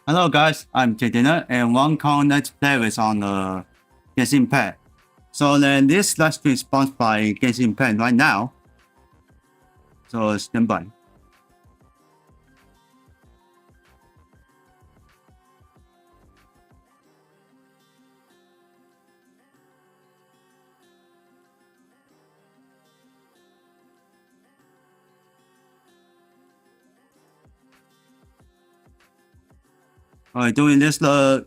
Hello guys, I'm Terengineer and one current player is on the Genshin Impact. So then this live stream is sponsored by Genshin Impact right now. So stand by. Alright, doing this we're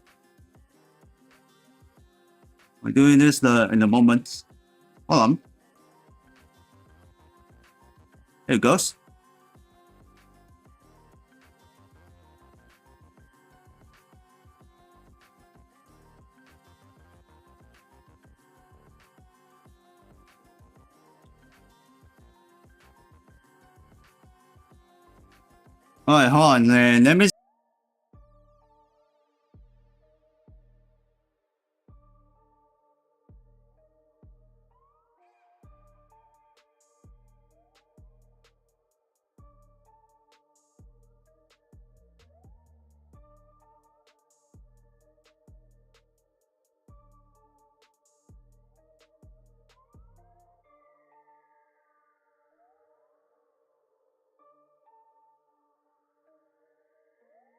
doing this in the moment. Hold on. Here it goes. Alright, hold on. Let me.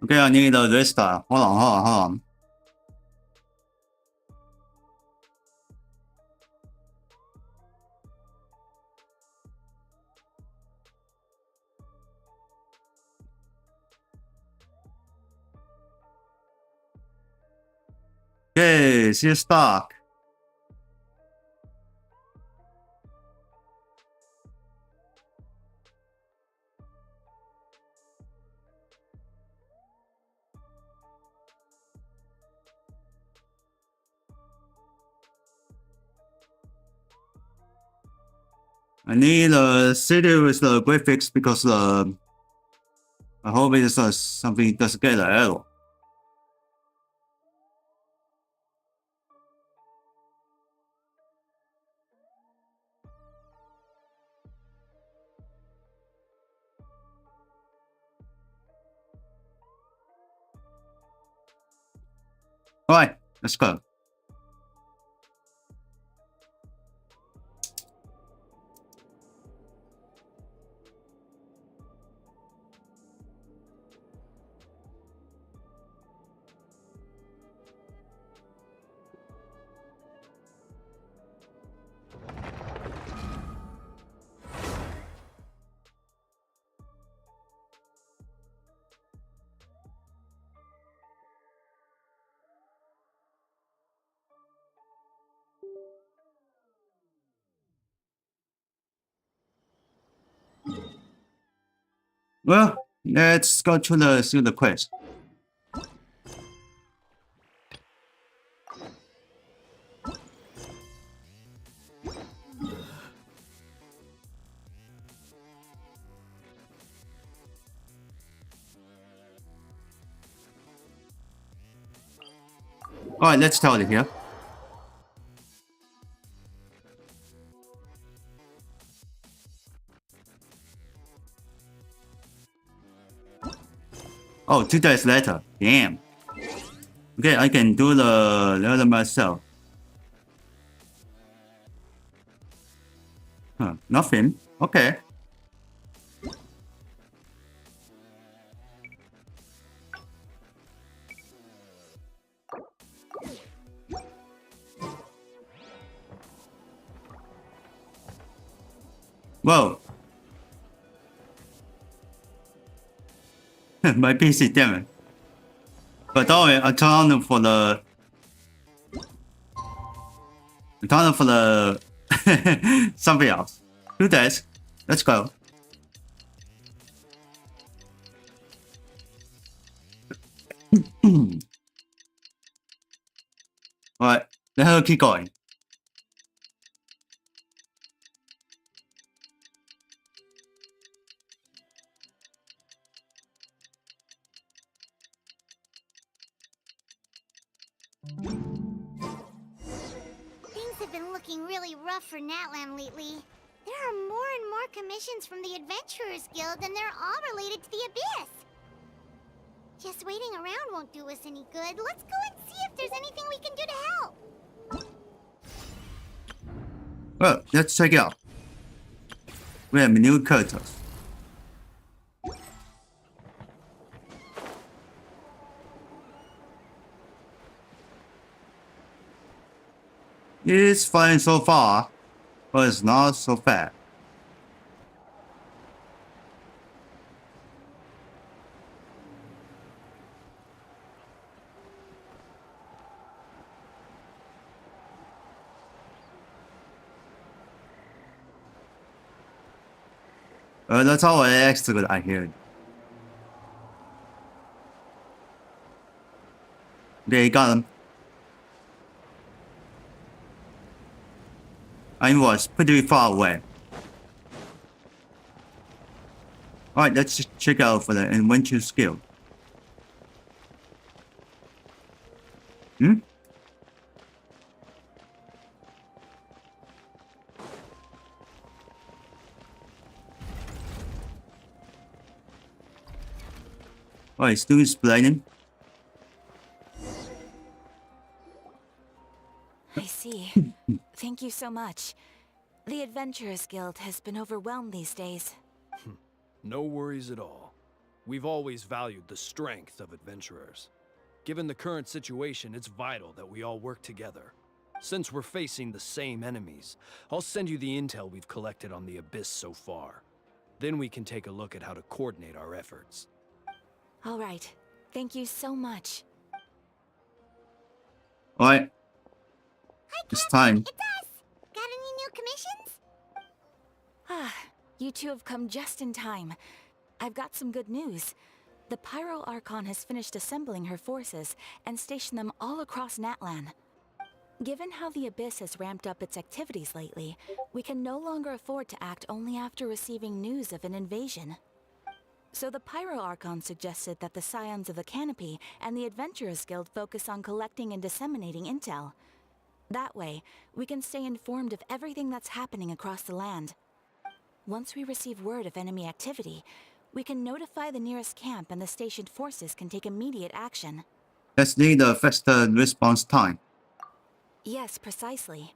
Okay, I need a restart. Hold on. Okay, she's stuck. I need a city with the graphics because I hope it's something doesn't get an error. Alright, let's go. Well, let's go to the quest. Alright, let's start it here. Oh, 2 days later. Damn. Okay, I can do the letter myself. Huh, nothing. Okay. Whoa. My PC, damn it. But don't worry, I turn for the something else. 2 days. Let's go. Alright, let her keep going. Things have been looking really rough for Natlan lately. There are more and more commissions from the Adventurers Guild, and they're all related to the Abyss. Just waiting around won't do us any good. Let's go and see if there's anything we can do to help. Well, let's check it out. We have new characters. It's fine so far, but it's not so bad. That's how I exited, I hear. Okay, got him. I was pretty far away. Alright, let's just check out for the invention skill. Alright, still explaining. I see. Thank you so much. The Adventurers Guild has been overwhelmed these days. No worries at all. We've always valued the strength of adventurers. Given the current situation, it's vital that we all work together. Since we're facing the same enemies, I'll send you the intel we've collected on the Abyss so far. Then we can take a look at how to coordinate our efforts. All right. Thank you so much. Alright, Hi, it's Captain. time. It's us. Got any new commissions? You two have come just in time. I've got some good news. The Pyro Archon has finished assembling her forces and stationed them all across Natlan. Given how the Abyss has ramped up its activities lately, we can no longer afford to act only after receiving news of an invasion. So the Pyro Archon suggested that the Scions of the Canopy and the Adventurers Guild focus on collecting and disseminating intel. That way, we can stay informed of everything that's happening across the land. Once we receive word of enemy activity, we can notify the nearest camp and the stationed forces can take immediate action. Let's need a faster response time. Yes, precisely.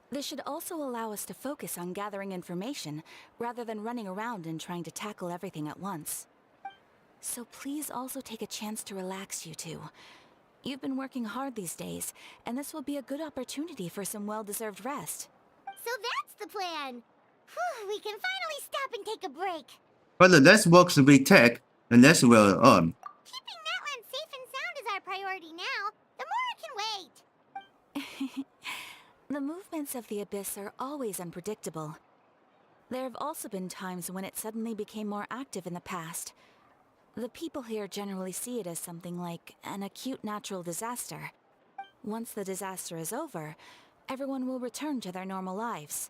This should also allow us to focus on gathering information, rather than running around and trying to tackle everything at once. So please also take a chance to relax, you two. You've been working hard these days, and this will be a good opportunity for some well-deserved rest. So that's the plan. Whew, we can finally stop and take a break. But the less works we take, the less we'll earn. Keeping Natlan safe and sound is our priority now. The more it can wait. The movements of the Abyss are always unpredictable. There have also been times when it suddenly became more active in the past. The people here generally see it as something like an acute natural disaster. Once the disaster is over, everyone will return to their normal lives.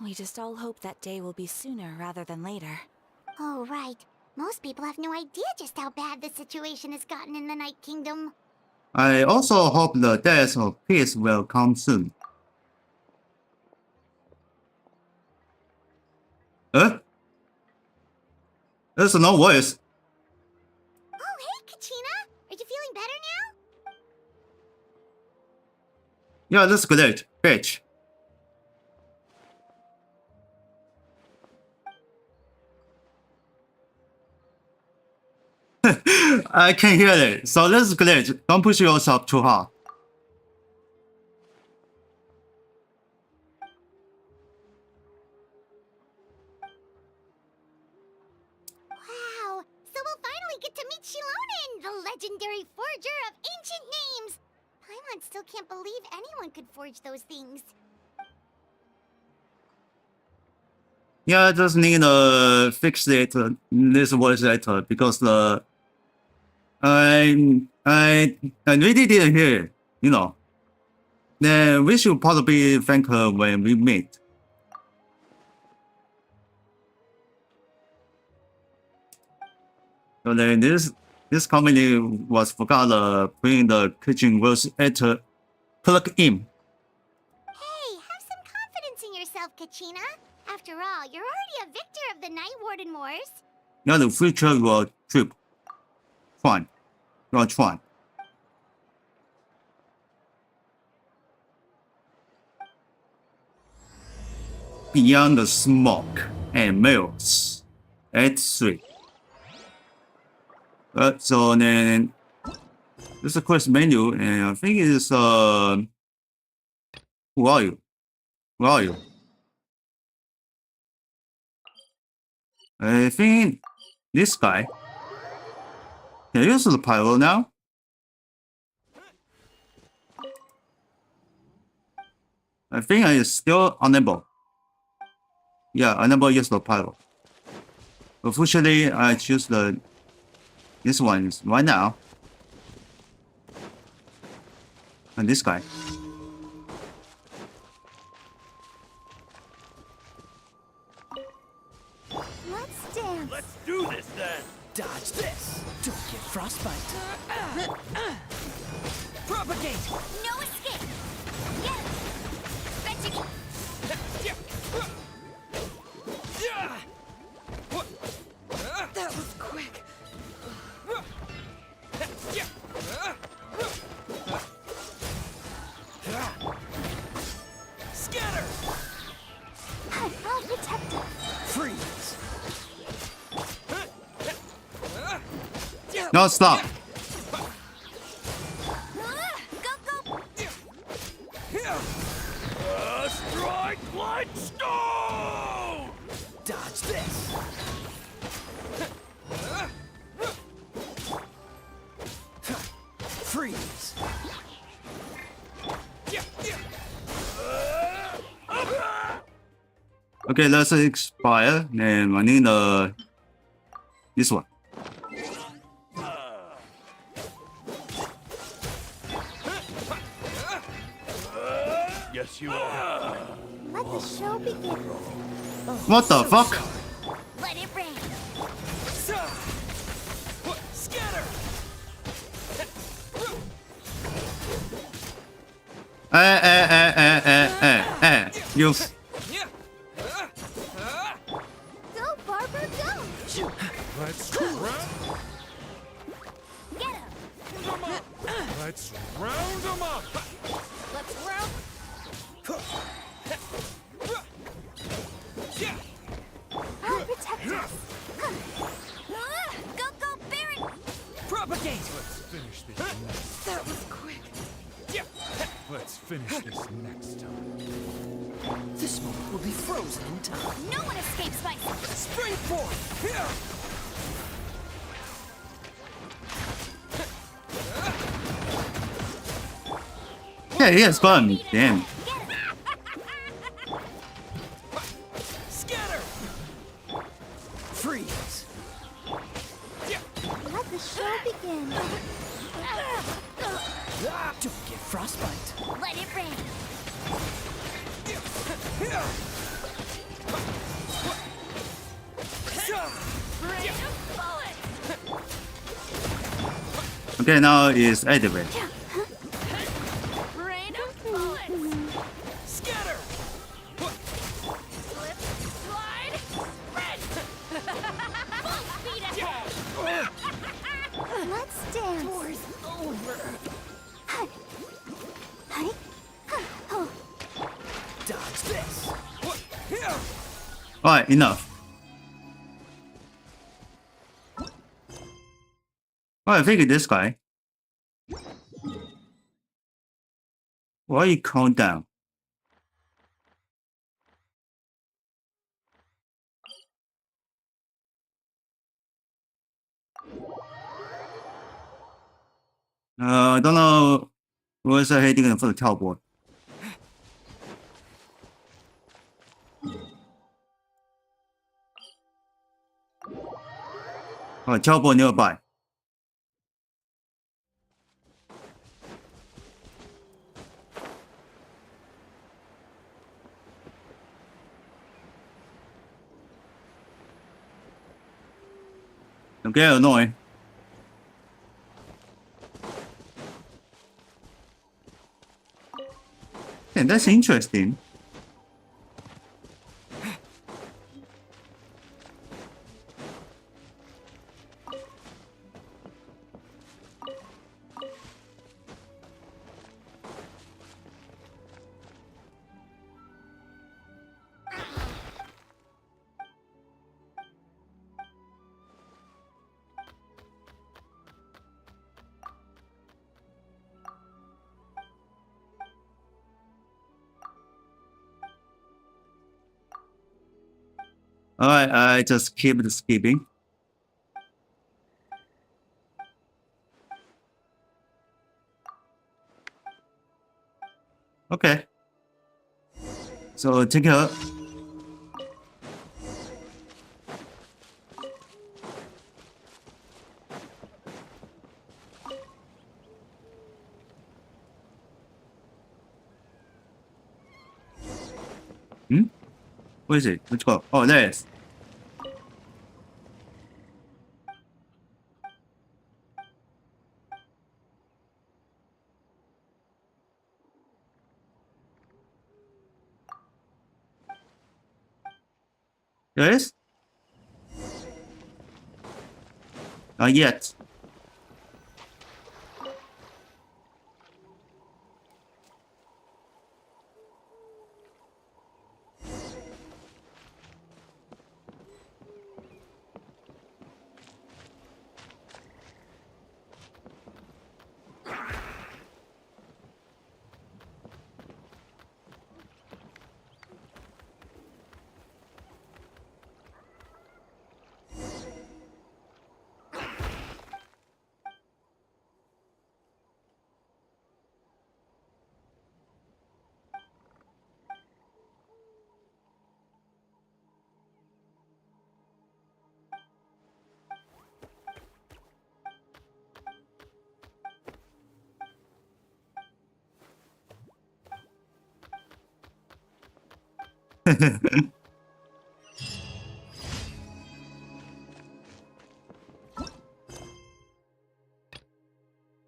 We just all hope that day will be sooner rather than later. Oh, right. Most people have no idea just how bad the situation has gotten in the Night Kingdom. I also hope the days of peace will come soon. There's no voice. Oh, hey, Kachina! Are you feeling better now? Yeah, that's great, bitch. I can hear it, so that's great. Don't push yourself too hard. Wow, so we'll finally get to meet Shilonen, the legendary forger of ancient names. Paimon still can't believe anyone could forge those things. Yeah, I just need to fix it, this voice actor, because I really didn't hear it, you know. Then we should probably thank her when we meet. So then this company was forgot putting the kitchen voice actor plug in. Hey, have some confidence in yourself, Kachina. After all, you're already a victor of the Night Warden Wars. Yeah, the future will trip. Fine. Which one? Beyond the smoke and mirrors. It's 3. So then this is a quest menu, and I think it's who are you? Where are you? I think this guy. Can you use the pyro now? I think I is still unable. Yeah, unable to use the pyro. Officially, I choose this one right now. And this guy. Let's dance. Let's do this then. Dodge this. Don't get frostbite. Propagate. No escape. Get him. Prodigy. That was quick. Scatter. I'll protect him. Freeze. No, stop. Go. Strike like stone. Dodge this. Freeze. Okay, let's expire. And I need this one. Yes, you are. Let the show begin. What the fuck? Let it rain. Scatter. You. Go, Barber, go. Let's round Get him. them up. Let's round them up. Let's round. I'll protect us. Go, Baron. Propagate. Let's finish this next. That was quick. Let's finish this next time. This moment will be frozen in time. No one escapes my... Spring forth. Here. Yeah, he has fun. Damn. Get him. Scatter. Freeze. Let the show begin. Don't get frostbite. Let it rain. Rain of bullets. Okay, now is activate. Rain of bullets. Scatter. Slip, slide, spread. Full speed ahead. Let's dance. War's over. Dodge this. Alright, enough. Alright, I figured this guy. Why you count down? I don't know where's the heading for the teleport. Alright, teleport nearby. Don't get annoying. Yeah, that's interesting. Alright, I just keep the skipping. Okay. So take her. Hmm? Where is it? Let's go. Oh, there it is. There it is? Not yet.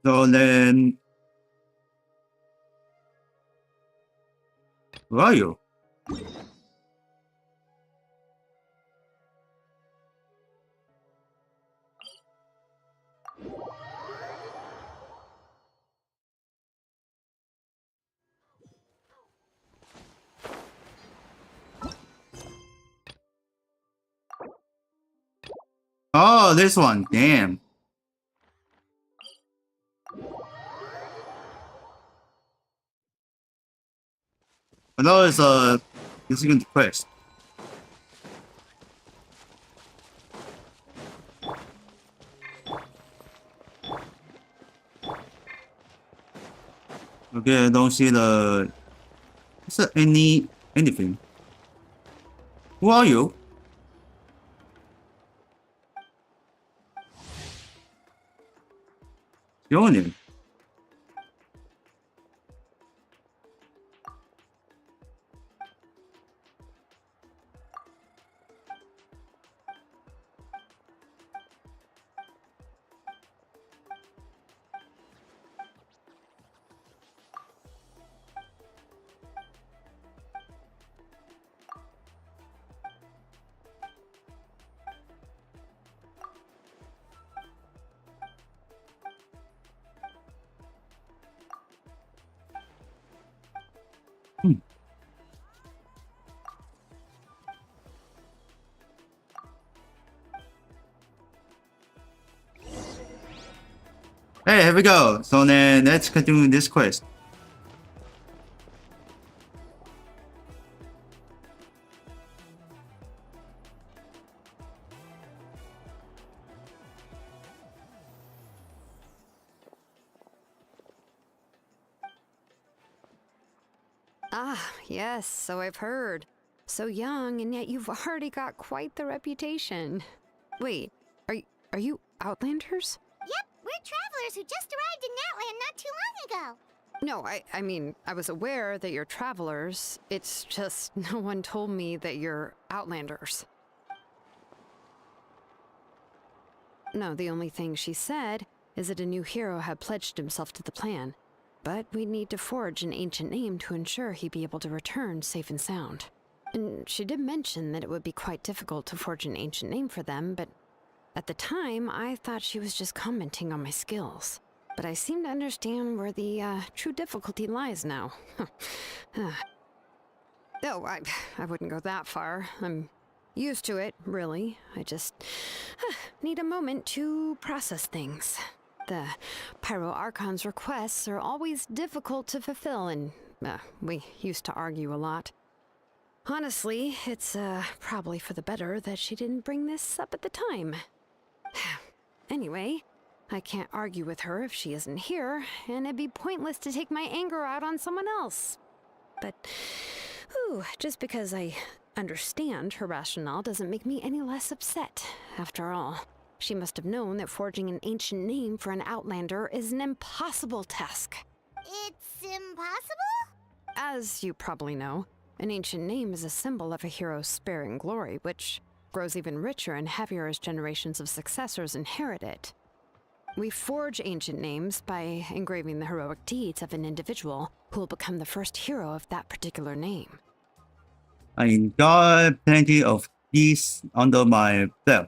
So then, where are you? Oh, this one. Damn. I know it's this is going to quest. Okay, I don't see the. Is there anything? Who are you? Your name. Hey, here we go. So then let's continue this quest. Ah, yes, so I've heard. So young, and yet you've already got quite the reputation. Wait, are you Outlanders? Yep, we're travelers who just arrived in Natland not too long ago. No, I mean, I was aware that you're travelers. It's just no one told me that you're Outlanders. No, the only thing she said is that a new hero had pledged himself to the plan. But we'd need to forge an ancient name to ensure he'd be able to return safe and sound. And she did mention that it would be quite difficult to forge an ancient name for them, but at the time, I thought she was just commenting on my skills. But I seem to understand where the true difficulty lies now. Oh, I wouldn't go that far. I'm used to it, really. I just need a moment to process things. The Pyro Archon's requests are always difficult to fulfill, and we used to argue a lot. Honestly, it's probably for the better that she didn't bring this up at the time. Anyway, I can't argue with her if she isn't here, and it'd be pointless to take my anger out on someone else. But, just because I understand her rationale doesn't make me any less upset. After all, she must have known that forging an ancient name for an Outlander is an impossible task. It's impossible? As you probably know, an ancient name is a symbol of a hero's sparing glory, which grows even richer and heavier as generations of successors inherit it. We forge ancient names by engraving the heroic deeds of an individual who will become the first hero of that particular name. I got plenty of these under my belt.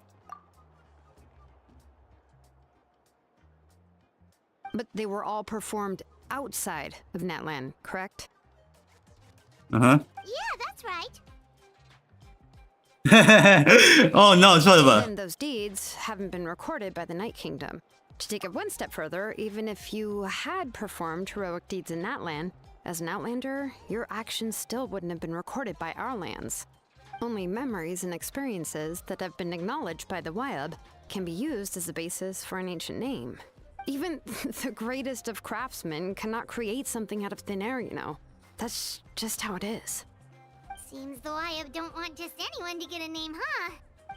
But they were all performed outside of Natlan, correct? Uh-huh. Yeah, that's right. Oh no, sorry about. And those deeds haven't been recorded by the Night Kingdom. To take it one step further, even if you had performed heroic deeds in Natlan, as an Outlander, your actions still wouldn't have been recorded by our lands. Only memories and experiences that have been acknowledged by the Wyab can be used as a basis for an ancient name. Even the greatest of craftsmen cannot create something out of thin air, you know. That's just how it is. Seems the Wyab don't want just anyone to get a name, huh?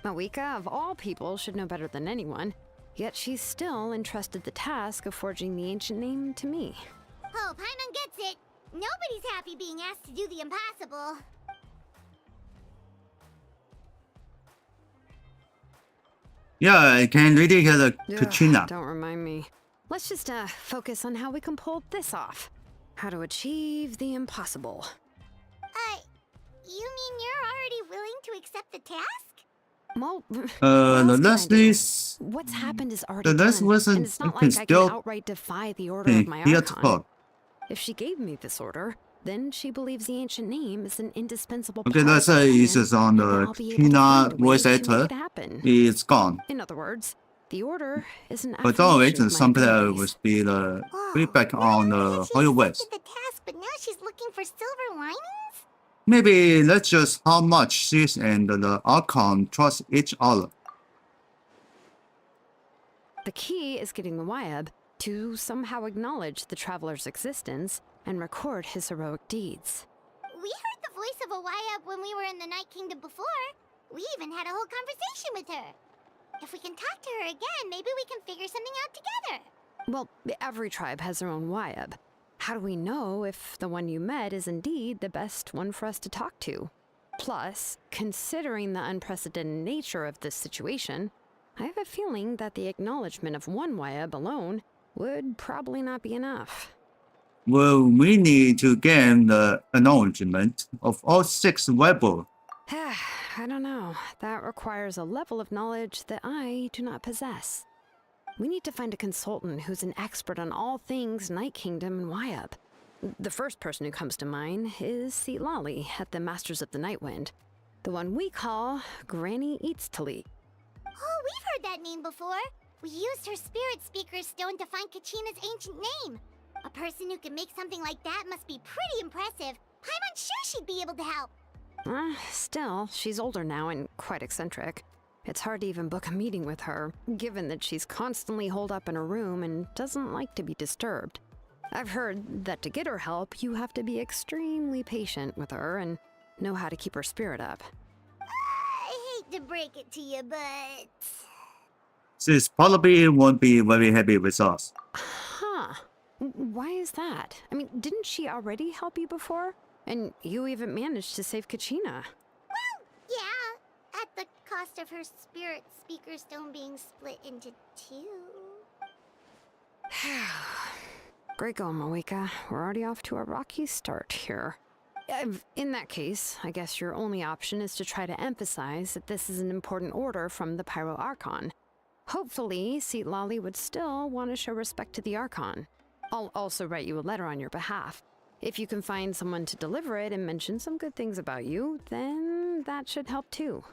Mawika, of all people, should know better than anyone. Yet she's still entrusted the task of forging the ancient name to me. Oh, Paimon gets it. Nobody's happy being asked to do the impossible. Yeah, I can really hear the Katrina. Don't remind me. Let's just focus on how we can pull this off. How to achieve the impossible. You mean you're already willing to accept the task? Well, The last list. what's happened is already The last done, wasn't and it's not even like I still can outright defy the order of my here to Archon. talk. If she gave me this order, then she believes the ancient name is an indispensable Okay, part let's of say the it's plan, just on and the I'll be able to Tina find a way voice to make actor. it happen. It's gone. In other words, the order is an But always, affirmation of my some player abilities. will be the Whoa. feedback on the She Holy accepted West. the task, but now she's looking for silver linings? Maybe that's just how much she and the Archon trust each other. The key is getting the Wyab to somehow acknowledge the traveler's existence and record his heroic deeds. We heard the voice of a Wyab when we were in the Night Kingdom before. We even had a whole conversation with her. If we can talk to her again, maybe we can figure something out together. Well, every tribe has their own Wyab. How do we know if the one you met is indeed the best one for us to talk to? Plus, considering the unprecedented nature of this situation, I have a feeling that the acknowledgement of one Wyab alone would probably not be enough. Well, we need to gain the acknowledgement of all 6 rebels. I don't know. That requires a level of knowledge that I do not possess. We need to find a consultant who's an expert on all things Night Kingdom and Wyab. The first person who comes to mind is Lali at the Masters of the Nightwind, the one we call Granny Eatstali. Oh, we've heard that name before. We used her Spirit Speaker Stone to find Kachina's ancient name. A person who can make something like that must be pretty impressive. Paimon's sure she'd be able to help. Still, she's older now and quite eccentric. It's hard to even book a meeting with her, given that she's constantly holed up in her room and doesn't like to be disturbed. I've heard that to get her help, you have to be extremely patient with her and know how to keep her spirit up. I hate to break it to you, but... She probably won't be very happy with us. Huh. Why is that? I mean, didn't she already help you before? And you even managed to save Kachina. Yeah, at the cost of her Spirit Speaker Stone being split into 2. Great going, Mawika. We're already off to a rocky start here. In that case, I guess your only option is to try to emphasize that this is an important order from the Pyro Archon. Hopefully, Lali would still want to show respect to the Archon. I'll also write you a letter on your behalf. If you can find someone to deliver it and mention some good things about you, then that should help too.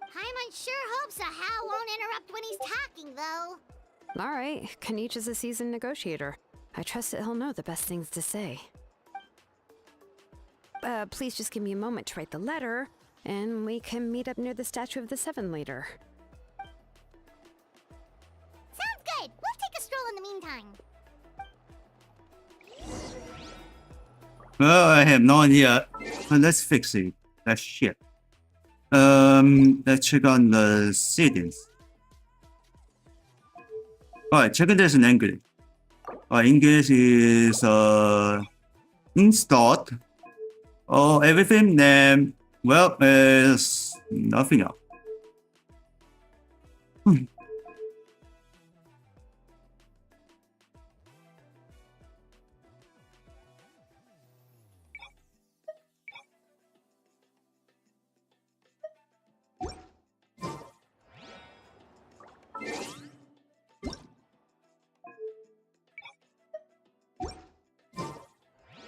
Paimon sure hopes a Hal won't interrupt when he's talking, though. Alright, Kanich is a seasoned negotiator. I trust that he'll know the best things to say. Please just give me a moment to write the letter, and we can meet up near the Statue of the Seven later. Sounds good. We'll take a stroll in the meantime. Well, I have no idea. Let's fix it. That's shit. Let's check on the settings. Alright, check this in English. English is installed. Oh, everything. Then, well, is nothing else.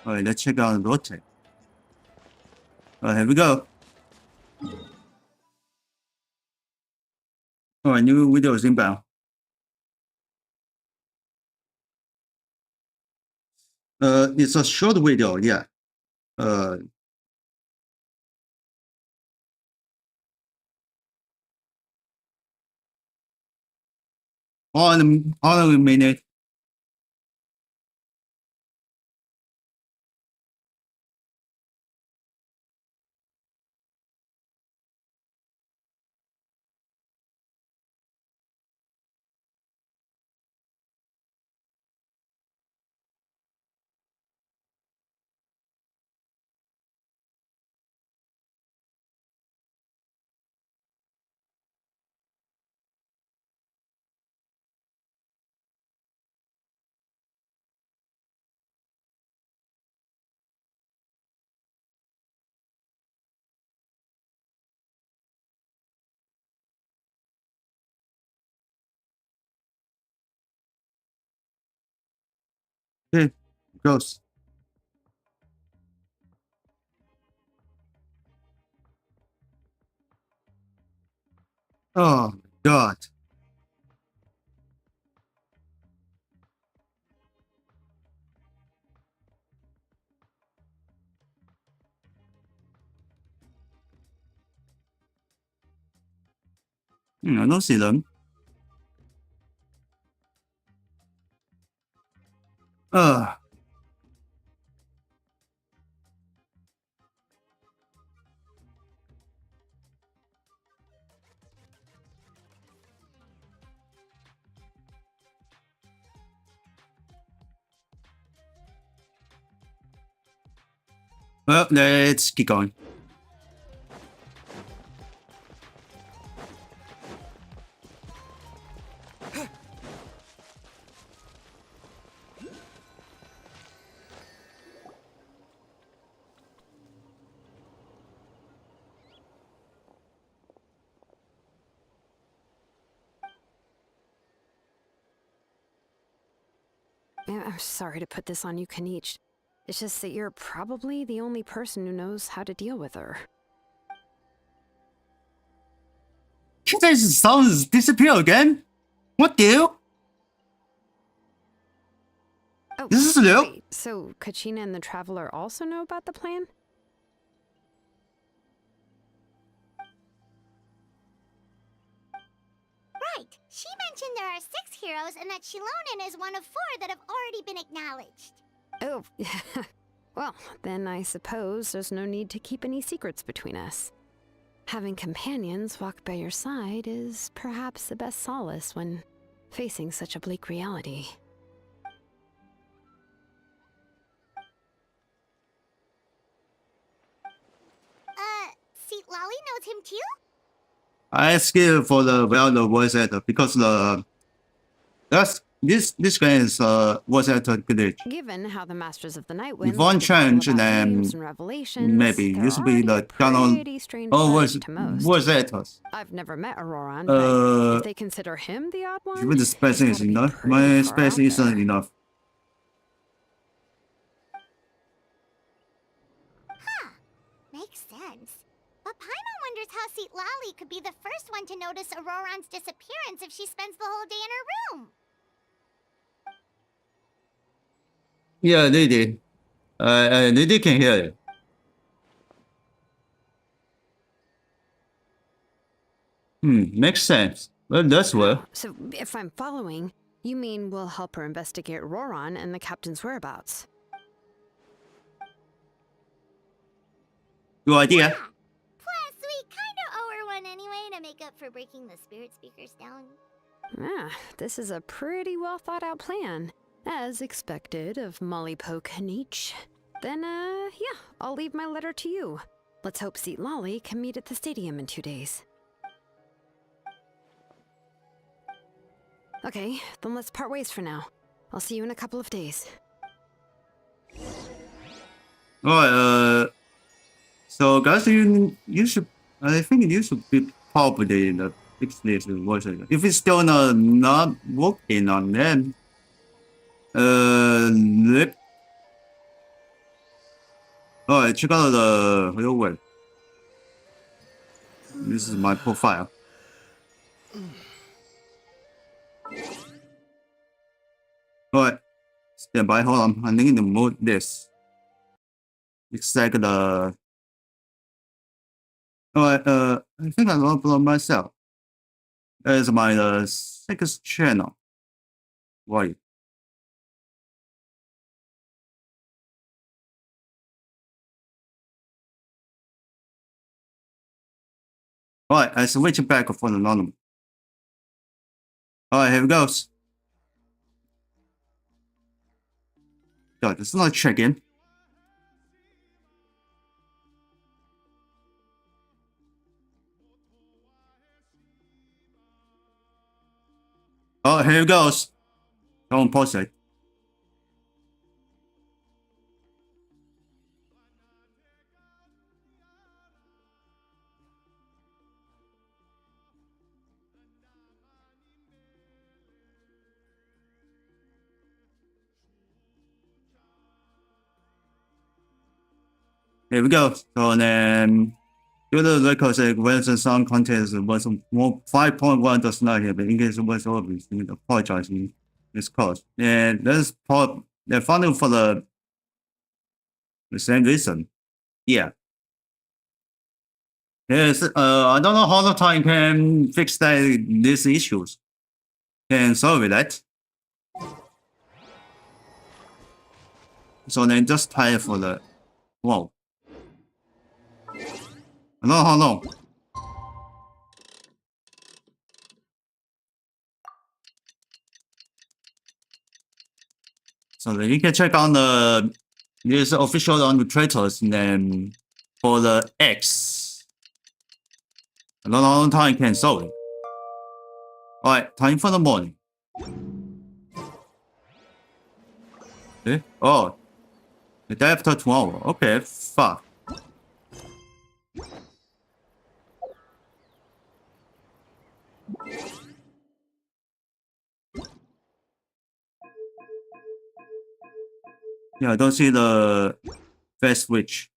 Alright, let's check out rotate. Alright, here we go. Alright, new video is inbound. It's a short video, yeah. On a minute. Okay, goes. Oh God. I don't see them. Well, let's keep going. I'm sorry to put this on you, Kanichi. It's just that you're probably the only person who knows how to deal with her. His sounds disappear again? What the hell? Oh, This is new. wait, so Kachina and the Traveler also know about the plan? Right. She mentioned there are 6 heroes and that Shilonen is one of 4 that have already been acknowledged. Oh, well, then I suppose there's no need to keep any secrets between us. Having companions walk by your side is perhaps the best solace when facing such a bleak reality. Seat Lolly knows him too? I skip for the voice actor because this guy is voice actor glitch. Given how the Masters of the Night Wind If one change, then maybe they're used to be the already canon. pretty strange Oh, bunch to most. voice actors. I've never met Auroran, but if they consider him the odd one, Even the spacing he's is gotta be enough. pretty My far out spacing isn't there. enough. Makes sense. But Paimon wonders how Seat Lolly could be the first one to notice Auroran's disappearance if she spends the whole day in her room. Yeah, they did. They can hear you. Makes sense. Well, that's well. So, if I'm following, you mean we'll help her investigate Roron and the captain's whereabouts? Good idea. Plus, we kinda owe her one anyway to make up for breaking the spirit speakers down. This is a pretty well thought out plan. As expected of Molly Poke Nietzsche. Then, yeah, I'll leave my letter to you. Let's hope Seat Lolly can meet at the stadium in 2 days. Okay, then let's part ways for now. I'll see you in a couple of days. Alright, so guys, you should, I think you should be probably fix this version. If it's still not working on them, alright, check out the real web. This is my profile. Alright, stand by, hold on, I need to move this. Exact the. Alright, I think I will upload myself. That is my sixth channel. Right. Alright, I switch back for the normal. Alright, here it goes. God, it's not check-in. Oh, here it goes. Don't pause it. Here we go. So then, due to the record version sound content was 5.1 does not have English voice over. Apologize in this cause. And that's they're funding for the same reason. Yeah. Yes. I don't know how the time can fix these issues. Can solve that. So then just try for the whoa. No, how long? So you can check on this official on the traders name for the X. A long time can solve it. Alright, time for the morning. Eh? Oh. The day after tomorrow. Okay, fuck. Yeah, I don't see the fast switch.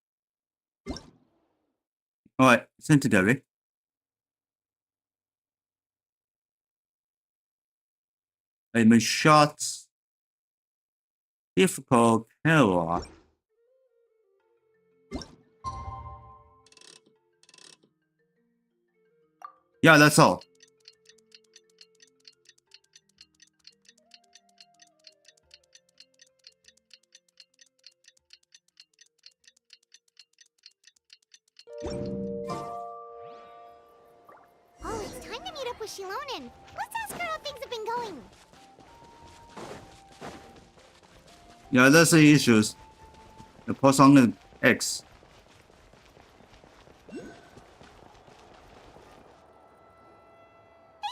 Alright, secondary. Aiming shots. Difficult error. Yeah, that's all. Oh, it's time to meet up with Shilonen. Let's ask her how things have been going. Yeah, that's the issues. The post on the X. Hey,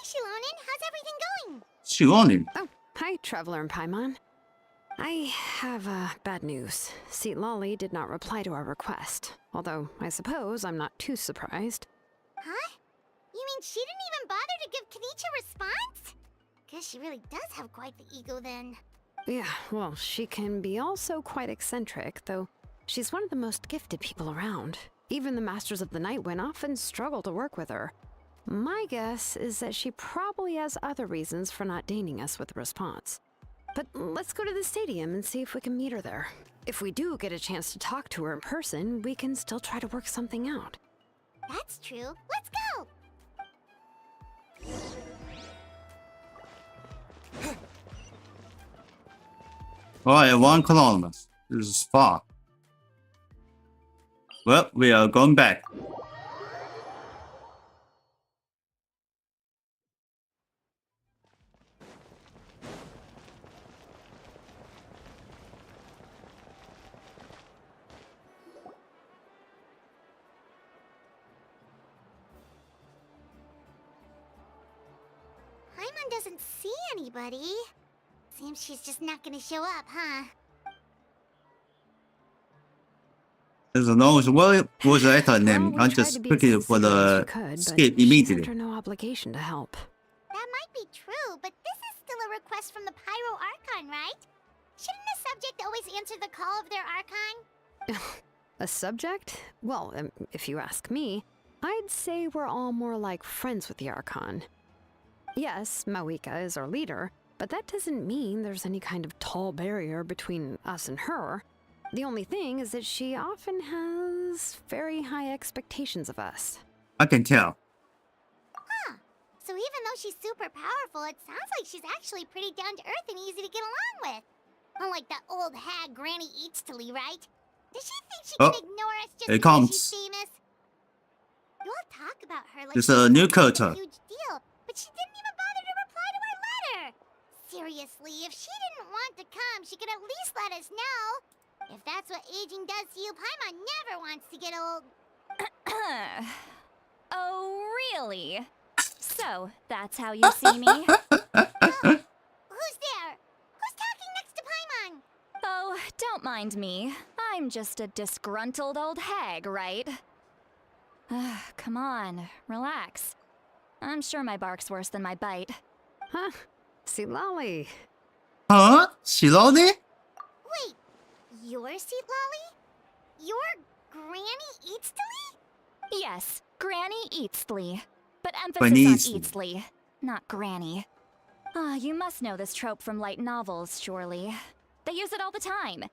Shilonen, how's everything going? Shilonen. Oh, hi, Traveler and Paimon. I have bad news. Seat Lolly did not reply to our request. Although, I suppose I'm not too surprised. Huh? You mean she didn't even bother to give Kenichi a response? Guess she really does have quite the ego then. Yeah, well, she can be also quite eccentric, though she's one of the most gifted people around. Even the Masters of the Nightwind often struggle to work with her. My guess is that she probably has other reasons for not deigning us with a response. But let's go to the stadium and see if we can meet her there. If we do get a chance to talk to her in person, we can still try to work something out. That's true. Let's go! Alright, 1 kilometers. This is far. Well, we are going back. Paimon doesn't see anybody. Seems she's just not gonna show up, huh? There's no what was the actor Well, name? we I tried just to be clicked as it for considerate as we the could, skip but she's immediately. under no obligation to help. That might be true, but this is still a request from the Pyro Archon, right? Shouldn't a subject always answer the call of their Archon? A subject? Well, if you ask me, I'd say we're all more like friends with the Archon. Yes, Mawika is our leader, but that doesn't mean there's any kind of tall barrier between us and her. The only thing is that she often has very high expectations of us. I can tell. Huh. So even though she's super powerful, it sounds like she's actually pretty down to earth and easy to get along with. Unlike that old hag Granny Eatstily, right? Does she think she can ignore us just it because comes. she's famous? You all talk about her like It's she's a new some kind of character. huge deal, but she didn't even bother to reply to our letter. Seriously, if she didn't want to come, she could at least let us know. If that's what aging does to you, Paimon never wants to get old. Oh, really? So, that's how you see me? Who's there? Who's talking next to Paimon? Oh, don't mind me. I'm just a disgruntled old hag, right? Come on, relax. I'm sure my bark's worse than my bite. Huh? See, Lolly. Huh? Shirode? Wait, your seat, Lolly? Your Granny Eatstily? Yes, Granny Eatsley. But emphasis Granny on Eatsley. Eatsley, not Granny. Ah, you must know this trope from light novels, surely. They use it all the time.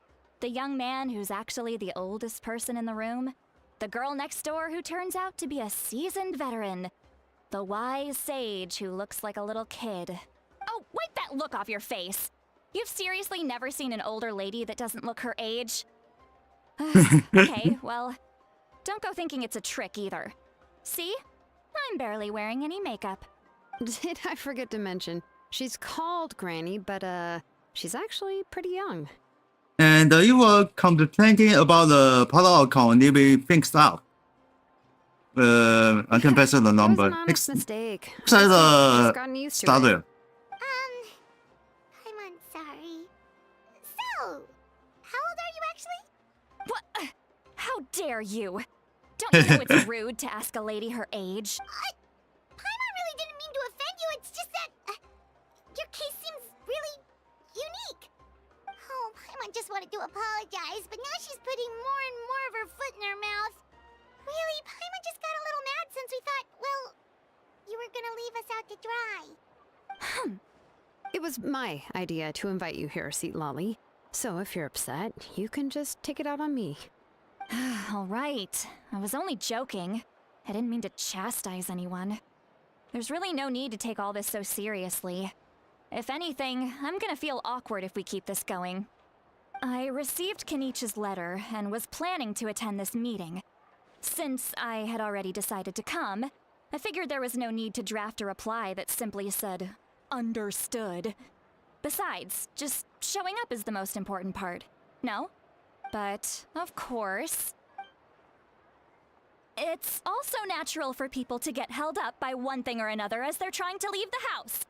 The young man who's actually the oldest person in the room. The girl next door who turns out to be a seasoned veteran. The wise sage who looks like a little kid. Oh, wipe that look off your face! You've seriously never seen an older lady that doesn't look her age? Okay, well, don't go thinking it's a trick either. See? I'm barely wearing any makeup. Did I forget to mention, she's called Granny, but she's actually pretty young. And you were complaining about the power account leaving things out. I can pass the It was number. an honest mistake. Say I've the just gotten used to it. starter. I'm sorry. So, how old are you actually? What? How dare you? Don't you know it's rude to ask a lady her age? Paimon really didn't mean to offend you, it's just that your case seems really unique. Oh, Paimon just wanted to apologize, but now she's putting more and more of her foot in her mouth. Really, Paimon just got a little mad since we thought, well, you were gonna leave us out to dry. It was my idea to invite you here, Seat Lolly. So if you're upset, you can just take it out on me. All right. I was only joking. I didn't mean to chastise anyone. There's really no need to take all this so seriously. If anything, I'm gonna feel awkward if we keep this going. I received Kenichi's letter and was planning to attend this meeting. Since I had already decided to come, I figured there was no need to draft a reply that simply said, "Understood." Besides, just showing up is the most important part. No? But, of course, it's also natural for people to get held up by one thing or another as they're trying to leave the house.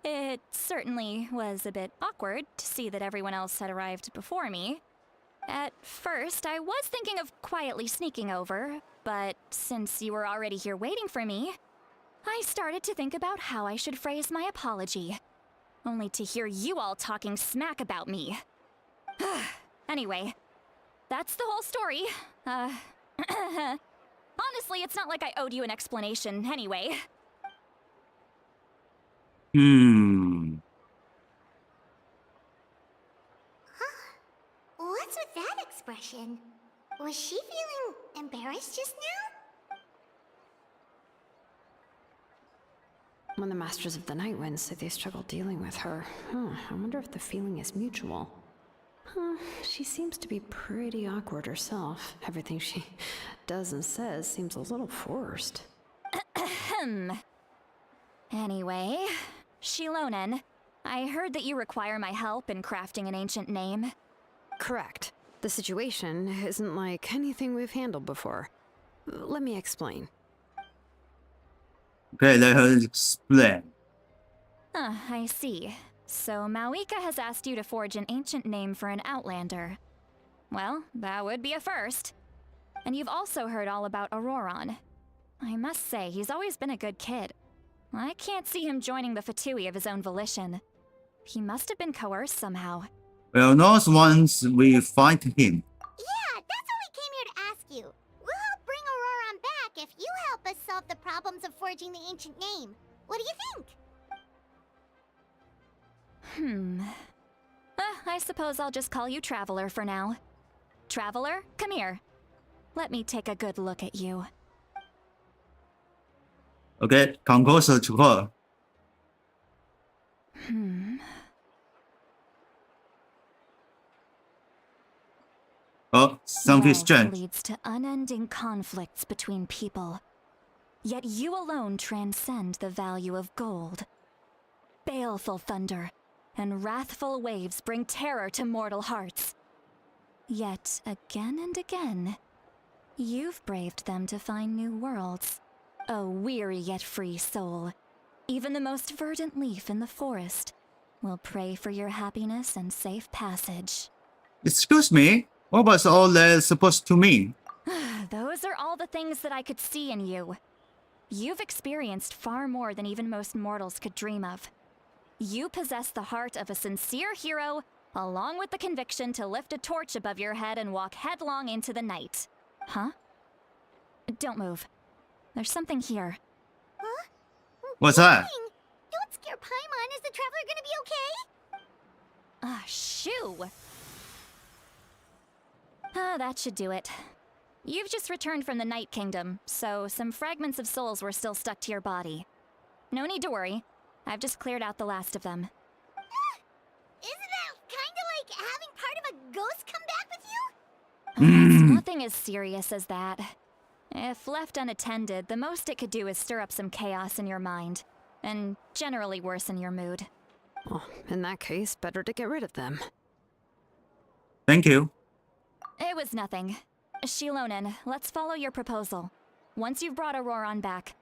It certainly was a bit awkward to see that everyone else had arrived before me. At first, I was thinking of quietly sneaking over, but since you were already here waiting for me, I started to think about how I should phrase my apology. Only to hear you all talking smack about me. Anyway, that's the whole story. Honestly, it's not like I owed you an explanation anyway. What's with that expression? Was she feeling embarrassed just now? When the Masters of the Night Wind say they struggle dealing with her, I wonder if the feeling is mutual. She seems to be pretty awkward herself. Everything she does and says seems a little forced. Anyway, Shilonen, I heard that you require my help in crafting an ancient name. Correct. The situation isn't like anything we've handled before. Let me explain. Okay, let her explain. I see. So Malika has asked you to forge an ancient name for an Outlander. Well, that would be a first. And you've also heard all about Auroron. I must say, he's always been a good kid. I can't see him joining the Fatui of his own volition. He must have been coerced somehow. Well, not once we fight him. Yeah, that's what we came here to ask you. We'll help bring Auroron back if you help us solve the problems of forging the ancient name. What do you think? I suppose I'll just call you Traveler for now. Traveler, come here. Let me take a good look at you. Okay, come closer to her. Oh, something Wealth strange. leads to unending conflicts between people. Yet you alone transcend the value of gold. Baleful thunder and wrathful waves bring terror to mortal hearts. Yet again and again, you've braved them to find new worlds. A weary yet free soul. Even the most verdant leaf in the forest will pray for your happiness and safe passage. Excuse me, what was all that supposed to mean? Those are all the things that I could see in you. You've experienced far more than even most mortals could dream of. You possess the heart of a sincere hero, along with the conviction to lift a torch above your head and walk headlong into the night. Huh? Don't move. There's something here. Huh? What's that? Nothing. Don't scare Paimon. Is the Traveler gonna be okay? Shoo! That should do it. You've just returned from the Night Kingdom, so some fragments of souls were still stuck to your body. No need to worry. I've just cleared out the last of them. Isn't that kinda like having part of a ghost come back with you? It's nothing as serious as that. If left unattended, the most it could do is stir up some chaos in your mind, and generally worsen your mood. Well, in that case, better to get rid of them. Thank you. It was nothing. Shilonen, let's follow your proposal. Once you've brought Auroron back,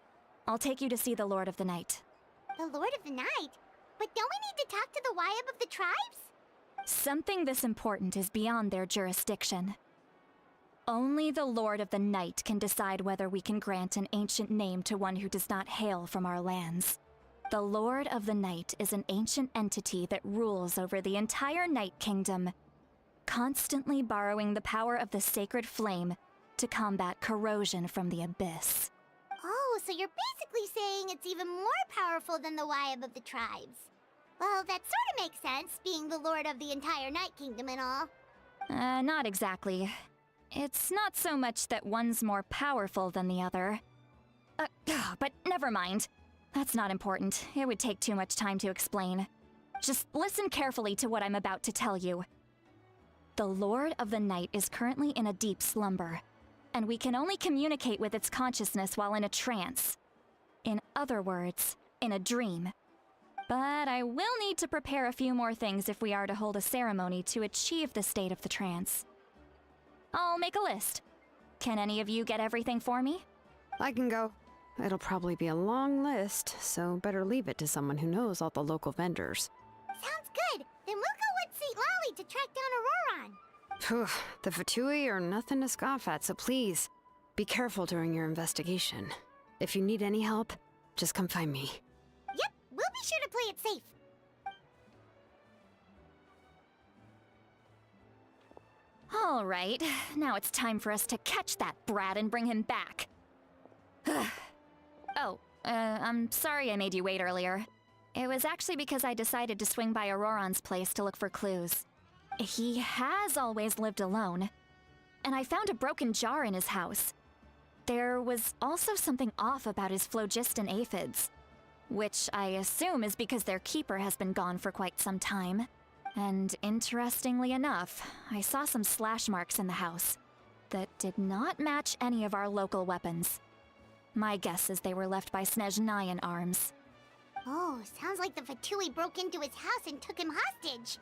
I'll take you to see the Lord of the Night. The Lord of the Night? But don't we need to talk to the Wyab of the tribes? Something this important is beyond their jurisdiction. Only the Lord of the Night can decide whether we can grant an ancient name to one who does not hail from our lands. The Lord of the Night is an ancient entity that rules over the entire Night Kingdom, constantly borrowing the power of the sacred flame to combat corrosion from the abyss. Oh, so you're basically saying it's even more powerful than the Wyab of the tribes. Well, that sort of makes sense, being the lord of the entire Night Kingdom and all. Not exactly. It's not so much that one's more powerful than the other. But never mind. That's not important. It would take too much time to explain. Just listen carefully to what I'm about to tell you. The Lord of the Night is currently in a deep slumber, and we can only communicate with its consciousness while in a trance. In other words, in a dream. But I will need to prepare a few more things if we are to hold a ceremony to achieve the state of the trance. I'll make a list. Can any of you get everything for me? I can go. It'll probably be a long list, so better leave it to someone who knows all the local vendors. Sounds good. Then we'll go with St. Lolly to track down Auroron. Phew, the Fatui are nothing to scoff at, so please, be careful during your investigation. If you need any help, just come find me. Yep, we'll be sure to play it safe. All right, now it's time for us to catch that brat and bring him back. I'm sorry I made you wait earlier. It was actually because I decided to swing by Auroron's place to look for clues. He has always lived alone, and I found a broken jar in his house. There was also something off about his phlogiston aphids. which I assume is because their keeper has been gone for quite some time. And interestingly enough, I saw some slash marks in the house that did not match any of our local weapons. My guess is they were left by Snezhnayan arms. Oh, sounds like the Fatui broke into his house and took him hostage.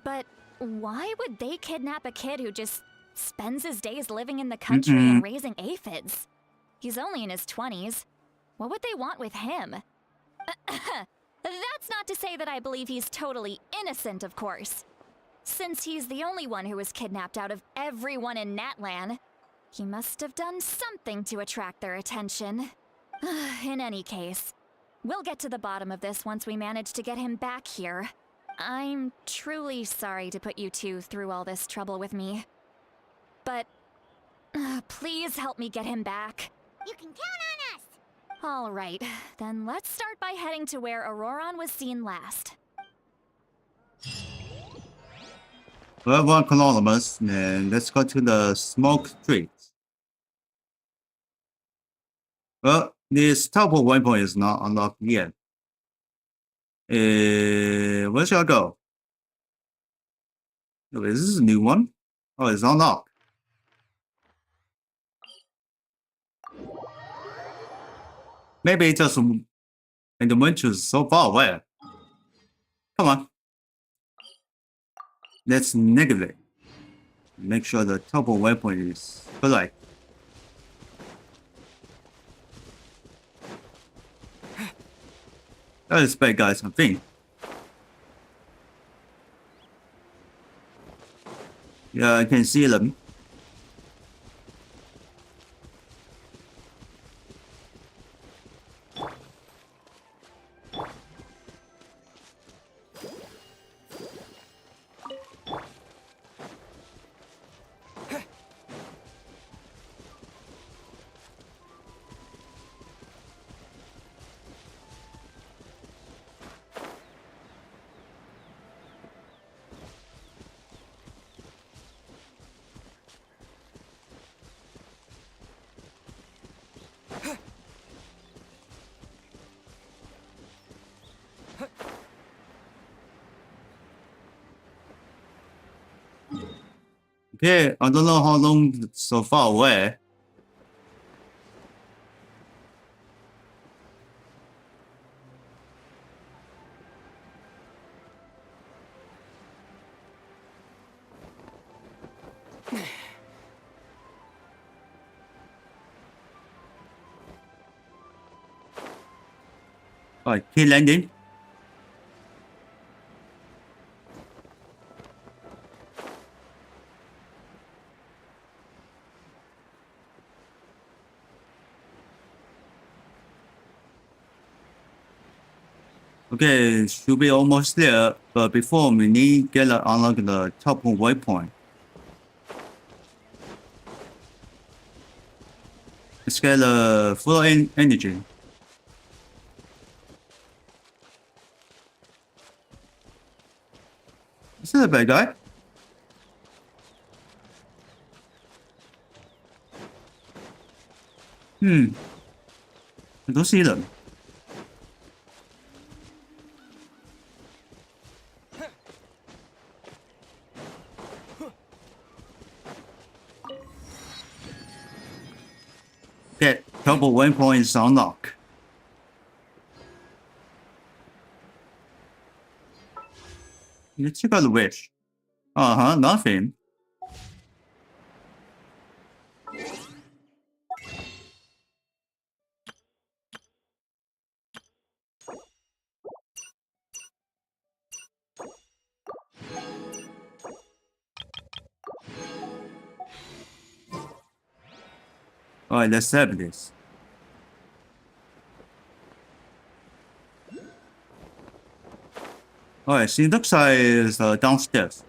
But why would they kidnap a kid who just spends his days living in the country and raising aphids? He's only in his 20s. What would they want with him? That's not to say that I believe he's totally innocent, of course. Since he's the only one who was kidnapped out of everyone in Natlan, he must have done something to attract their attention. In any case, we'll get to the bottom of this once we manage to get him back here. I'm truly sorry to put you two through all this trouble with me. But please help me get him back. You can count on us! All right, then let's start by heading to where Auroron was seen last. We have 1 kilometers, and let's go to the smoke streets. Well, this top waypoint is not unlocked yet. Where should I go? Oh, is this a new one? Oh, it's unlocked. Maybe it's just an adventure is so far away. Come on. Let's negative it. Make sure the top waypoint is correct. Those bad guys, I think. Yeah, I can see them. Okay, I don't know how long it's so far away. Alright, key landing. Okay, should be almost there, but before we need to unlock the top waypoint. Let's get the full energy. Is that a bad guy? I don't see them. Get double waypoints unlocked. Let's check out the wish. Nothing. Alright, let's have this. Alright, she looks like it's downstairs.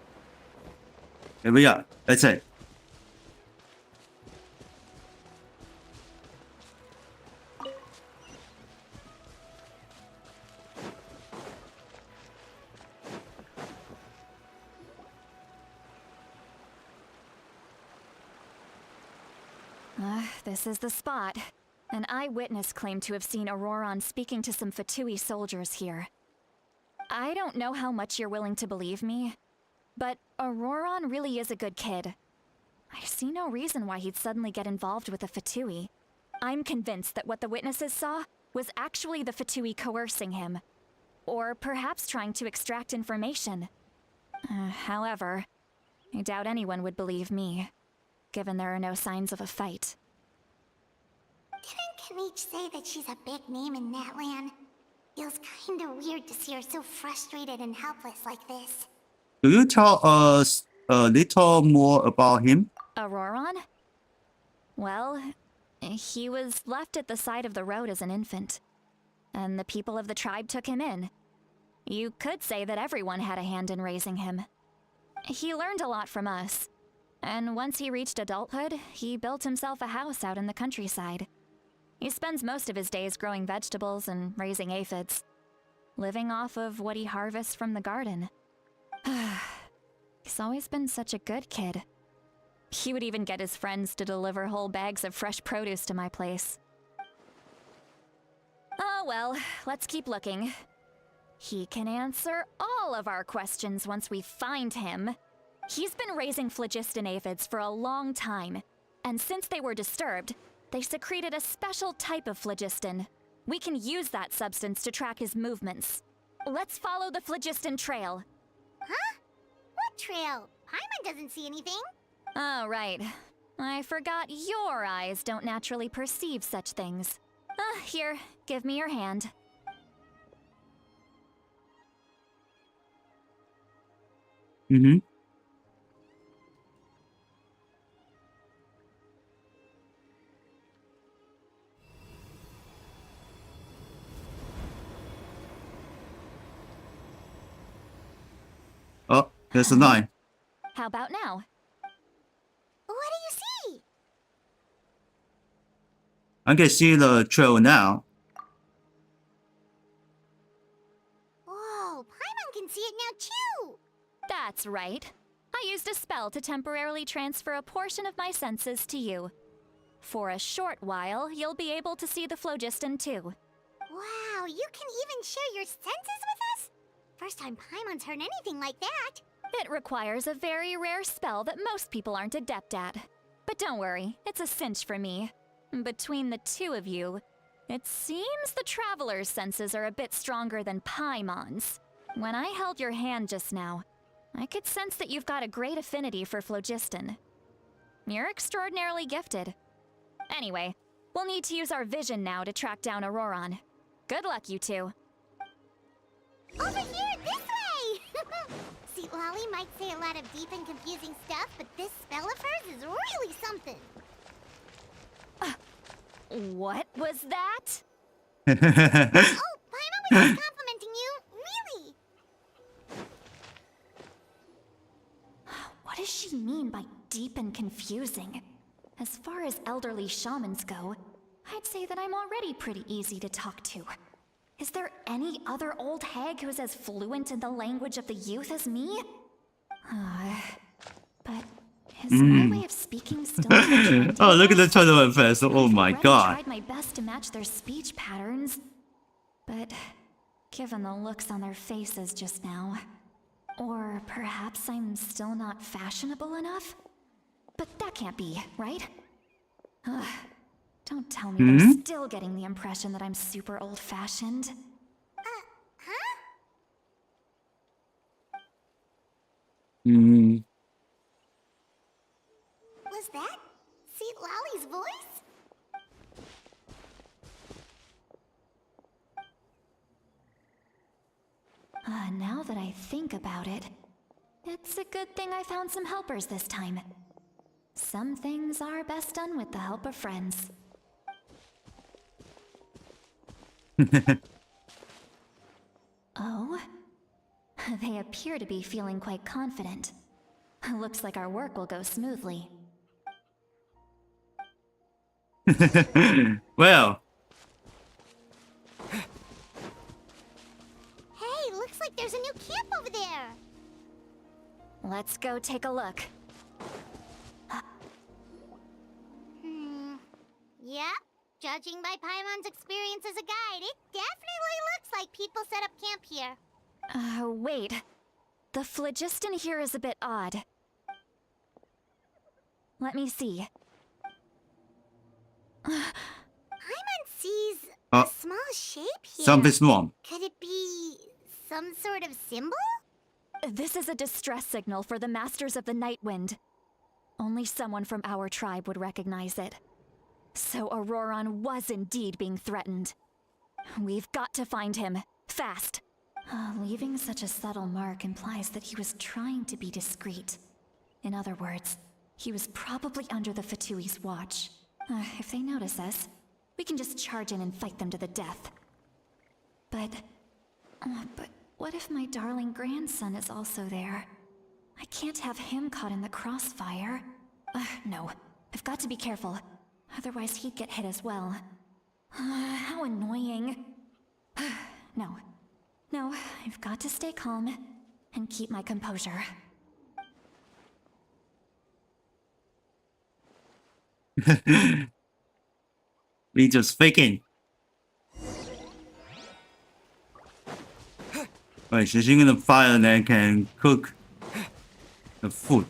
Here we are. That's it. This is the spot. An eyewitness claimed to have seen Auroron speaking to some Fatui soldiers here. I don't know how much you're willing to believe me, but Auroron really is a good kid. I see no reason why he'd suddenly get involved with a Fatui. I'm convinced that what the witnesses saw was actually the Fatui coercing him. Or perhaps trying to extract information. However, I doubt anyone would believe me, given there are no signs of a fight. Didn't Kanich say that she's a big name in Natlan? Feels kinda weird to see her so frustrated and helpless like this. Do you tell us a little more about him? Auroron? Well, he was left at the side of the road as an infant, and the people of the tribe took him in. You could say that everyone had a hand in raising him. He learned a lot from us, and once he reached adulthood, he built himself a house out in the countryside. He spends most of his days growing vegetables and raising aphids, living off of what he harvests from the garden. He's always been such a good kid. He would even get his friends to deliver whole bags of fresh produce to my place. Oh well, let's keep looking. He can answer all of our questions once we find him. He's been raising phlogiston aphids for a long time, and since they were disturbed, they secreted a special type of phlogiston. We can use that substance to track his movements. Let's follow the phlogiston trail. Huh? What trail? Paimon doesn't see anything. Oh, right. I forgot your eyes don't naturally perceive such things. Here, give me your hand. Mm-hmm. Oh, there's a 9. How about now? What do you see? I can see the trail now. Whoa, Paimon can see it now too! That's right. I used a spell to temporarily transfer a portion of my senses to you. For a short while, you'll be able to see the phlogiston too. Wow, you can even share your senses with us? First time Paimon's heard anything like that. It requires a very rare spell that most people aren't adept at. But don't worry, it's a cinch for me. Between the two of you, it seems the Traveler's senses are a bit stronger than Paimon's. When I held your hand just now, I could sense that you've got a great affinity for phlogiston. You're extraordinarily gifted. Anyway, we'll need to use our vision now to track down Auroron. Good luck, you two. Over here, this way! See, Lolly might say a lot of deep and confusing stuff, but this spell of hers is really something. What was that? Oh, Paimon was just complimenting you, really! What does she mean by deep and confusing? As far as elderly shamans go, I'd say that I'm already pretty easy to talk to. Is there any other old hag who's as fluent in the language of the youth as me? But is my way of speaking still not Oh, look at the tournament first. Oh my I've god. tried my best to match their speech patterns, but given the looks on their faces just now, or perhaps I'm still not fashionable enough? But that can't be, right? Don't tell me they're still getting the impression that I'm super old-fashioned. Huh? Was that Seat Lolly's voice? Now that I think about it, it's a good thing I found some helpers this time. Some things are best done with the help of friends. Oh? They appear to be feeling quite confident. Looks like our work will go smoothly. Well, Hey, looks like there's a new camp over there. Let's go take a look. Yeah, Judging by Paimon's experience as a guide, it definitely looks like people set up camp here. Wait. The phlogiston here is a bit odd. Let me see. Paimon sees Oh. a small shape here. Something's wrong. Could it be some sort of symbol? This is a distress signal for the Masters of the Night Wind. Only someone from our tribe would recognize it. So Auroron was indeed being threatened. We've got to find him. Fast. Leaving such a subtle mark implies that he was trying to be discreet. In other words, he was probably under the Fatui's watch. If they notice us, we can just charge in and fight them to the death. But what if my darling grandson is also there? I can't have him caught in the crossfire. No, I've got to be careful. Otherwise he'd get hit as well. How annoying. No, I've got to stay calm and keep my composure. We just faking. Right, she's using the fire and then can cook the food.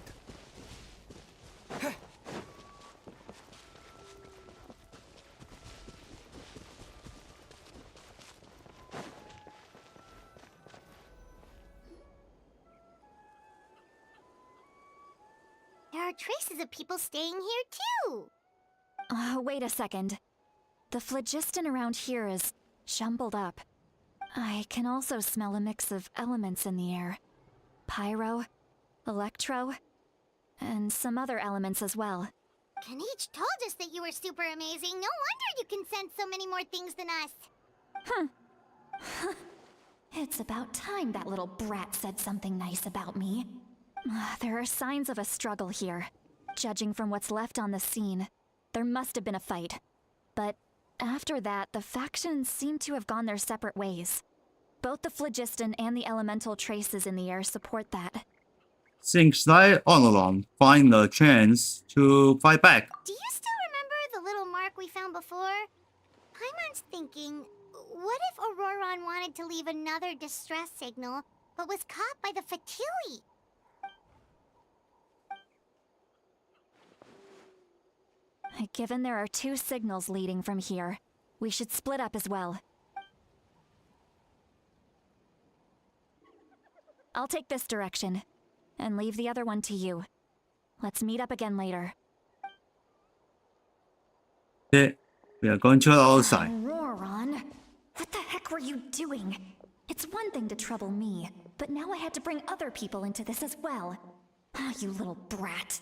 There are traces of people staying here too. Wait a second. The phlogiston around here is jumbled up. I can also smell a mix of elements in the air. Pyro, electro, and some other elements as well. Kanich told us that you were super amazing. No wonder you can sense so many more things than us. It's about time that little brat said something nice about me. There are signs of a struggle here. Judging from what's left on the scene, there must have been a fight. But after that, the factions seem to have gone their separate ways. Both the phlogiston and the elemental traces in the air support that. Seems like all along find the chance to fight back. Do you still remember the little mark we found before? Paimon's thinking, what if Auroron wanted to leave another distress signal, but was caught by the Fatui? Given there are two signals leading from here, we should split up as well. I'll take this direction, and leave the other one to you. Let's meet up again later. Okay, we are going to the outside. Auroron, what the heck were you doing? It's one thing to trouble me, but now I had to bring other people into this as well. You little brat.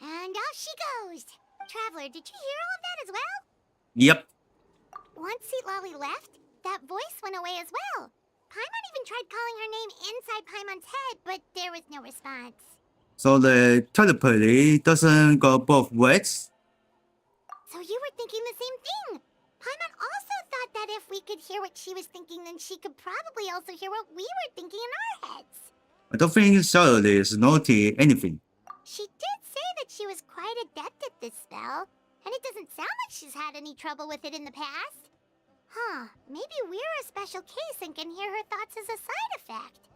And off she goes. Traveler, did you hear all of that as well? Yep. Once Seat Lolly left, that voice went away as well. Paimon even tried calling her name inside Paimon's head, but there was no response. So the telepathy doesn't go both ways. So you were thinking the same thing. Paimon also thought that if we could hear what she was thinking, then she could probably also hear what we were thinking in our heads. I don't think Charlotte is naughty anything. She did say that she was quite adept at this spell, and it doesn't sound like she's had any trouble with it in the past. Huh, maybe we're a special case and can hear her thoughts as a side effect.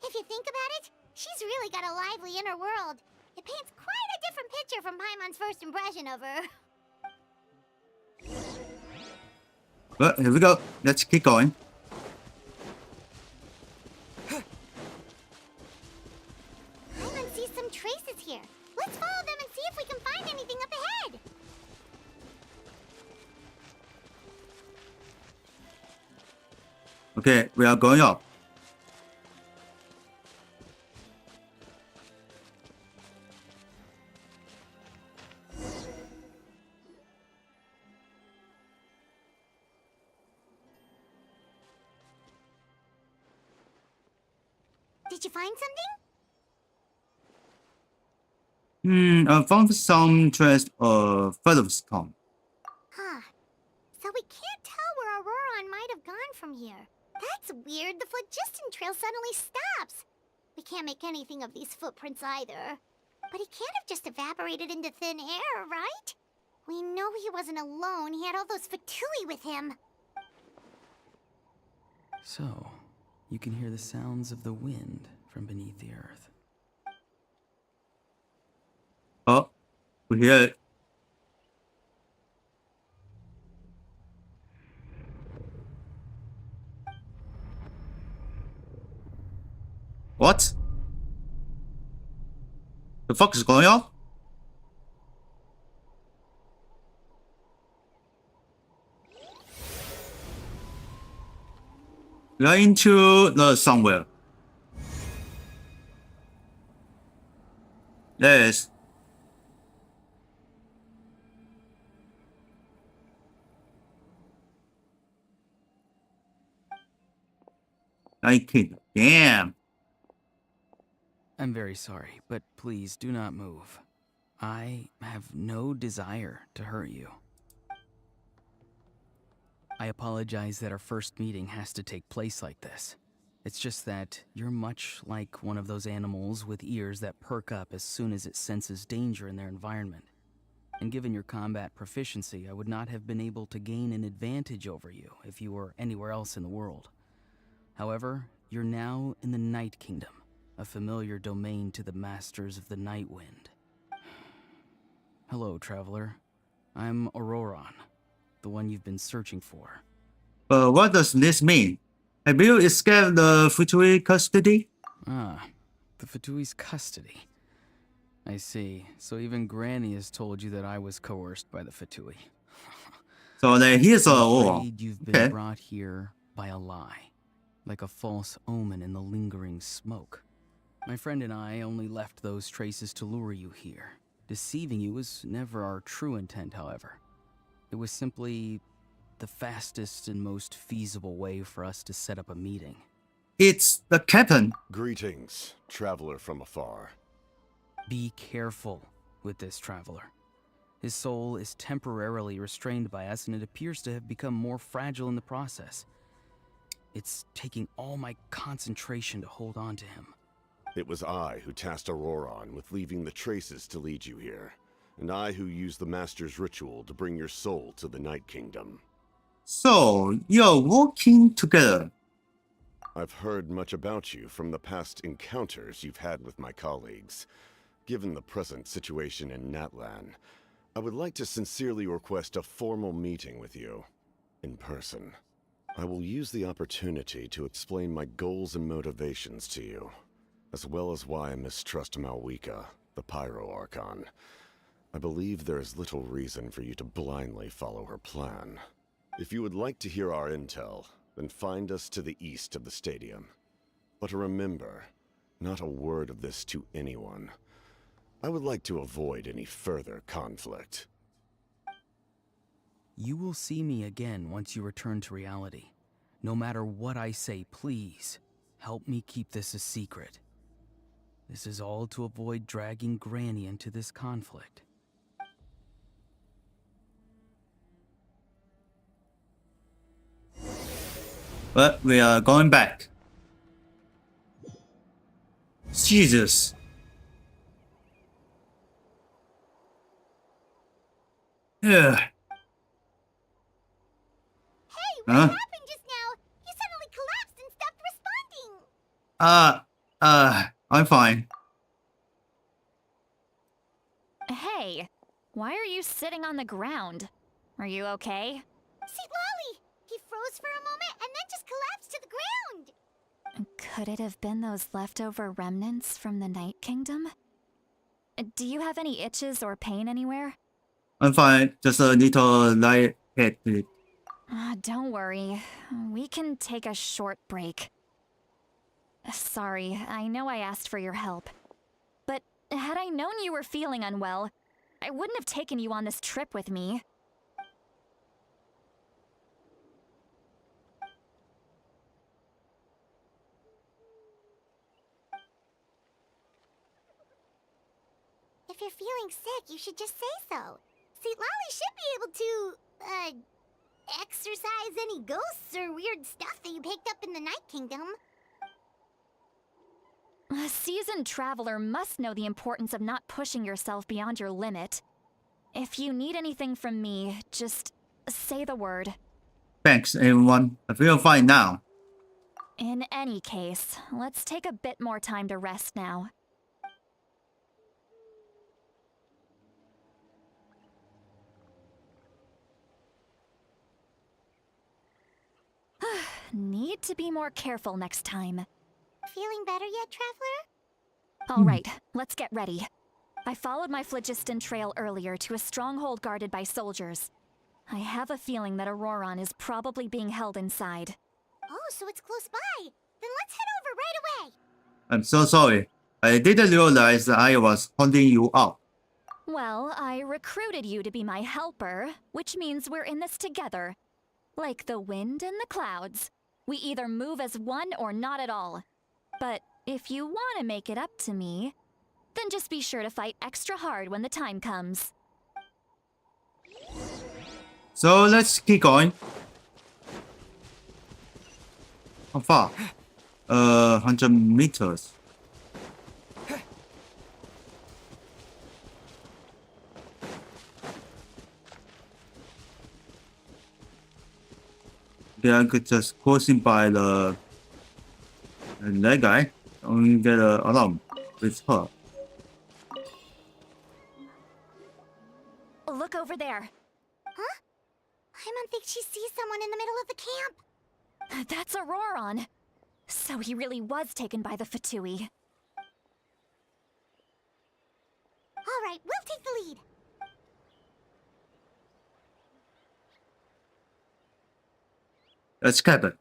If you think about it, she's really got a lively inner world. It paints quite a different picture from Paimon's first impression of her. Well, here we go. Let's keep going. Paimon sees some traces here. Let's follow them and see if we can find anything up ahead. Okay, we are going up. Did you find something? I found some trace of featherstone. Huh. So we can't tell where Auroron might have gone from here. That's weird. The phlogiston trail suddenly stops. We can't make anything of these footprints either. But he can't have just evaporated into thin air, right? We know he wasn't alone. He had all those Fatui with him. So, you can hear the sounds of the wind from beneath the earth. Oh, we hear it. What? The fuck is going on? We are into the somewhere. Yes. Kingdom. Damn. I'm very sorry, but please do not move. I have no desire to hurt you. I apologize that our first meeting has to take place like this. It's just that you're much like one of those animals with ears that perk up as soon as it senses danger in their environment. And given your combat proficiency, I would not have been able to gain an advantage over you if you were anywhere else in the world. However, you're now in the Night Kingdom, a familiar domain to the masters of the Night Wind. Hello, traveler. I'm Auroron, the one you've been searching for. But what does this mean? Have you escaped the Futuri custody? Ah, the Fatui's custody. I see. So even Granny has told you that I was coerced by the Fatui. So then here's a I'm war. afraid you've been brought here by a lie, like a false omen in the lingering smoke. My friend and I only left those traces to lure you here. Deceiving you was never our true intent, however. It was simply the fastest and most feasible way for us to set up a meeting. It's the captain. Greetings, traveler from afar. Be careful with this traveler. His soul is temporarily restrained by us, and it appears to have become more fragile in the process. It's taking all my concentration to hold on to him. It was I who tasked Auroron with leaving the traces to lead you here, and I who used the Master's ritual to bring your soul to the Night Kingdom. So you're working together. I've heard much about you from the past encounters you've had with my colleagues. Given the present situation in Natlan, I would like to sincerely request a formal meeting with you, in person. I will use the opportunity to explain my goals and motivations to you, as well as why I mistrust Malwika, the Pyro Archon. I believe there is little reason for you to blindly follow her plan. If you would like to hear our intel, then find us to the east of the stadium. But remember, not a word of this to anyone. I would like to avoid any further conflict. You will see me again once you return to reality. No matter what I say, please, help me keep this a secret. This is all to avoid dragging Granny into this conflict. But we are going back. Jesus. Yeah. Hey, what Huh? happened just now? You suddenly collapsed and stopped responding. I'm fine. Hey, why are you sitting on the ground? Are you okay? See, Lolly! He froze for a moment and then just collapsed to the ground. Could it have been those leftover remnants from the Night Kingdom? Do you have any itches or pain anywhere? I'm fine. Just a little light head. Don't worry. We can take a short break. Sorry, I know I asked for your help. But had I known you were feeling unwell, I wouldn't have taken you on this trip with me. If you're feeling sick, you should just say so. See, Lolly should be able to, exorcise any ghosts or weird stuff that you picked up in the Night Kingdom. A seasoned traveler must know the importance of not pushing yourself beyond your limit. If you need anything from me, just say the word. Thanks, everyone. I feel fine now. In any case, let's take a bit more time to rest now. Need to be more careful next time. Feeling better yet, Traveler? All right, let's get ready. I followed my phlogiston trail earlier to a stronghold guarded by soldiers. I have a feeling that Auroron is probably being held inside. Oh, so it's close by. Then let's head over right away. I'm so sorry. I didn't realize that I was hunting you up. Well, I recruited you to be my helper, which means we're in this together. Like the wind and the clouds. We either move as one or not at all. But if you want to make it up to me, then just be sure to fight extra hard when the time comes. So let's keep going. How far? 100 meters. Yeah, I could just crossing by that guy and get an alarm with her. Look over there. Huh? Paimon thinks she sees someone in the middle of the camp. That's Auroron. So he really was taken by the Fatui. All right, we'll take the lead. That's Captain.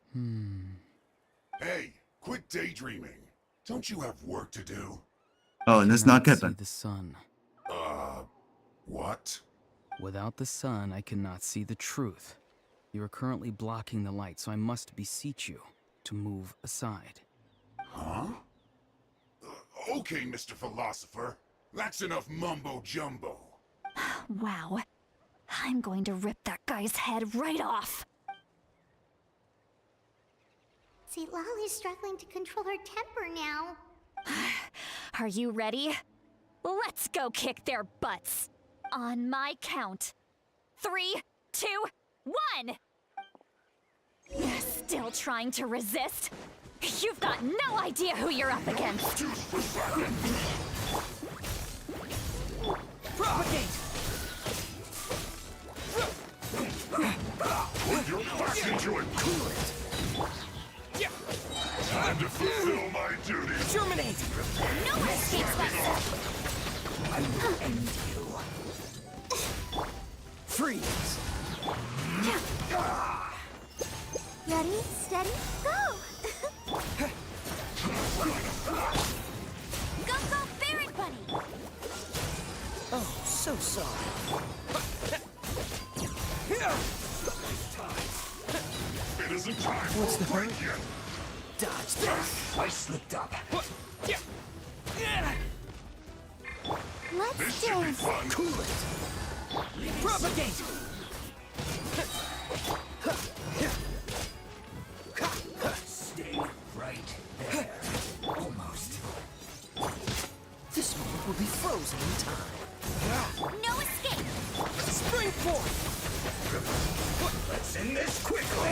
Hey, quit daydreaming. Don't you have work to do? Oh, and that's not See Captain. the sun. What? Without the sun, I cannot see the truth. You are currently blocking the light, so I must beseech you to move aside. Huh? Okay, Mr. Philosopher. That's enough mumbo-jumbo. Wow. I'm going to rip that guy's head right off. See, Lolly's struggling to control her temper now. Are you ready? Let's go kick their butts. On my count. 3, 2, 1! Still trying to resist? You've got no idea who you're up against. Propagate! Put your back into it. Time to fulfill my duty. Terminate! No escape button. I will end you. Freeze! Ready, steady, go! Go, go, Barret Bunny! Oh, so sorry. It isn't time What's the for a hurry? fight yet. Dodge this. I slipped up. Let's This should be dance. fun. Cool it. Propagate! Stay right there. Almost. This moment will be frozen in time. No escape! Spring forth! Let's end this quickly!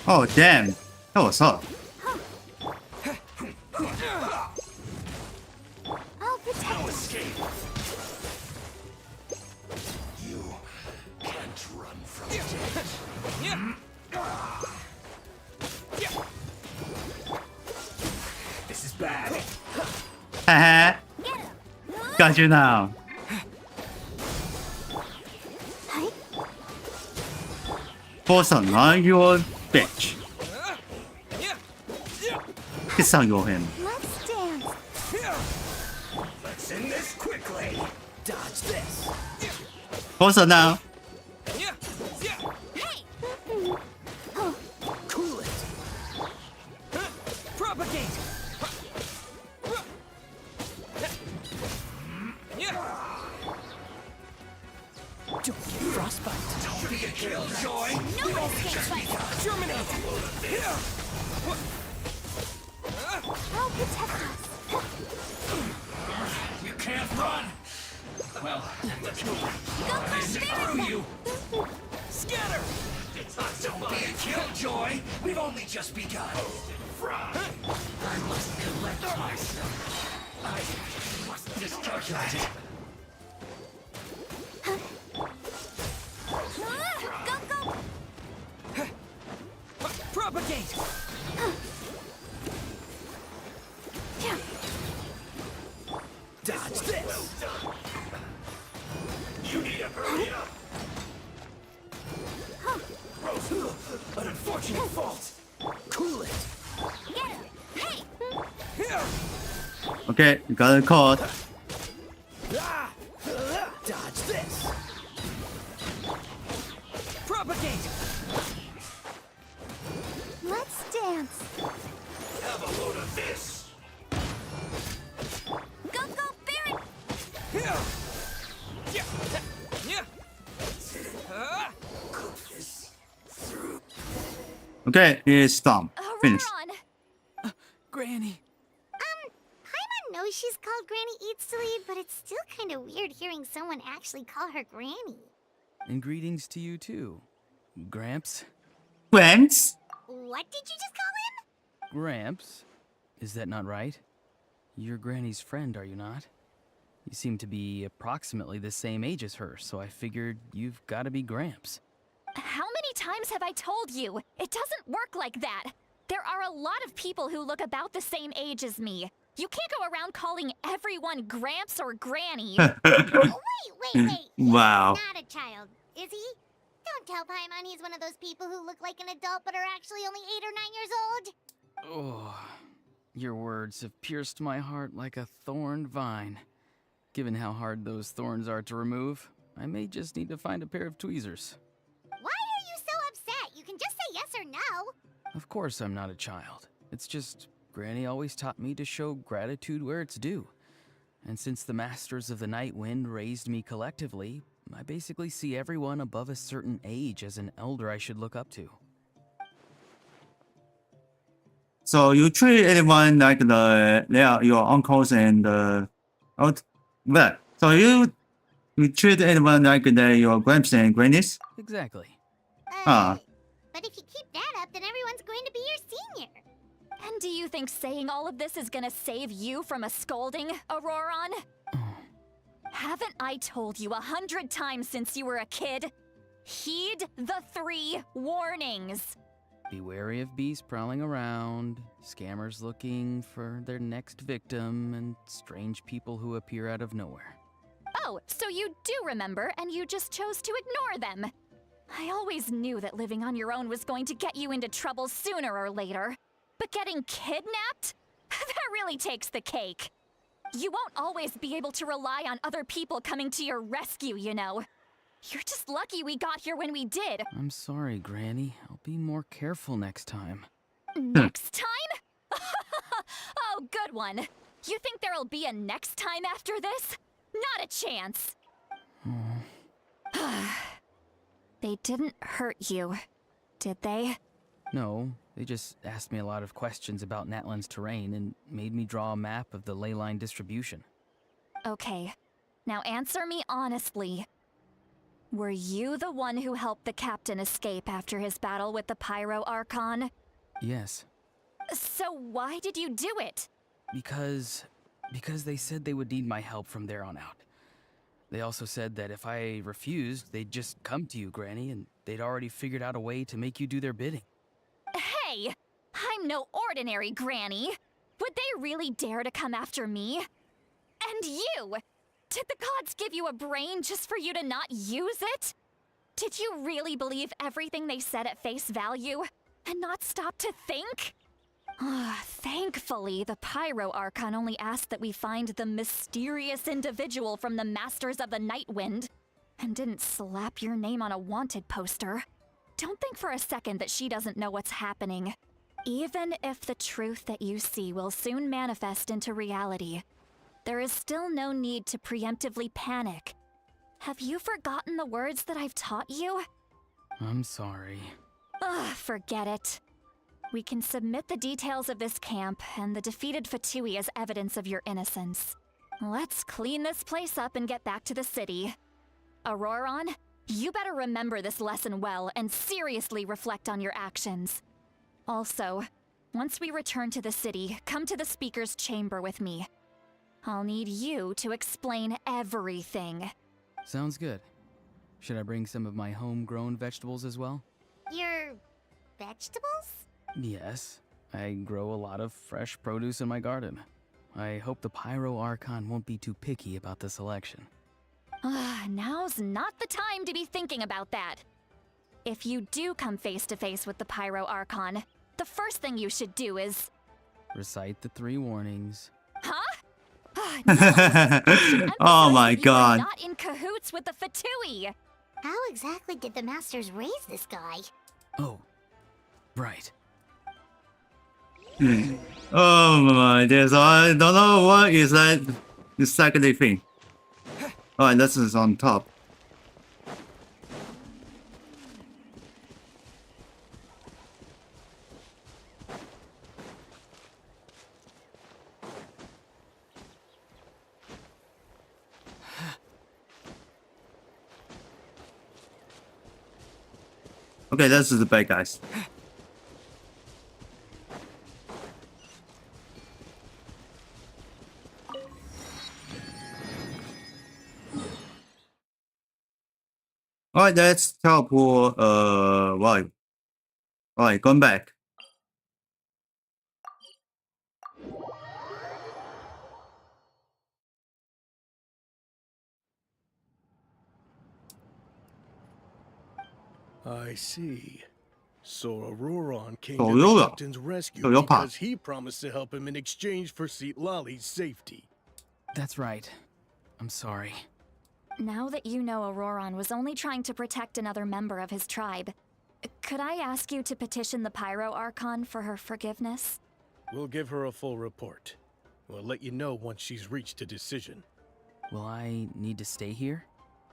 Oh, damn. That was hot. I'll protect No escape! You can't run from it. This is bad. Haha. Got you now. Boss on your bitch. Kiss on your hand. Let's dance. Let's end this quickly. Dodge this. Boss on now. Hey! Cool it. Propagate. Don't get frostbite. Don't get killed, Joy. No escape button. Terminate. I'll protect us. You can't run. Well, I screw you! Scatter! Don't be a killjoy! We've only just begun! I must collect myself. I must discharge it. Propagate! Dodge this! You need to hurry up! An unfortunate fault! Cool it! Okay, you got a caught. Ah! Dodge this! Propagate! Let's dance. Have a load of this! Go, Barrett! Yeah! Yeah! Yeah! Ah! Okay, it's done. Finished. Auroron! Granny. Paimon knows she's called Granny Eats to Lead, but it's still kind of weird hearing someone actually call her Granny. And greetings to you too, Gramps. Friends? What did you just call him? Gramps? Is that not right? You're Granny's friend, are you not? You seem to be approximately the same age as her, so I figured you've got to be Gramps. How many times have I told you? It doesn't work like that. There are a lot of people who look about the same age as me. You can't go around calling everyone Gramps or Granny. Wait. Wow. He's not a child, is he? Don't tell Paimon he's one of those people who look like an adult but are actually only 8 or 9 years old. Oh, your words have pierced my heart like a thorned vine. Given how hard those thorns are to remove, I may just need to find a pair of tweezers. Why are you so upset? You can just say yes or no. Of course I'm not a child. It's just Granny always taught me to show gratitude where it's due. And since the Masters of the Night Wind raised me collectively, I basically see everyone above a certain age as an elder I should look up to. So you treat anyone like they are your uncles and so you treat anyone like they're your gramps and grannies? Exactly. But if you keep that up, then everyone's going to be your senior. And do you think saying all of this is gonna save you from a scolding, Auroron? Haven't I told you 100 times since you were a kid? Heed the 3 warnings. Be wary of beasts prowling around, scammers looking for their next victim, and strange people who appear out of nowhere. Oh, so you do remember, and you just chose to ignore them. I always knew that living on your own was going to get you into trouble sooner or later. But getting kidnapped? That really takes the cake. You won't always be able to rely on other people coming to your rescue, you know. You're just lucky we got here when we did. I'm sorry, Granny. I'll be more careful next time. Next time? Oh, good one. You think there'll be a next time after this? Not a chance. They didn't hurt you, did they? No, they just asked me a lot of questions about Natlan's terrain and made me draw a map of the ley line distribution. Okay, now answer me honestly. Were you the one who helped the captain escape after his battle with the Pyro Archon? Yes. So why did you do it? Because they said they would need my help from there on out. They also said that if I refused, they'd just come to you, Granny, and they'd already figured out a way to make you do their bidding. Hey, I'm no ordinary Granny. Would they really dare to come after me? And you! Did the gods give you a brain just for you to not use it? Did you really believe everything they said at face value and not stop to think? Thankfully, the Pyro Archon only asked that we find the mysterious individual from the Masters of the Night Wind and didn't slap your name on a wanted poster. Don't think for a second that she doesn't know what's happening. Even if the truth that you see will soon manifest into reality, there is still no need to preemptively panic. Have you forgotten the words that I've taught you? I'm sorry. Forget it. We can submit the details of this camp and the defeated Fatui as evidence of your innocence. Let's clean this place up and get back to the city. Auroron, you better remember this lesson well and seriously reflect on your actions. Also, once we return to the city, come to the speaker's chamber with me. I'll need you to explain everything. Sounds good. Should I bring some of my homegrown vegetables as well? Your vegetables? Yes. I grow a lot of fresh produce in my garden. I hope the Pyro Archon won't be too picky about the selection. Now's not the time to be thinking about that. If you do come face to face with the Pyro Archon, the first thing you should do is... Recite the 3 warnings. Huh? No, you should Oh emphasize my that you are god. not in cahoots with the Fatui. How exactly did the masters raise this guy? Oh, right. Oh my days, I don't know what is that exactly thing. Alright, this is on top. Okay, this is the bad guys. Alright, let's teleport, right. Alright, going back. I see. So Auroron came So to the Aurora. captain's rescue So your pa. because he promised to help him in exchange for Seat Lolly's safety. That's right. I'm sorry. Now that you know Auroron was only trying to protect another member of his tribe, could I ask you to petition the Pyro Archon for her forgiveness? We'll give her a full report. We'll let you know once she's reached a decision. Will I need to stay here?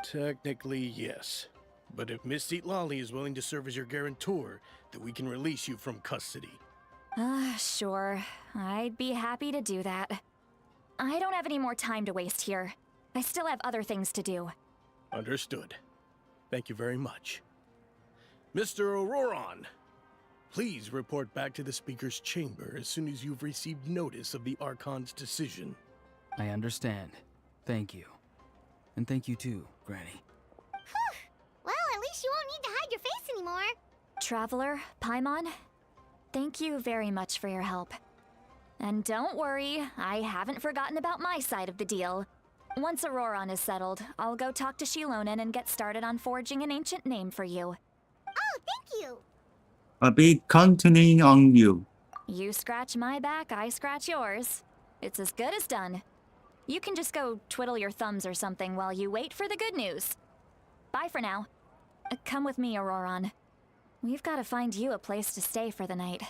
Technically, yes. But if Miss Seat Lolly is willing to serve as your guarantor, then we can release you from custody. Sure. I'd be happy to do that. I don't have any more time to waste here. I still have other things to do. Understood. Thank you very much. Mr. Auroron, please report back to the Speaker's chamber as soon as you've received notice of the Archon's decision. I understand. Thank you. And thank you too, Granny. Well, at least you won't need to hide your face anymore. Traveler, Paimon, thank you very much for your help. And don't worry, I haven't forgotten about my side of the deal. Once Auroron is settled, I'll go talk to Shilonen and get started on forging an ancient name for you. Oh, thank you. I'll be continuing on you. You scratch my back, I scratch yours. It's as good as done. You can just go twiddle your thumbs or something while you wait for the good news. Bye for now. Come with me, Auroron. We've got to find you a place to stay for the night.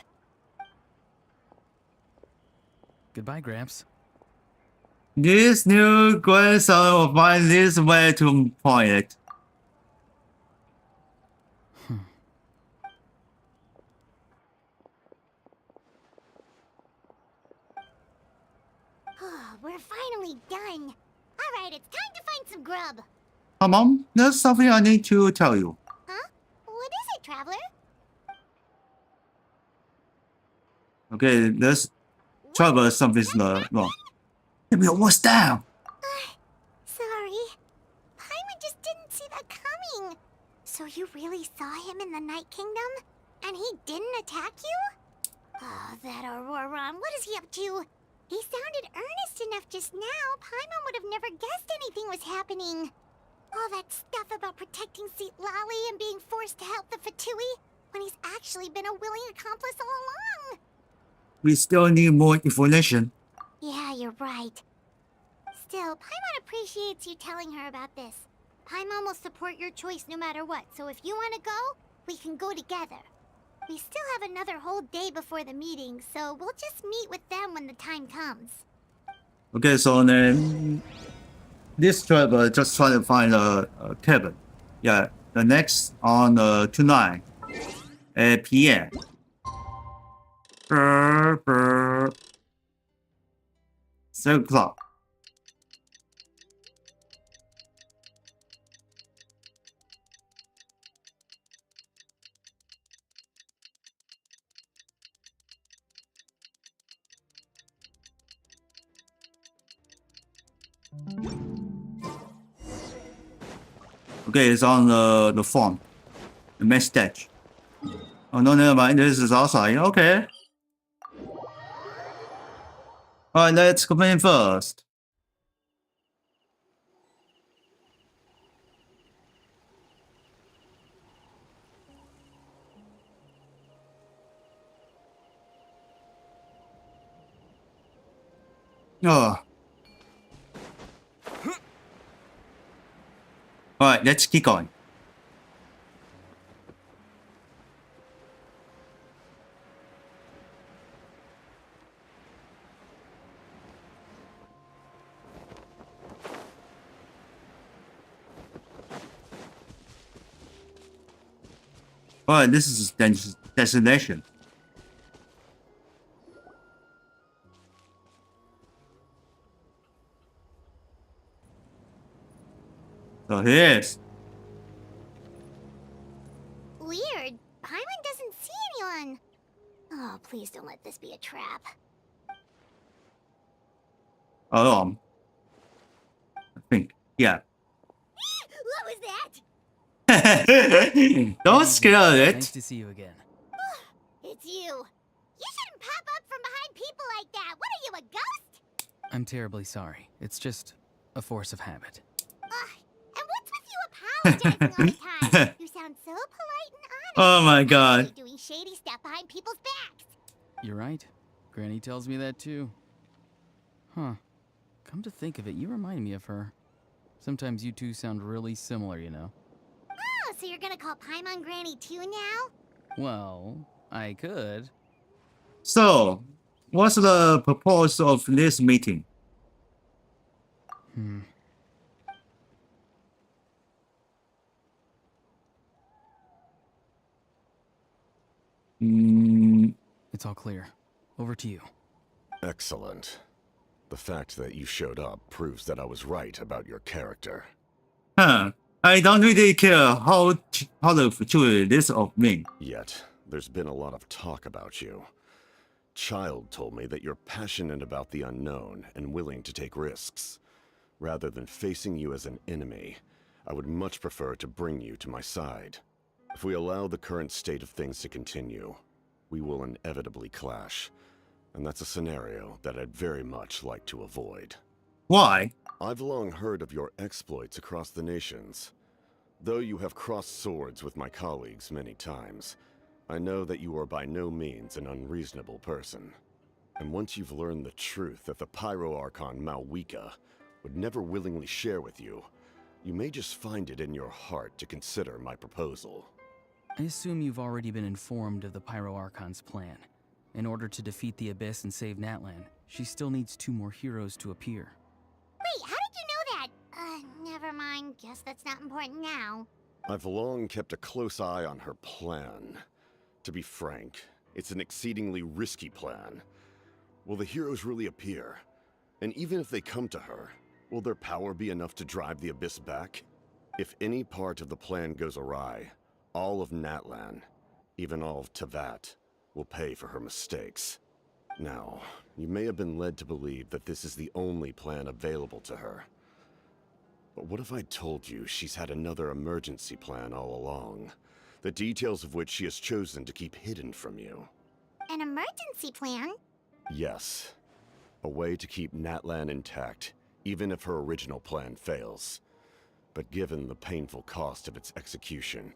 Goodbye, Gramps. This new grandson will find this way to point it. We're finally done. All right, it's time to find some grub. Mom, there's something I need to tell you. Huh? What is it, Traveler? Okay, there's trouble, something's wrong. Give me a what's down. Sorry. Paimon just didn't see that coming. So you really saw him in the Night Kingdom? And he didn't attack you? Oh, that Auroron, what is he up to? He sounded earnest enough just now. Paimon would have never guessed anything was happening. All that stuff about protecting Seat Lolly and being forced to help the Fatui when he's actually been a willing accomplice all along. We still need more information. Yeah, you're right. Still, Paimon appreciates you telling her about this. Paimon will support your choice no matter what, so if you want to go, we can go together. We still have another whole day before the meeting, so we'll just meet with them when the time comes. Okay, so then this driver just trying to find a cabin. Yeah, the next on tonight at PM. Brr, brr. 7 o'clock. Okay, it's on the phone. The main stage. Oh no, never mind. This is outside. Okay. Alright, let's come in first. Oh. Alright, let's keep going. Alright, this is destination. So here's. Weird. Paimon doesn't see anyone. Oh, please don't let this be a trap. I think. Yeah. What was that? Don't scare it. Nice to see you again. It's you. You shouldn't pop up from behind people like that. What are you, a ghost? I'm terribly sorry. It's just a force of habit. And what's with you apologizing all the time? You sound so polite and honest. Oh my god. Actually doing shady stuff behind people's backs. You're right. Granny tells me that too. Huh. Come to think of it, you remind me of her. Sometimes you two sound really similar, you know. Oh, so you're gonna call Paimon Granny too now? Well, I could. So, what's the purpose of this meeting? It's all clear. Over to you. Excellent. The fact that you showed up proves that I was right about your character. Huh. I don't really care how the truth is of me. Yet, there's been a lot of talk about you. Child told me that you're passionate about the unknown and willing to take risks. Rather than facing you as an enemy, I would much prefer to bring you to my side. If we allow the current state of things to continue, we will inevitably clash. And that's a scenario that I'd very much like to avoid. Why? I've long heard of your exploits across the nations. Though you have crossed swords with my colleagues many times, I know that you are by no means an unreasonable person. And once you've learned the truth that the Pyro Archon Malwika would never willingly share with you, you may just find it in your heart to consider my proposal. I assume you've already been informed of the Pyro Archon's plan. In order to defeat the Abyss and save Natlan, she still needs 2 more heroes to appear. Wait, how did you know that? Never mind. Guess that's not important now. I've long kept a close eye on her plan. To be frank, it's an exceedingly risky plan. Will the heroes really appear? And even if they come to her, will their power be enough to drive the Abyss back? If any part of the plan goes awry, all of Natlan, even all of Tevat, will pay for her mistakes. Now, you may have been led to believe that this is the only plan available to her. But what if I told you she's had another emergency plan all along, the details of which she has chosen to keep hidden from you? An emergency plan? Yes. A way to keep Natlan intact, even if her original plan fails. But given the painful cost of its execution,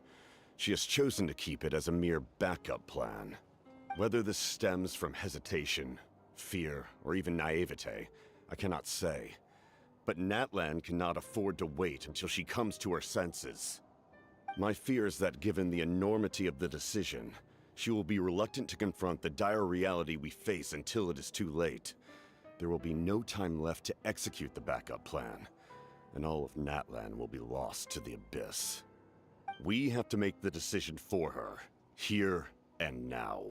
she has chosen to keep it as a mere backup plan. Whether this stems from hesitation, fear, or even naivete, I cannot say. But Natlan cannot afford to wait until she comes to her senses. My fear is that given the enormity of the decision, she will be reluctant to confront the dire reality we face until it is too late. There will be no time left to execute the backup plan, and all of Natlan will be lost to the Abyss. We have to make the decision for her, here and now.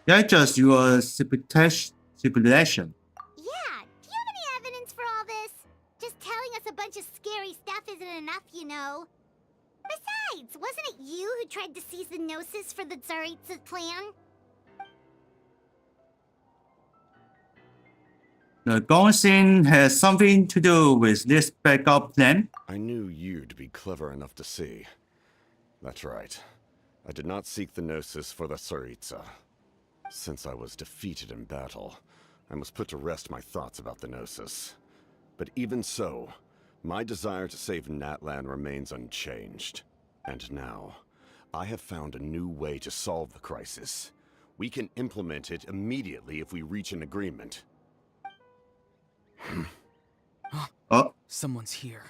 That's just your speculation. Yeah, do you have any evidence for all this? Just telling us a bunch of scary stuff isn't enough, you know. Besides, wasn't it you who tried to seize the Gnosis for the Tsaritsa's plan? The Genshin has something to do with this backup plan? I knew you'd be clever enough to see. That's right. I did not seek the Gnosis for the Tsaritsa. Since I was defeated in battle, I must put to rest my thoughts about the Gnosis. But even so, my desire to save Natlan remains unchanged. And now, I have found a new way to solve the crisis. We can implement it immediately if we reach an agreement. Oh, Someone's here.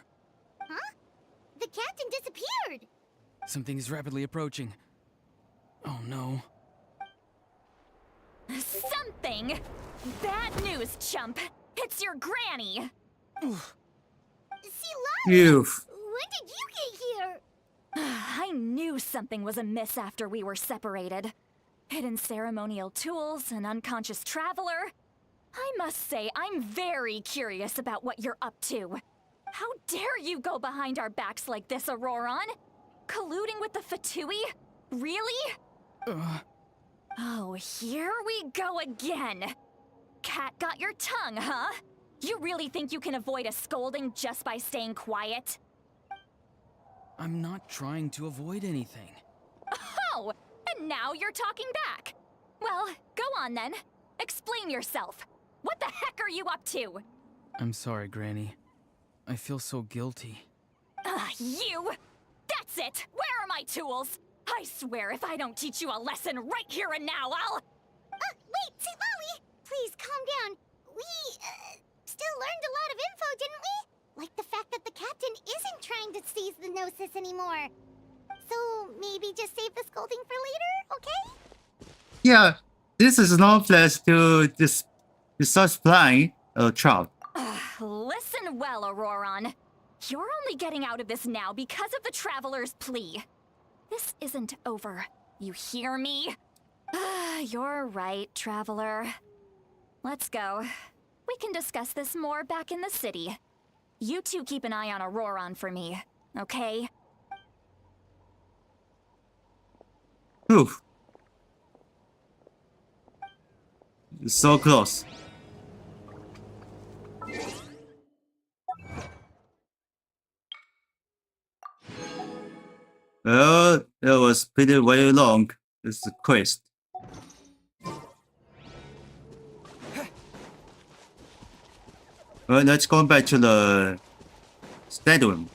Huh? The captain disappeared! Something is rapidly approaching. Oh no. Something? Bad news, chump. It's your granny. See, phew. when did you get here? I knew something was amiss after we were separated. Hidden ceremonial tools, an unconscious traveler. I must say, I'm very curious about what you're up to. How dare you go behind our backs like this, Auroron? Colluding with the Fatui? Really? Oh, here we go again. Cat got your tongue, huh? You really think you can avoid a scolding just by staying quiet? I'm not trying to avoid anything. Oh, and now you're talking back. Well, go on then. Explain yourself. What the heck are you up to? I'm sorry, Granny. I feel so guilty. You! That's it! Where are my tools? I swear if I don't teach you a lesson right here and now, I'll... Wait, Lolly! Please, calm down. We, still learned a lot of info, didn't we? Like the fact that the captain isn't trying to seize the Gnosis anymore. So, maybe just save the scolding for later, okay? Yeah, this is no place to start flying a trap. Listen well, Auroron. You're only getting out of this now because of the Traveler's plea. This isn't over. You hear me? You're right, Traveler. Let's go. We can discuss this more back in the city. You two keep an eye on Auroron for me, okay? Phew. So close. Well, it was pretty very long. This quest. Well, let's go back to the stadium.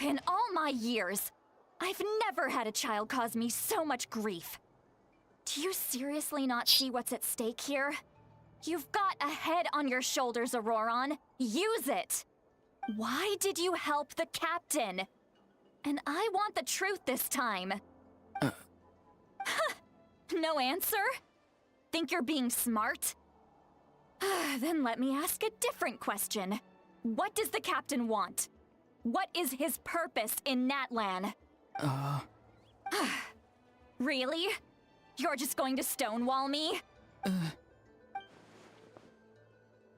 In all my years, I've never had a child cause me so much grief. Do you seriously not see what's at stake here? You've got a head on your shoulders, Auroron. Use it! Why did you help the captain? And I want the truth this time. No answer? Think you're being smart? Then let me ask a different question. What does the captain want? What is his purpose in Natlan? Really? You're just going to stonewall me?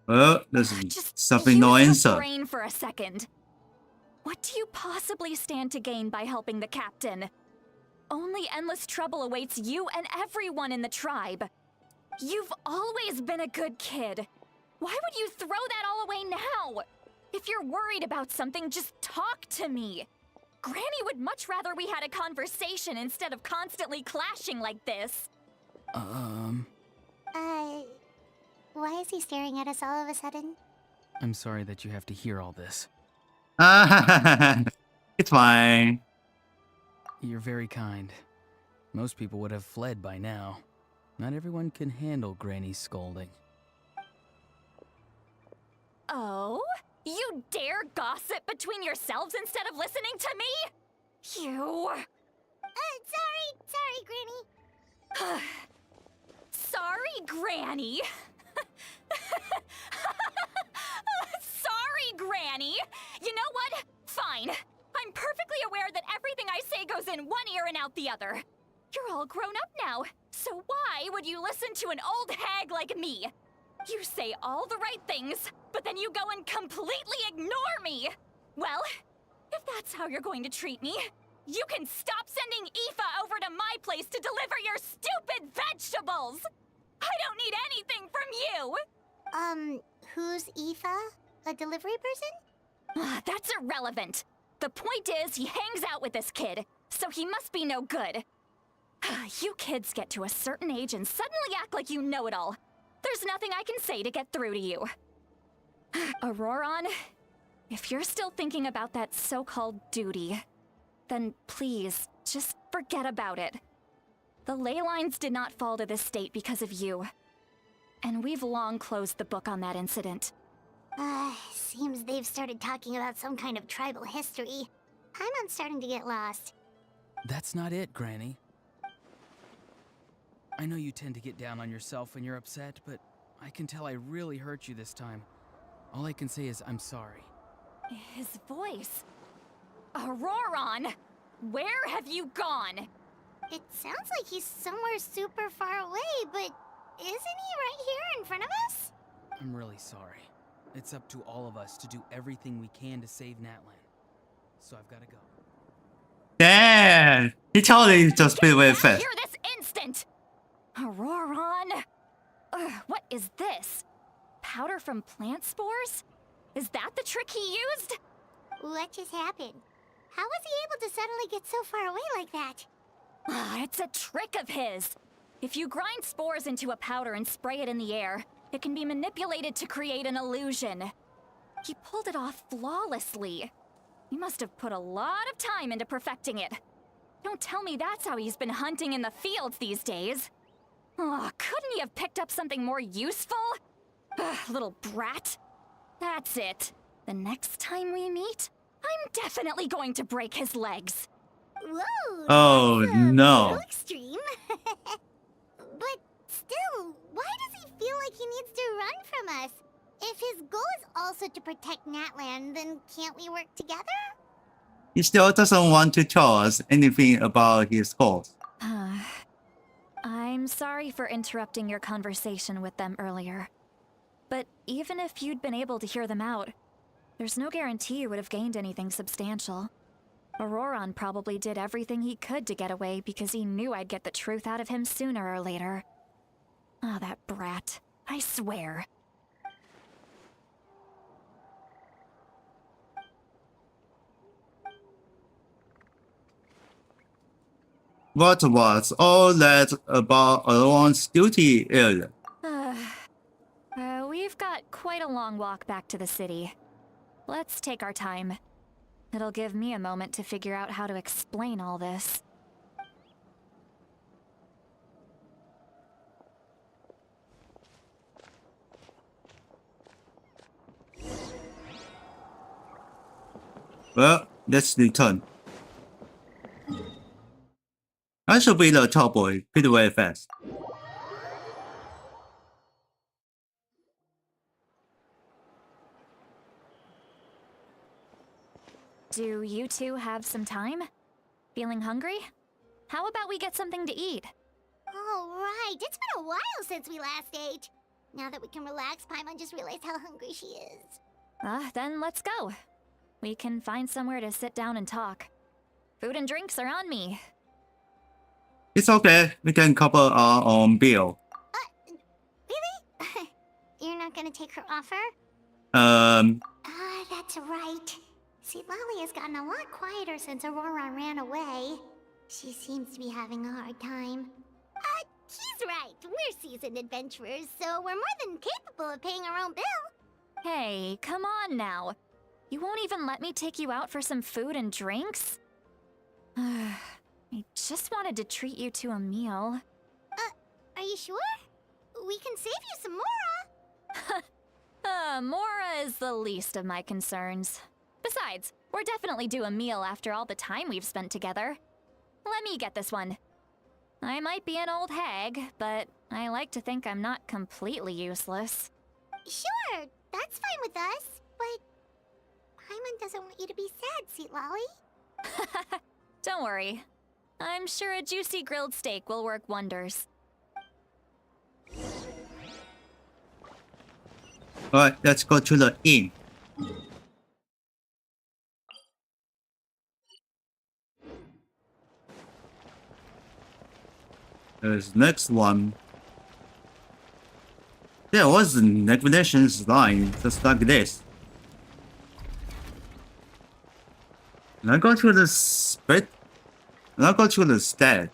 Well, there's Just something no use your answer. brain for a second. What do you possibly stand to gain by helping the captain? Only endless trouble awaits you and everyone in the tribe. You've always been a good kid. Why would you throw that all away now? If you're worried about something, just talk to me. Granny would much rather we had a conversation instead of constantly clashing like this. Why is he staring at us all of a sudden? I'm sorry that you have to hear all this. It's fine. You're very kind. Most people would have fled by now. Not everyone can handle Granny's scolding. Oh? You dare gossip between yourselves instead of listening to me? You... Sorry, Granny. Sorry, Granny. Sorry, Granny. You know what? Fine. I'm perfectly aware that everything I say goes in one ear and out the other. You're all grown up now, so why would you listen to an old hag like me? You say all the right things, but then you go and completely ignore me! Well, if that's how you're going to treat me, you can stop sending Aoife over to my place to deliver your stupid vegetables! I don't need anything from you! Who's Aoife? A delivery person? That's irrelevant. The point is, he hangs out with this kid, so he must be no good. You kids get to a certain age and suddenly act like you know it all. There's nothing I can say to get through to you. Auroron, if you're still thinking about that so-called duty, then please, just forget about it. The ley lines did not fall to this state because of you. And we've long closed the book on that incident. Seems they've started talking about some kind of tribal history. I'm starting to get lost. That's not it, Granny. I know you tend to get down on yourself when you're upset, but I can tell I really hurt you this time. All I can say is I'm sorry. His voice. Auroron! Where have you gone? It sounds like he's somewhere super far away, but isn't he right here in front of us? I'm really sorry. It's up to all of us to do everything we can to save Natlan. So I've got to go. Damn! He totally just been way fast. Here this instant! Auroron! What is this? Powder from plant spores? Is that the trick he used? What just happened? How was he able to suddenly get so far away like that? It's a trick of his. If you grind spores into a powder and spray it in the air, it can be manipulated to create an illusion. He pulled it off flawlessly. He must have put a lot of time into perfecting it. Don't tell me that's how he's been hunting in the fields these days. Couldn't he have picked up something more useful? Little brat. That's it. The next time we meet, I'm definitely going to break his legs. Whoa! Oh, that's, no. a little extreme. But still, why does he feel like he needs to run from us? If his goal is also to protect Natlan, then can't we work together? He still doesn't want to tell us anything about his goals. I'm sorry for interrupting your conversation with them earlier. But even if you'd been able to hear them out, there's no guarantee you would have gained anything substantial. Auroron probably did everything he could to get away because he knew I'd get the truth out of him sooner or later. That brat. I swear. What was all that about Auroron's duty area? We've got quite a long walk back to the city. Let's take our time. It'll give me a moment to figure out how to explain all this. Well, let's return. I should be the top boy pretty very fast. Do you two have some time? Feeling hungry? How about we get something to eat? Oh, right. It's been a while since we last ate. Now that we can relax, Paimon just realized how hungry she is. Then let's go. We can find somewhere to sit down and talk. Food and drinks are on me. It's okay. We can cover our own bill. Really? You're not gonna take her offer? That's right. See, Lolly has gotten a lot quieter since Aurora ran away. She seems to be having a hard time. He's right. We're seasoned adventurers, so we're more than capable of paying our own bill. Hey, come on now. You won't even let me take you out for some food and drinks? I just wanted to treat you to a meal. Are you sure? We can save you some Mora. Mora is the least of my concerns. Besides, we're definitely due a meal after all the time we've spent together. Let me get this one. I might be an old hag, but I like to think I'm not completely useless. Sure, that's fine with us, but Paimon doesn't want you to be sad, Sweet Lolly. Don't worry. I'm sure a juicy grilled steak will work wonders. Alright, let's go to the inn. There's next one. There was a navigations line just like this. And I go to the split. And I go to the stat.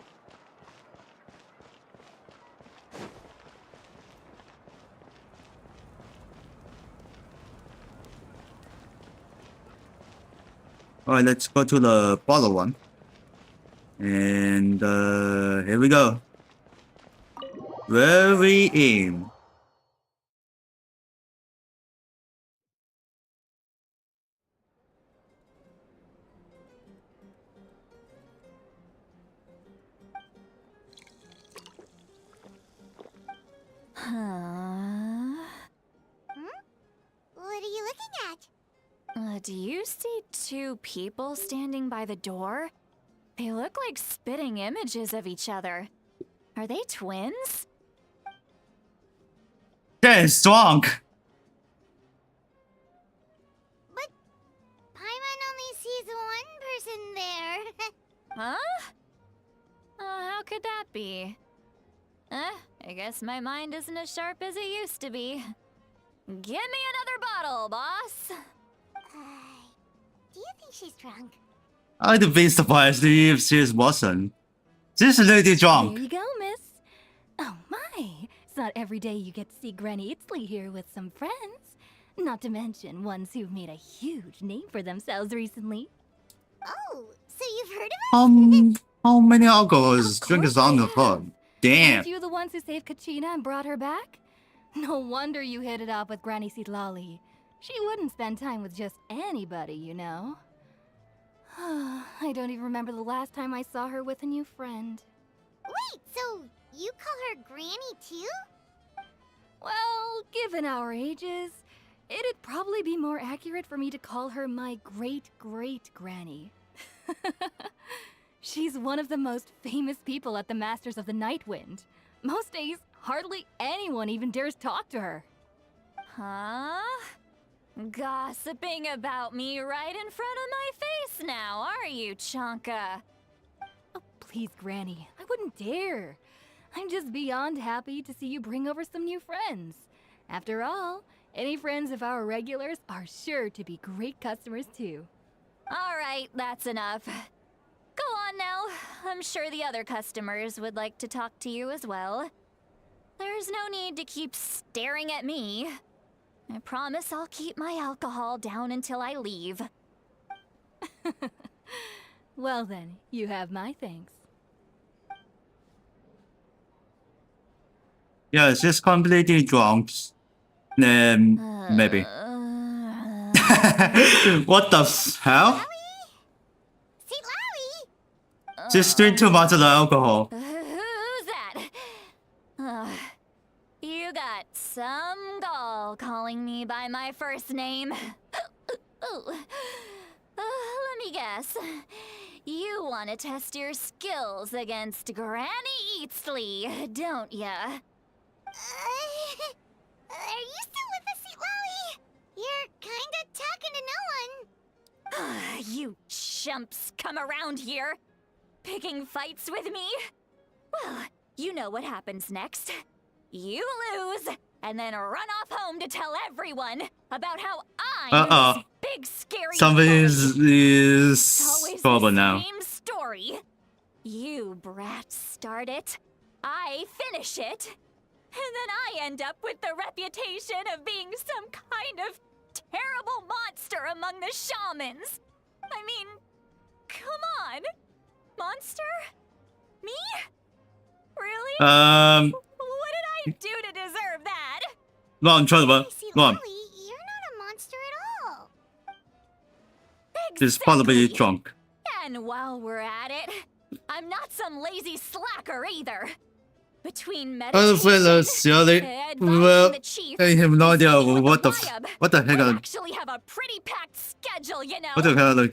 Alright, let's go to the bottom one. And here we go. Where we aim. What are you looking at? Do you see two people standing by the door? They look like spitting images of each other. Are they twins? That is strong. But Paimon only sees one person there. Huh? How could that be? I guess my mind isn't as sharp as it used to be. Give me another bottle, boss. Do you think she's drunk? I'd be surprised if she wasn't. This lady drunk. There you go, miss. Oh my, it's not every day you get to see Granny Itzley here with some friends. Not to mention ones who've made a huge name for themselves recently. Oh, so you've heard of us? How many alcohols drinkers on the phone? Damn. Aren't you the ones who saved Kachina and brought her back? No wonder you hit it off with Granny Sitlali. She wouldn't spend time with just anybody, you know. I don't even remember the last time I saw her with a new friend. Wait, so you call her Granny too? Well, given our ages, it'd probably be more accurate for me to call her my great-great-granny. She's one of the most famous people at the Masters of the Nightwind. Most days, hardly anyone even dares talk to her. Huh? Gossiping about me right in front of my face now, are you, Chonka? Oh, please, Granny. I wouldn't dare. I'm just beyond happy to see you bring over some new friends. After all, any friends of our regulars are sure to be great customers too. All right, that's enough. Go on now. I'm sure the other customers would like to talk to you as well. There's no need to keep staring at me. I promise I'll keep my alcohol down until I leave. Well then, you have my thanks. Yeah, she's completely drunk. Maybe. What the hell? She's drinking too much of the alcohol. Who's that? You got some gall calling me by my first name. Let me guess. You want to test your skills against Granny Eatsley, don't ya? Are you still with us, Sitlali? You're kinda talking to no one. You chumps come around here, picking fights with me? Well, you know what happens next. You lose, and then run off home to tell everyone about how I'm this big scary Something is It's always trouble the now. same story. You brats start it, I finish it, and then I end up with the reputation of being some kind of terrible monster among the shamans. I mean, come on. Monster? Me? Really? What did I do to deserve that? Go on, try about. Go on. You're not a monster at all. She's probably drunk. And while we're at it, I'm not some lazy slacker either. Between Fellas, well, I have no idea what the heck I are, actually have a pretty packed schedule, you know. what the hell are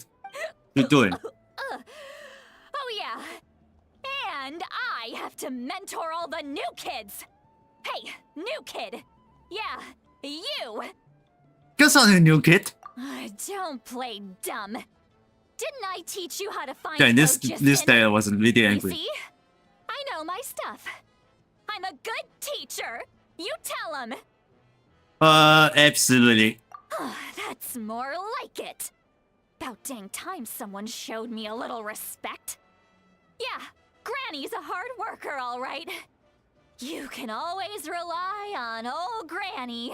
you doing? Oh yeah. And I have to mentor all the new kids. Hey, new kid. Yeah, You! Guess I'm a new kid. Don't play dumb. Didn't I teach you how to find Okay, this Phlogiston? day I was really You angry. see? I know my stuff. I'm a good teacher. You tell him. Absolutely. That's more like it. About dang time someone showed me a little respect. Yeah, Granny's a hard worker, all right. You can always rely on old Granny.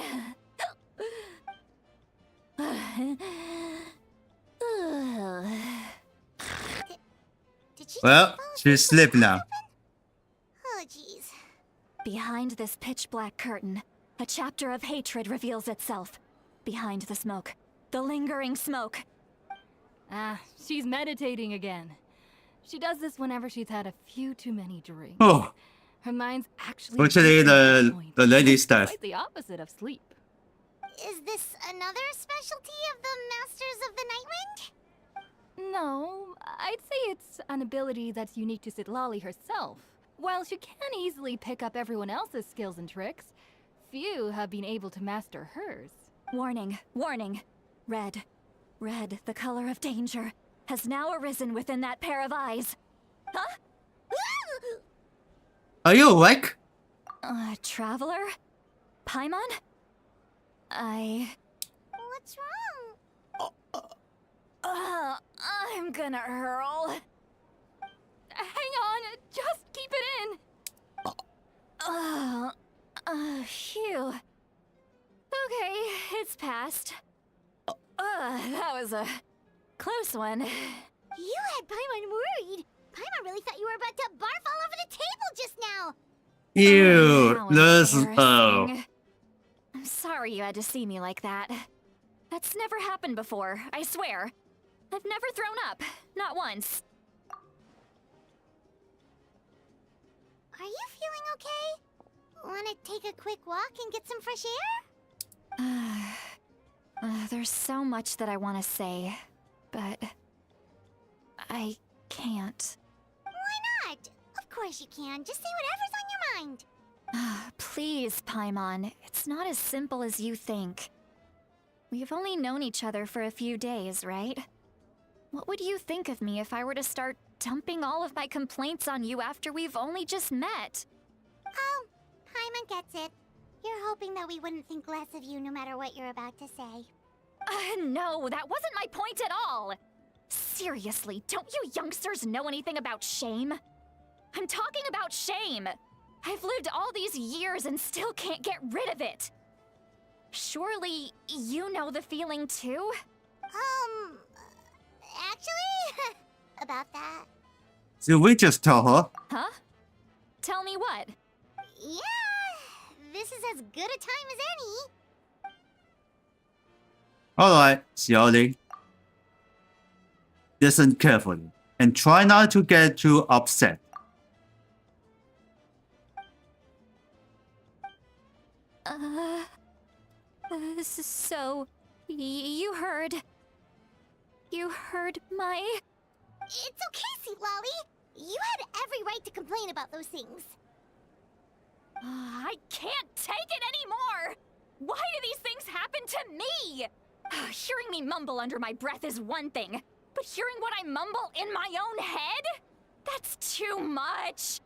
Did she Well, just fall she's asleep asleep now. Oh, jeez. Behind this pitch-black curtain, a chapter of hatred reveals itself. Behind the smoke, the lingering smoke. Ah, she's meditating again. She does this whenever she's had a few too many drinks. Oh, Her mind's actually fortunately racing at the point. lady staff. Quite the opposite of sleep. Is this another specialty of the Masters of the Nightwind? No, I'd say it's an ability that's unique to Sitlali herself. While she can easily pick up everyone else's skills and tricks, few have been able to master hers. Warning, warning. Red, red, the color of danger, has now arisen within that pair of eyes. Huh? Are you awake? Traveler? Paimon? What's wrong? I'm gonna hurl. Hang on, just keep it in. Phew. Okay, it's passed. That was a close one. You had Paimon worried. Paimon really thought you were about to barf all over the table just now. Ew, How this is embarrassing. I'm sorry you had to see me like that. That's never happened before, I swear. I've never thrown up, not once. Are you feeling okay? Want to take a quick walk and get some fresh air? There's so much that I want to say, but I can't. Why not? Of course you can. Just say whatever's on your mind. Please, Paimon, it's not as simple as you think. We've only known each other for a few days, right? What would you think of me if I were to start dumping all of my complaints on you after we've only just met? Oh, Paimon gets it. You're hoping that we wouldn't think less of you no matter what you're about to say. No, that wasn't my point at all! Seriously, don't you youngsters know anything about shame? I'm talking about shame! I've lived all these years and still can't get rid of it! Surely, you know the feeling too? Actually, about that. Should we just tell her? Huh? Tell me what? Yeah, this is as good a time as any. Alright, Xiaoling. Listen carefully and try not to get too upset. So, you heard my... It's okay, Sitlali. You had every right to complain about those things. I can't take it anymore! Why do these things happen to me? Hearing me mumble under my breath is one thing, but hearing what I mumble in my own head? That's too much!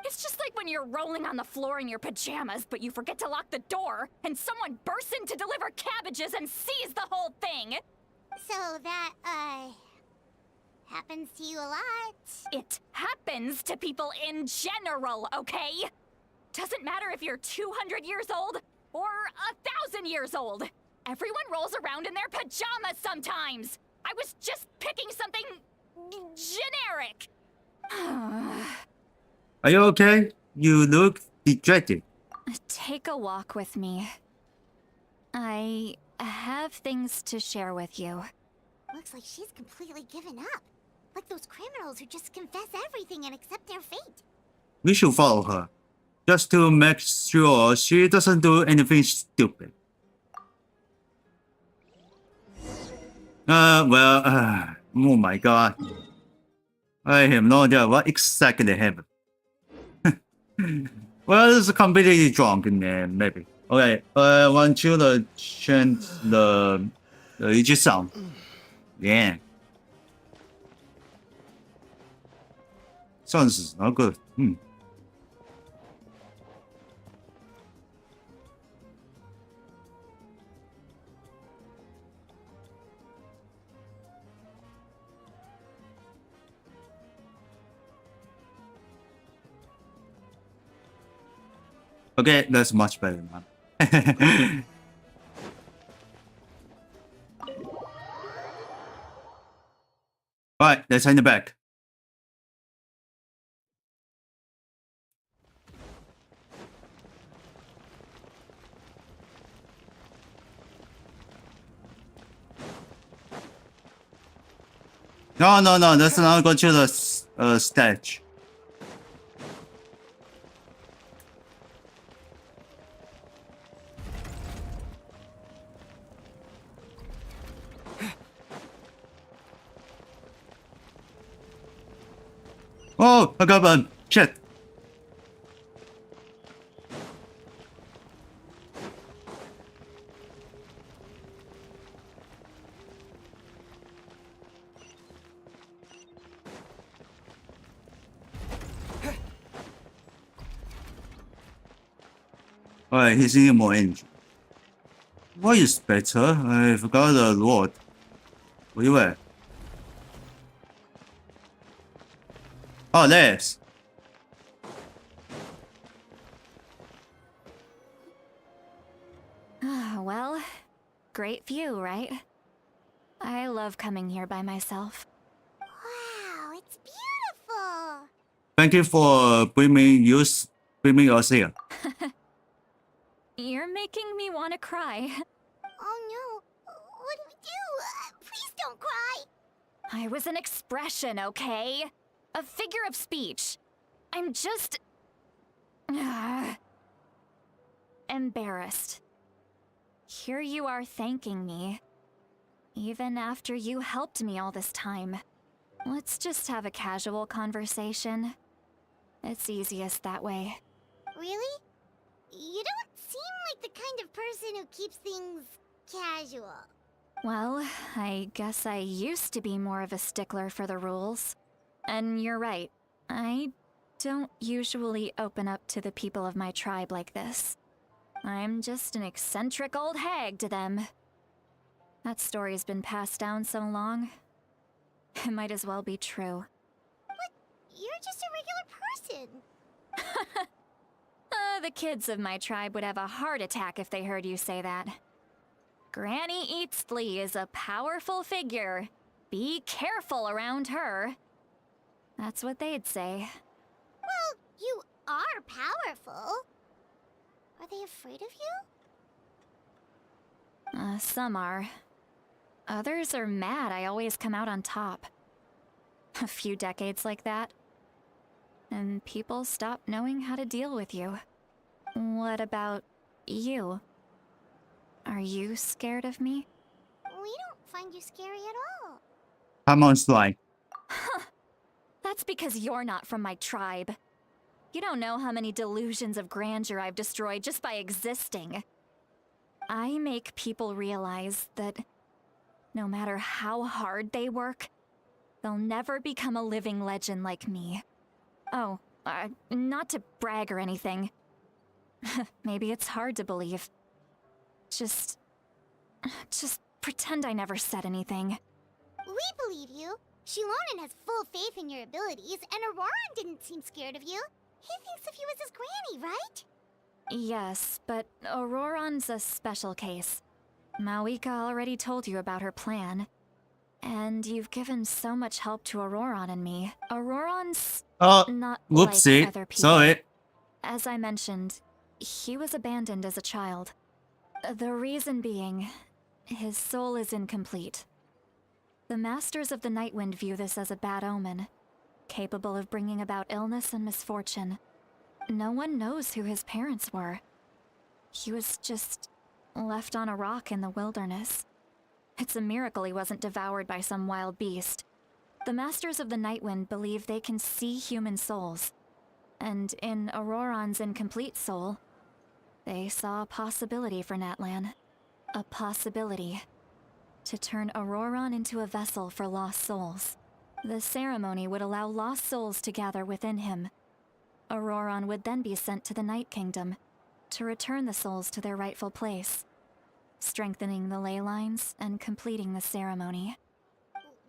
It's just like when you're rolling on the floor in your pajamas, but you forget to lock the door, and someone bursts in to deliver cabbages and sees the whole thing! So that, happens to you a lot. It happens to people in general, okay? Doesn't matter if you're 200 years old or 1,000 years old. Everyone rolls around in their pajamas sometimes. I was just picking something generic. Are you okay? You look dejected. Take a walk with me. I have things to share with you. Looks like she's completely given up. Like those criminals who just confess everything and accept their fate. We should follow her. Just to make sure she doesn't do anything stupid. Oh my god. I have no idea what exactly happened. Well, it's completely drunk in there, maybe. Okay, want you to change the EG sound. Yeah. Sounds not good. Okay, that's much better, man. Right, let's send it back. No, let's not go to the stage. Oh, I got one. Shit. Alright, he's in more engine. What is better? I forgot the Lord. Where? Oh, there's. Well, great view, right? I love coming here by myself. Wow, it's beautiful. Thank you for bringing us here. You're making me want to cry. Oh no, what do we do? Please don't cry. I was an expression, okay? A figure of speech. I'm just... embarrassed. Here you are thanking me. Even after you helped me all this time. Let's just have a casual conversation. It's easiest that way. Really? You don't seem like the kind of person who keeps things casual. Well, I guess I used to be more of a stickler for the rules. And you're right, I don't usually open up to the people of my tribe like this. I'm just an eccentric old hag to them. That story's been passed down so long, it might as well be true. But you're just a regular person. The kids of my tribe would have a heart attack if they heard you say that. Granny Eatsley is a powerful figure. Be careful around her. That's what they'd say. Well, you are powerful. Are they afraid of you? Some are. Others are mad I always come out on top. A few decades like that, and people stop knowing how to deal with you. What about you? Are you scared of me? We don't find you scary at all. Come on, Sly. That's because you're not from my tribe. You don't know how many delusions of grandeur I've destroyed just by existing. I make people realize that no matter how hard they work, they'll never become a living legend like me. Oh, not to brag or anything. Maybe it's hard to believe. Just pretend I never said anything. We believe you. Shilonen has full faith in your abilities, and Auroran didn't seem scared of you. He thinks of you as his granny, right? Yes, but Auroran's a special case. Mawika already told you about her plan. And you've given so much help to Auroran and me. Auroran's not whoopsie. like other people. Sorry. As I mentioned, he was abandoned as a child. The reason being, his soul is incomplete. The Masters of the Nightwind view this as a bad omen, capable of bringing about illness and misfortune. No one knows who his parents were. He was just left on a rock in the wilderness. It's a miracle he wasn't devoured by some wild beast. The Masters of the Nightwind believe they can see human souls, and in Auroran's incomplete soul, They saw a possibility for Natlan. A possibility to turn Auroron into a vessel for lost souls. The ceremony would allow lost souls to gather within him. Auroron would then be sent to the Night Kingdom to return the souls to their rightful place, strengthening the ley lines and completing the ceremony.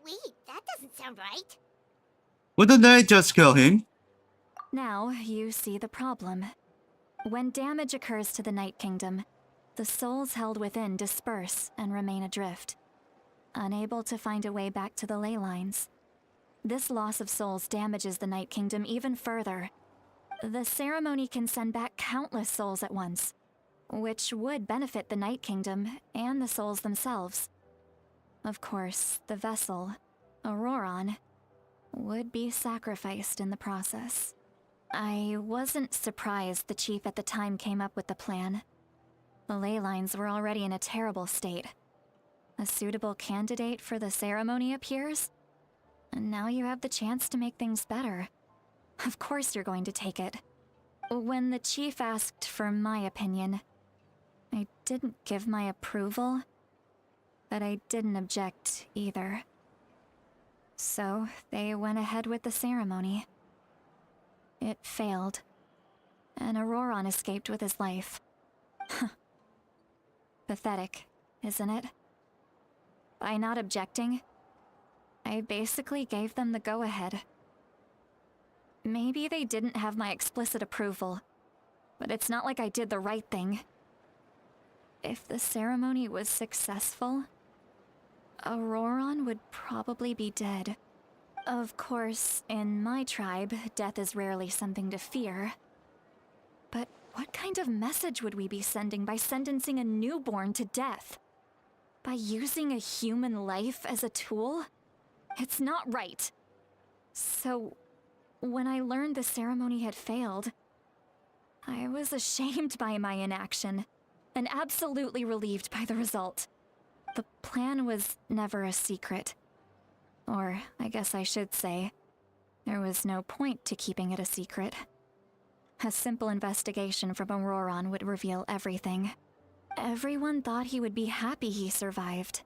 Wait, that doesn't sound right. Wouldn't they just kill him? Now you see the problem. When damage occurs to the Night Kingdom, the souls held within disperse and remain adrift, unable to find a way back to the ley lines. This loss of souls damages the Night Kingdom even further. The ceremony can send back countless souls at once, which would benefit the Night Kingdom and the souls themselves. Of course, the vessel, Auroron, would be sacrificed in the process. I wasn't surprised the chief at the time came up with the plan. The ley lines were already in a terrible state. A suitable candidate for the ceremony appears, and now you have the chance to make things better. Of course you're going to take it. When the chief asked for my opinion, I didn't give my approval, but I didn't object either. So they went ahead with the ceremony. It failed, and Auroron escaped with his life. Pathetic, isn't it? By not objecting, I basically gave them the go-ahead. Maybe they didn't have my explicit approval, but it's not like I did the right thing. If the ceremony was successful, Auroron would probably be dead. Of course, in my tribe, death is rarely something to fear. But what kind of message would we be sending by sentencing a newborn to death? By using a human life as a tool? It's not right. So, when I learned the ceremony had failed, I was ashamed by my inaction, and absolutely relieved by the result. The plan was never a secret. Or, I guess I should say, there was no point to keeping it a secret. A simple investigation from Auroron would reveal everything. Everyone thought he would be happy he survived.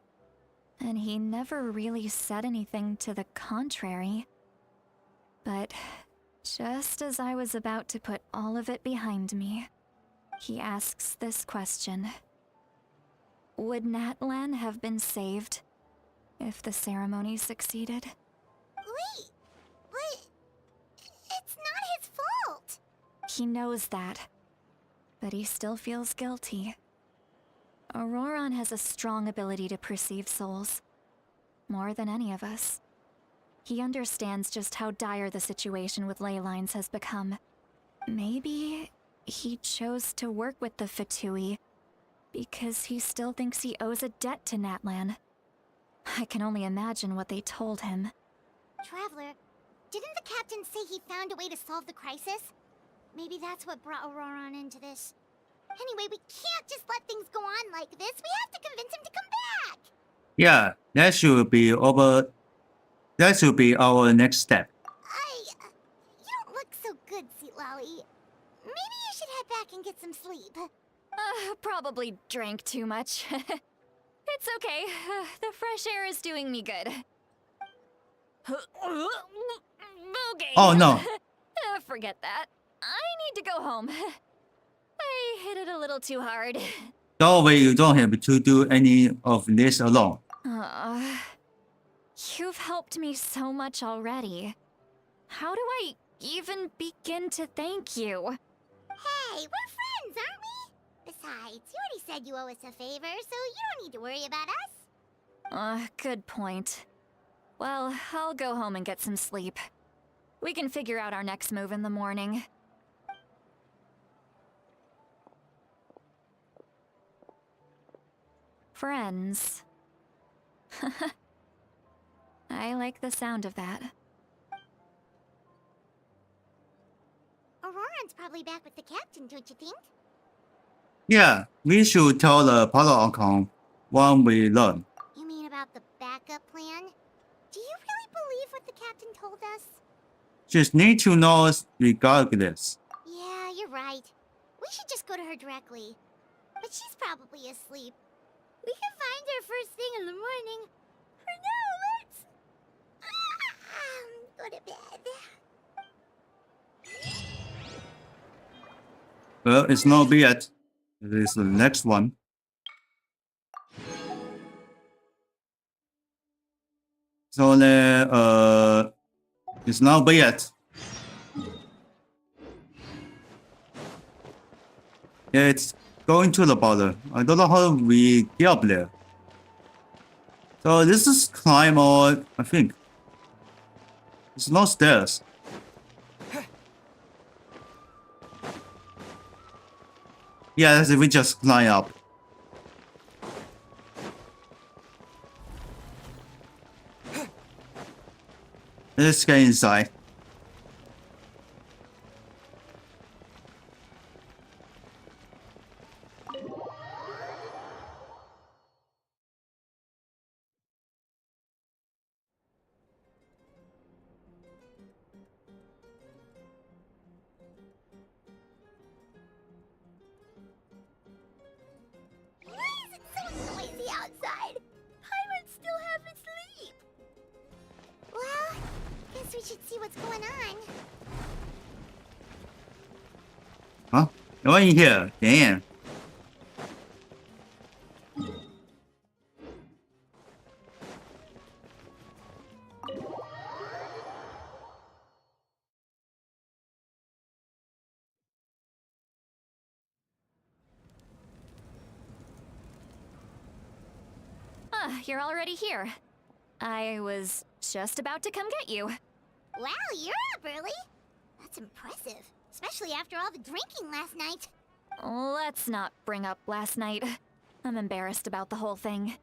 And he never really said anything to the contrary. But just as I was about to put all of it behind me, he asks this question. Would Natlan have been saved if the ceremony succeeded? Wait, but it's not his fault. He knows that, but he still feels guilty. Auroron has a strong ability to perceive souls, more than any of us. He understands just how dire the situation with ley lines has become. Maybe he chose to work with the Fatui because he still thinks he owes a debt to Natlan. I can only imagine what they told him. Traveler, didn't the captain say he found a way to solve the crisis? Maybe that's what brought Auroron into this. Anyway, we can't just let things go on like this. We have to convince him to come back. Yeah, that should be over. That should be our next step. You don't look so good, Sweet Lolly. Maybe you should head back and get some sleep. Probably drank too much. It's okay. The fresh air is doing me good. Okay. Oh no. Forget that. I need to go home. I hit it a little too hard. Don't worry, you don't have to do any of this alone. You've helped me so much already. How do I even begin to thank you? Hey, we're friends, aren't we? Besides, you already said you owe us a favor, so you don't need to worry about us. Good point. Well, I'll go home and get some sleep. We can figure out our next move in the morning. Friends. I like the sound of that. Auroron's probably back with the captain, don't you think? Yeah, we should tell the Palo Archon what we learn. You mean about the backup plan? Do you really believe what the captain told us? Just need to know us regardless. Yeah, you're right. We should just go to her directly. But she's probably asleep. We can find her first thing in the morning. For now, let's... go to bed. Well, it's not yet. It is the next one. So it's not yet. Yeah, it's going to the border. I don't know how we get up there. So this is climb or I think. It's no stairs. Yeah, as if we just climb up. Let's get inside. Why is it so noisy outside? Pirates still haven't sleep. Well, guess we should see what's going on. Huh? No one in here. Damn. You're already here. I was just about to come get you. Wow, you're up early. That's impressive, especially after all the drinking last night. Let's not bring up last night. I'm embarrassed about the whole thing.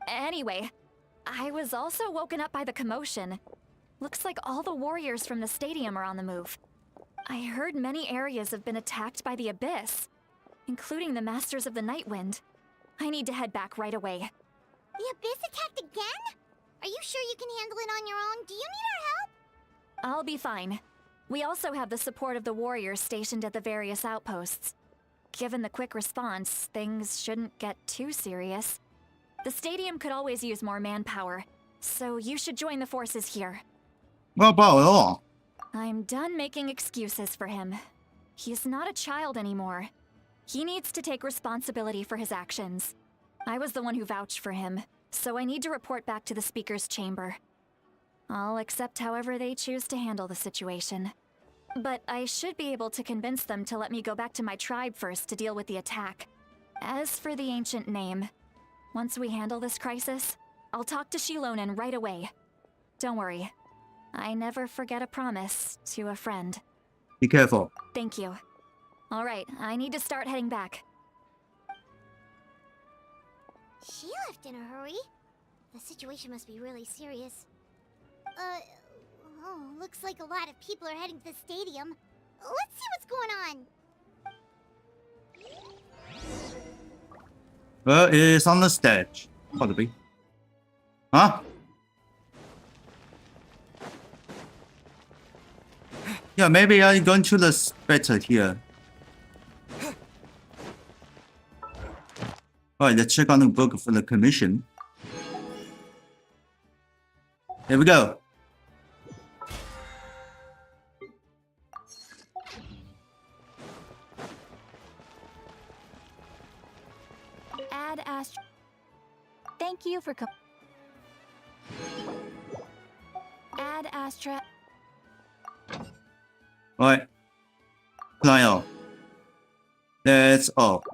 Anyway, I was also woken up by the commotion. Looks like all the warriors from the stadium are on the move. I heard many areas have been attacked by the Abyss, including the Masters of the Nightwind. I need to head back right away. The Abyss attacked again? Are you sure you can handle it on your own? Do you need our help? I'll be fine. We also have the support of the warriors stationed at the various outposts. Given the quick response, things shouldn't get too serious. The stadium could always use more manpower, so you should join the forces here. What about it all? I'm done making excuses for him. He's not a child anymore. He needs to take responsibility for his actions. I was the one who vouched for him, so I need to report back to the Speaker's chamber. I'll accept however they choose to handle the situation. But I should be able to convince them to let me go back to my tribe first to deal with the attack. As for the ancient name, once we handle this crisis, I'll talk to Shilonen right away. Don't worry. I never forget a promise to a friend. Be careful. Thank you. All right, I need to start heading back. She left in a hurry. The situation must be really serious. Looks like a lot of people are heading to the stadium. Let's see what's going on. Well, it's on the stage. Probably. Huh? Yeah, maybe I'm going to the better here. Alright, let's check on the book for the commission. Here we go. Add Astra. Thank you for Add Astra. Alright. Fly off. That's all.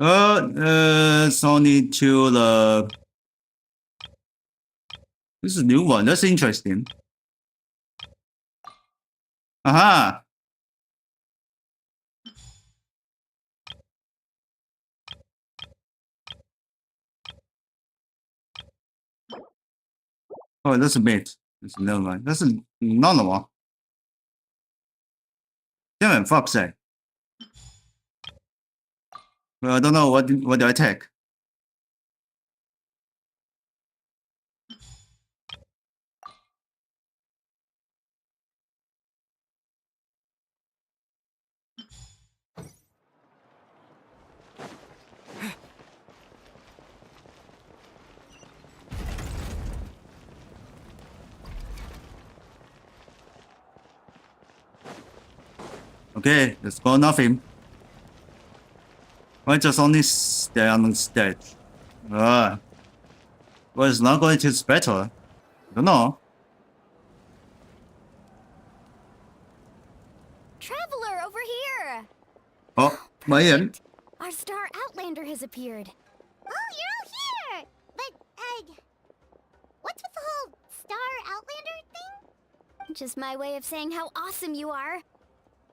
It's only to the... This is a new one. That's interesting. Aha! Oh, that's a bit. That's another one. That's another one. Damn, fuck's sake. Well, I don't know what do I take. Okay, let's go off him. Why just only stay on the stage? Well, it's not going to be better. I don't know. Traveler, over here! Oh, my end. Our star outlander has appeared. Oh, you're all here! But, what's with the whole star outlander thing? Just my way of saying how awesome you are.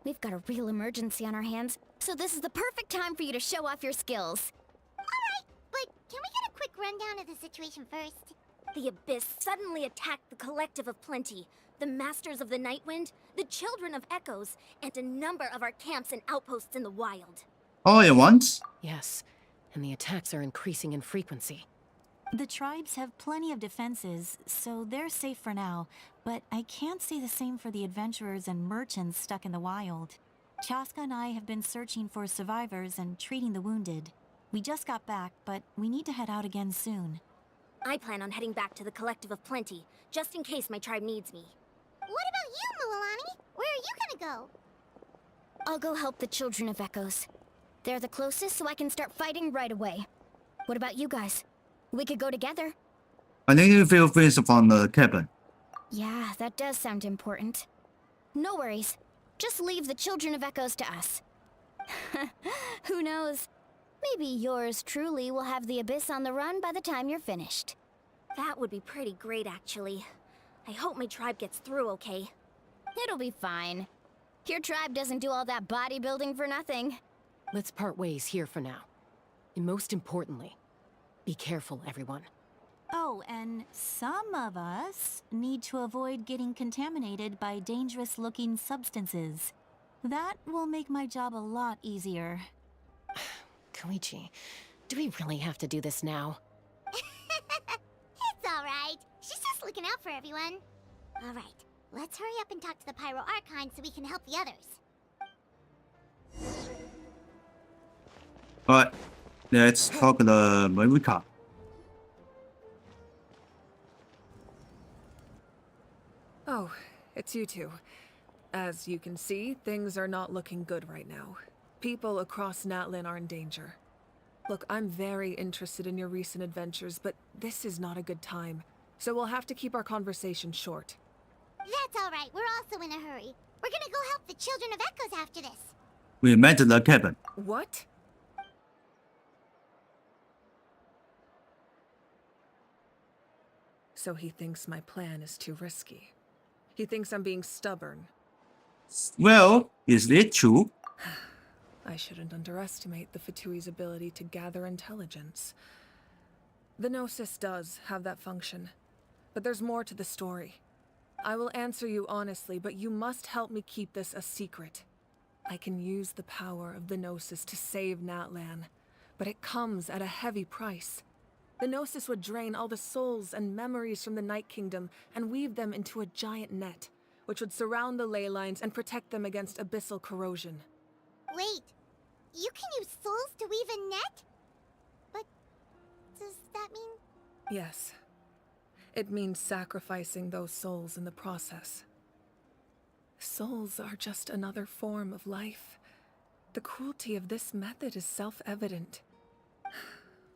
We've got a real emergency on our hands, so this is the perfect time for you to show off your skills. Alright, but can we get a quick rundown of the situation first? The Abyss suddenly attacked the Collective of Plenty, the Masters of the Nightwind, the Children of Echoes, and a number of our camps and outposts in the wild. All at once? Yes, and the attacks are increasing in frequency. The tribes have plenty of defenses, so they're safe for now, but I can't say the same for the adventurers and merchants stuck in the wild. Chaska and I have been searching for survivors and treating the wounded. We just got back, but we need to head out again soon. I plan on heading back to the Collective of Plenty, just in case my tribe needs me. What about you, Mualani? Where are you gonna go? I'll go help the Children of Echoes. They're the closest, so I can start fighting right away. What about you guys? We could go together. I think you feel things from the cabin. Yeah, that does sound important. No worries. Just leave the Children of Echoes to us. Who knows? Maybe yours truly will have the Abyss on the run by the time you're finished. That would be pretty great, actually. I hope my tribe gets through okay. It'll be fine. Your tribe doesn't do all that bodybuilding for nothing. Let's part ways here for now. And most importantly, be careful, everyone. Oh, and some of us need to avoid getting contaminated by dangerous-looking substances. That will make my job a lot easier. Koichi, do we really have to do this now? It's alright. She's just looking out for everyone. Alright, let's hurry up and talk to the Pyro Archon so we can help the others. Alright, let's talk to the Marika. Oh, it's you two. As you can see, things are not looking good right now. People across Natlan are in danger. Look, I'm very interested in your recent adventures, but this is not a good time. So we'll have to keep our conversation short. That's alright, we're also in a hurry. We're gonna go help the Children of Echoes after this. We met at the cabin. What? So he thinks my plan is too risky. He thinks I'm being stubborn. Well, is it true? I shouldn't underestimate the Fatui's ability to gather intelligence. The Gnosis does have that function, but there's more to the story. I will answer you honestly, but you must help me keep this a secret. I can use the power of the Gnosis to save Natlan, but it comes at a heavy price. The Gnosis would drain all the souls and memories from the Night Kingdom and weave them into a giant net, which would surround the ley lines and protect them against abyssal corrosion. Wait, you can use souls to weave a net? But does that mean... Yes. It means sacrificing those souls in the process. Souls are just another form of life. The cruelty of this method is self-evident.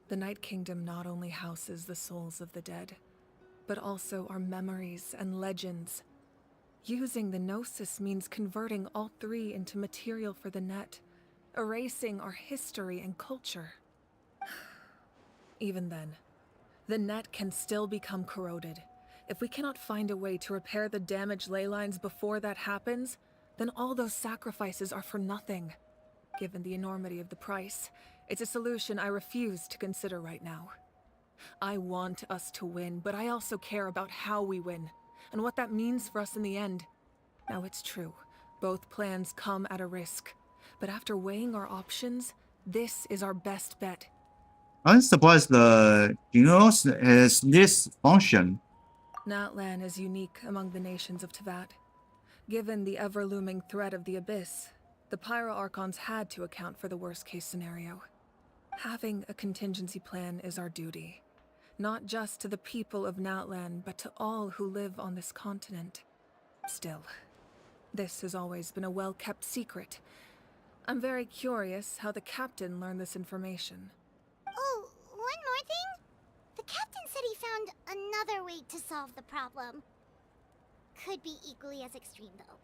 The Night Kingdom not only houses the souls of the dead, but also our memories and legends. Using the Gnosis means converting all three into material for the net, erasing our history and culture. Even then, the net can still become corroded. If we cannot find a way to repair the damaged ley lines before that happens, then all those sacrifices are for nothing. Given the enormity of the price, it's a solution I refuse to consider right now. I want us to win, but I also care about how we win, and what that means for us in the end. Now it's true, both plans come at a risk, but after weighing our options, this is our best bet. I'm surprised the Genius has this function. Natlan is unique among the nations of Teyvat. Given the ever-looming threat of the Abyss, the Pyro Archons had to account for the worst-case scenario. Having a contingency plan is our duty, not just to the people of Natlan, but to all who live on this continent. Still, This has always been a well-kept secret. I'm very curious how the captain learned this information. Oh, one more thing? The captain said he found another way to solve the problem. Could be equally as extreme, though.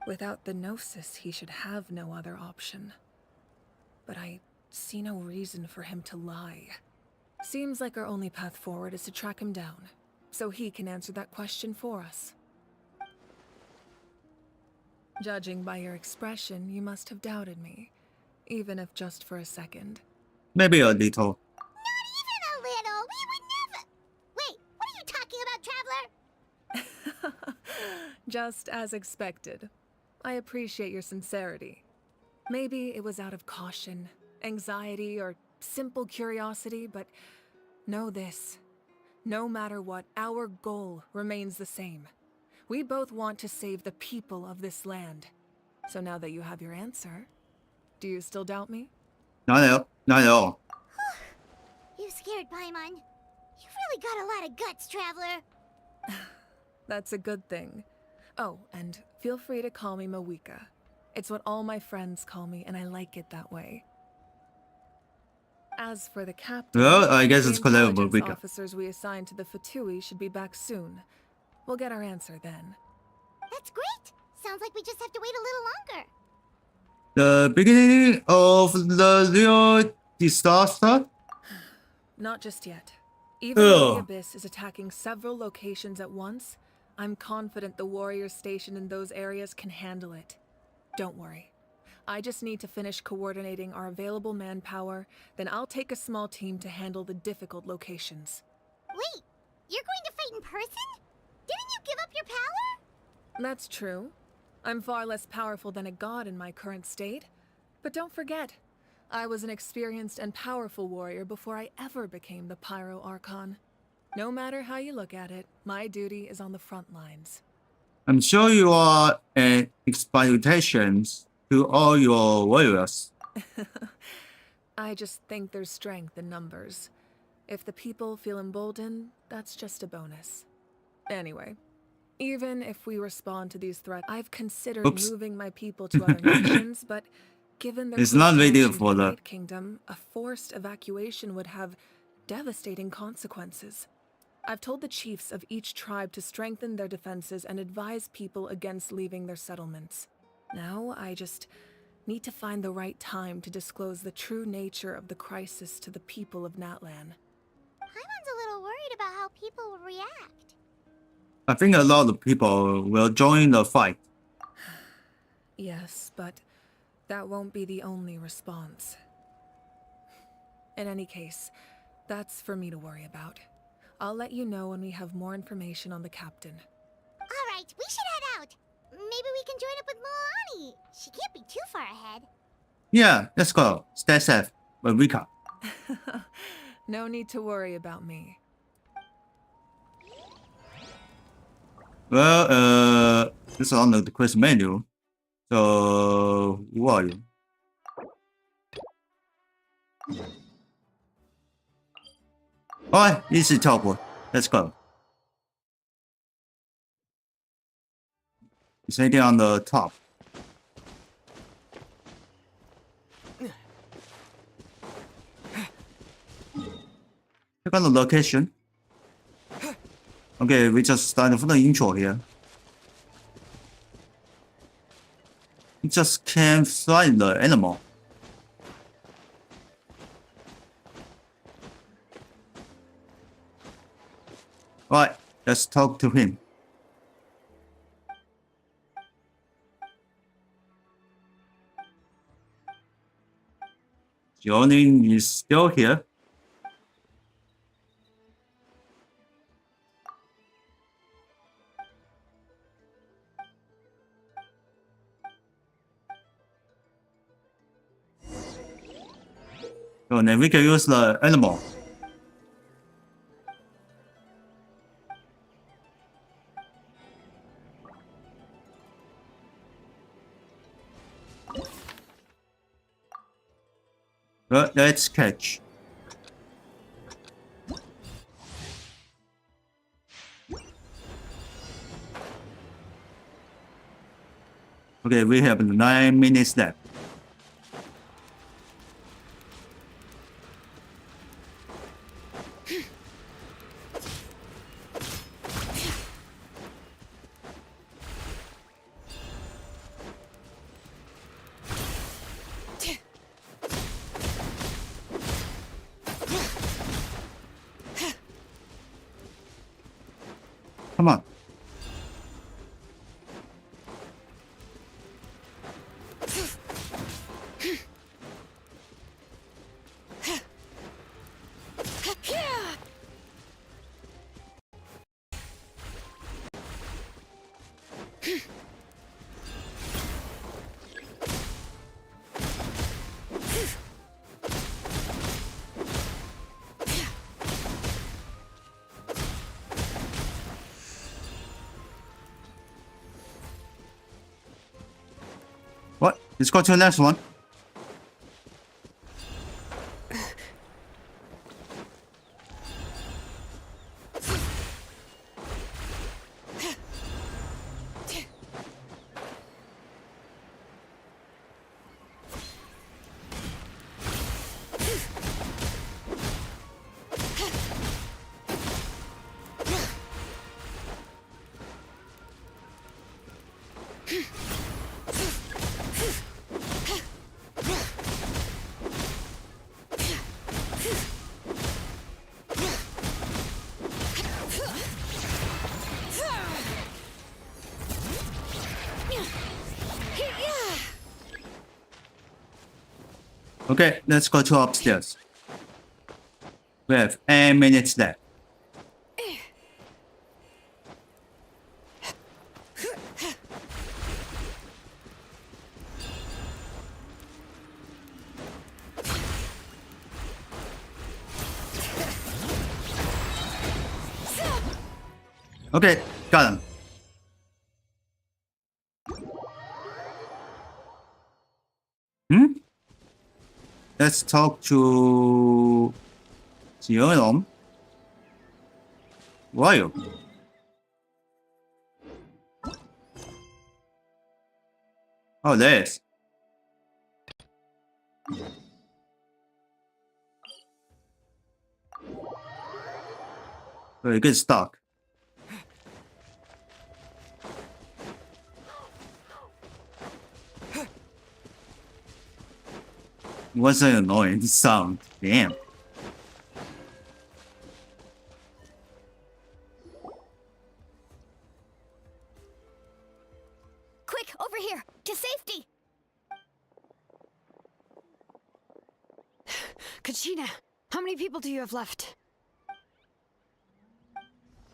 Without the Gnosis, he should have no other option. But I see no reason for him to lie. Seems like our only path forward is to track him down, so he can answer that question for us. Judging by your expression, you must have doubted me, even if just for a second. Maybe a little. Not even a little! We would never— Wait, what are you talking about, Traveler? Just as expected. I appreciate your sincerity. Maybe it was out of caution, anxiety, or simple curiosity, but know this. No matter what, our goal remains the same. We both want to save the people of this land. So now that you have your answer, do you still doubt me? Not at all. You scared Paimon. You've really got a lot of guts, Traveler. That's a good thing. Oh, and feel free to call me Mawika. It's what all my friends call me, and I like it that way. As for the captain, Well, I guess the it's called intelligence Mawika. officers we assigned to the Fatui should be back soon. We'll get our answer then. That's great. Sounds like we just have to wait a little longer. The beginning of the real disaster? Not just yet. Even though the Ugh. Abyss is attacking several locations at once, I'm confident the warriors stationed in those areas can handle it. Don't worry. I just need to finish coordinating our available manpower, then I'll take a small team to handle the difficult locations. Wait, you're going to fight in person? Didn't you give up your power? That's true. I'm far less powerful than a god in my current state. But don't forget, I was an experienced and powerful warrior before I ever became the Pyro Archon. No matter how you look at it, my duty is on the front lines. I'm sure you are an expectations to all your warriors. I just think there's strength in numbers. If the people feel emboldened, that's just a bonus. Anyway, even if we respond to these threats, I've considered Oops. moving my people to other nations, but given their It's close not ready connection to for the that. Night Kingdom, a forced evacuation would have devastating consequences. I've told the chiefs of each tribe to strengthen their defenses and advise people against leaving their settlements. Now, I just need to find the right time to disclose the true nature of the crisis to the people of Natlan. Paimon's a little worried about how people will react. I think a lot of people will join the fight. Yes, but that won't be the only response. In any case, that's for me to worry about. I'll let you know when we have more information on the captain. All right, we should head out. Maybe we can join up with Moani. She can't be too far ahead. Yeah, let's go. Stay safe. Eureka. No need to worry about me. Well, this is on the quest menu. So, who are you? Alright, easy teleport. Let's go. It's anything on the top. Check out the location. Okay, we just started from the intro here. We just can't find the animal. Alright, let's talk to him. Johnny is still here. So then we can use the animal. Let's catch. Okay, we have 9 minutes left. Come on. What? Let's go to the next one. Okay, let's go to upstairs. We have 8 minutes left. Okay, got him. Let's talk to Jiyeon. Where are you? Oh, there it is. Very good stock. What's an annoying sound? Damn. Quick, over here, to safety! Kachina, how many people do you have left?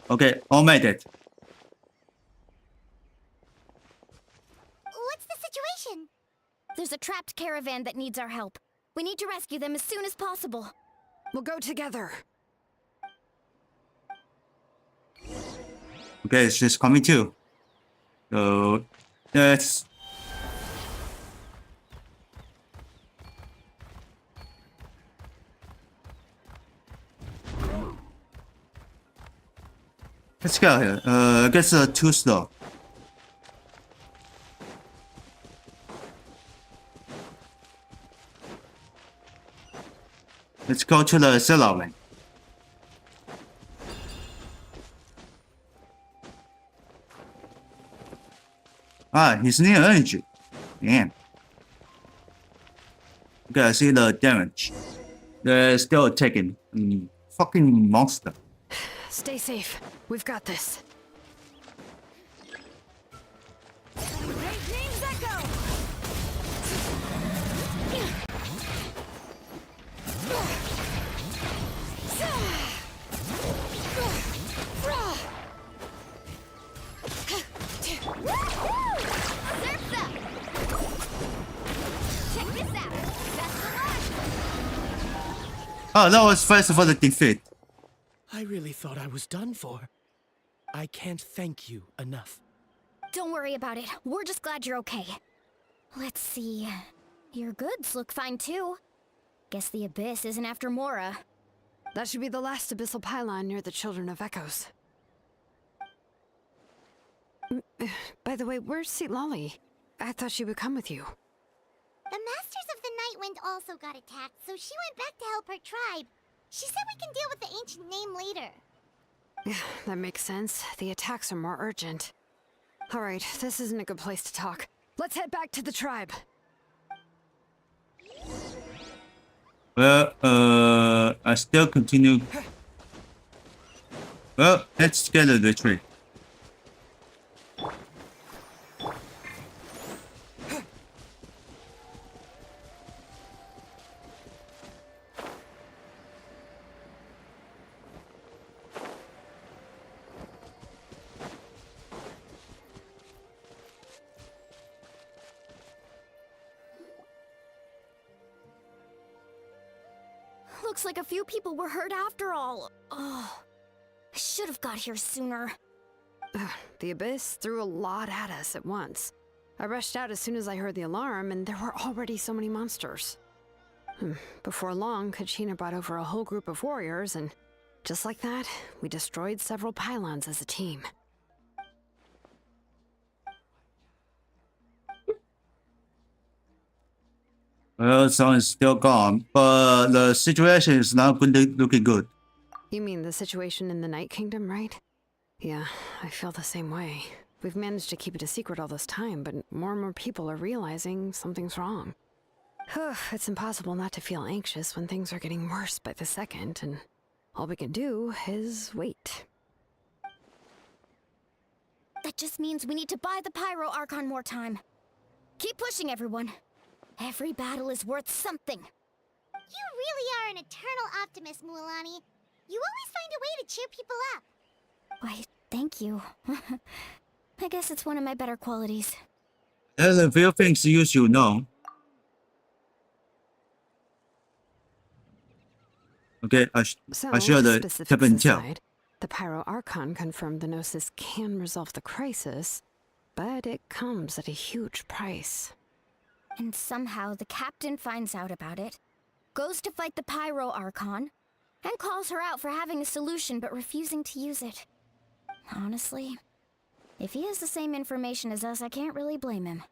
Okay, all made it. What's the situation? There's a trapped caravan that needs our help. We need to rescue them as soon as possible. We'll go together. Okay, she's coming too. So, let's... Let's go here. I guess too slow. Let's go to the cellar wing. Ah, he's near energy. Damn. Okay, I see the damage. They're still attacking. Fucking monster. Stay safe. We've got this. Oh, that was first for the defeat. I really thought I was done for. I can't thank you enough. Don't worry about it. We're just glad you're okay. Let's see. Your goods look fine too. Guess the Abyss isn't after Mora. That should be the last abyssal pylon near the Children of Echoes. By the way, where's Seat Lolly? I thought she would come with you. The Masters of the Nightwind also got attacked, so she went back to help her tribe. She said we can deal with the ancient name later. Yeah, that makes sense. The attacks are more urgent. Alright, this isn't a good place to talk. Let's head back to the tribe. Well, I still continue. Well, let's get a retreat. Looks like a few people were hurt after all. Oh, I should have got here sooner. The Abyss threw a lot at us at once. I rushed out as soon as I heard the alarm, and there were already so many monsters. Before long, Kachina brought over a whole group of warriors, and just like that, we destroyed several pylons as a team. Well, Song is still gone, but the situation is not looking good. You mean the situation in the Night Kingdom, right? Yeah, I feel the same way. We've managed to keep it a secret all this time, but more and more people are realizing something's wrong. It's impossible not to feel anxious when things are getting worse by the second, and all we can do is wait. That just means we need to buy the Pyro Archon more time. Keep pushing, everyone. Every battle is worth something. You really are an eternal optimist, Mualani. You always find a way to cheer people up. Why, thank you. I guess it's one of my better qualities. There's a few things you should know. Okay, I should specifics aside, the Pyro Archon confirmed the Gnosis can resolve the crisis, but it comes at a huge price. And somehow the captain finds out about it, goes to fight the Pyro Archon, and calls her out for having a solution but refusing to use it. Honestly, if he has the same information as us, I can't really blame him.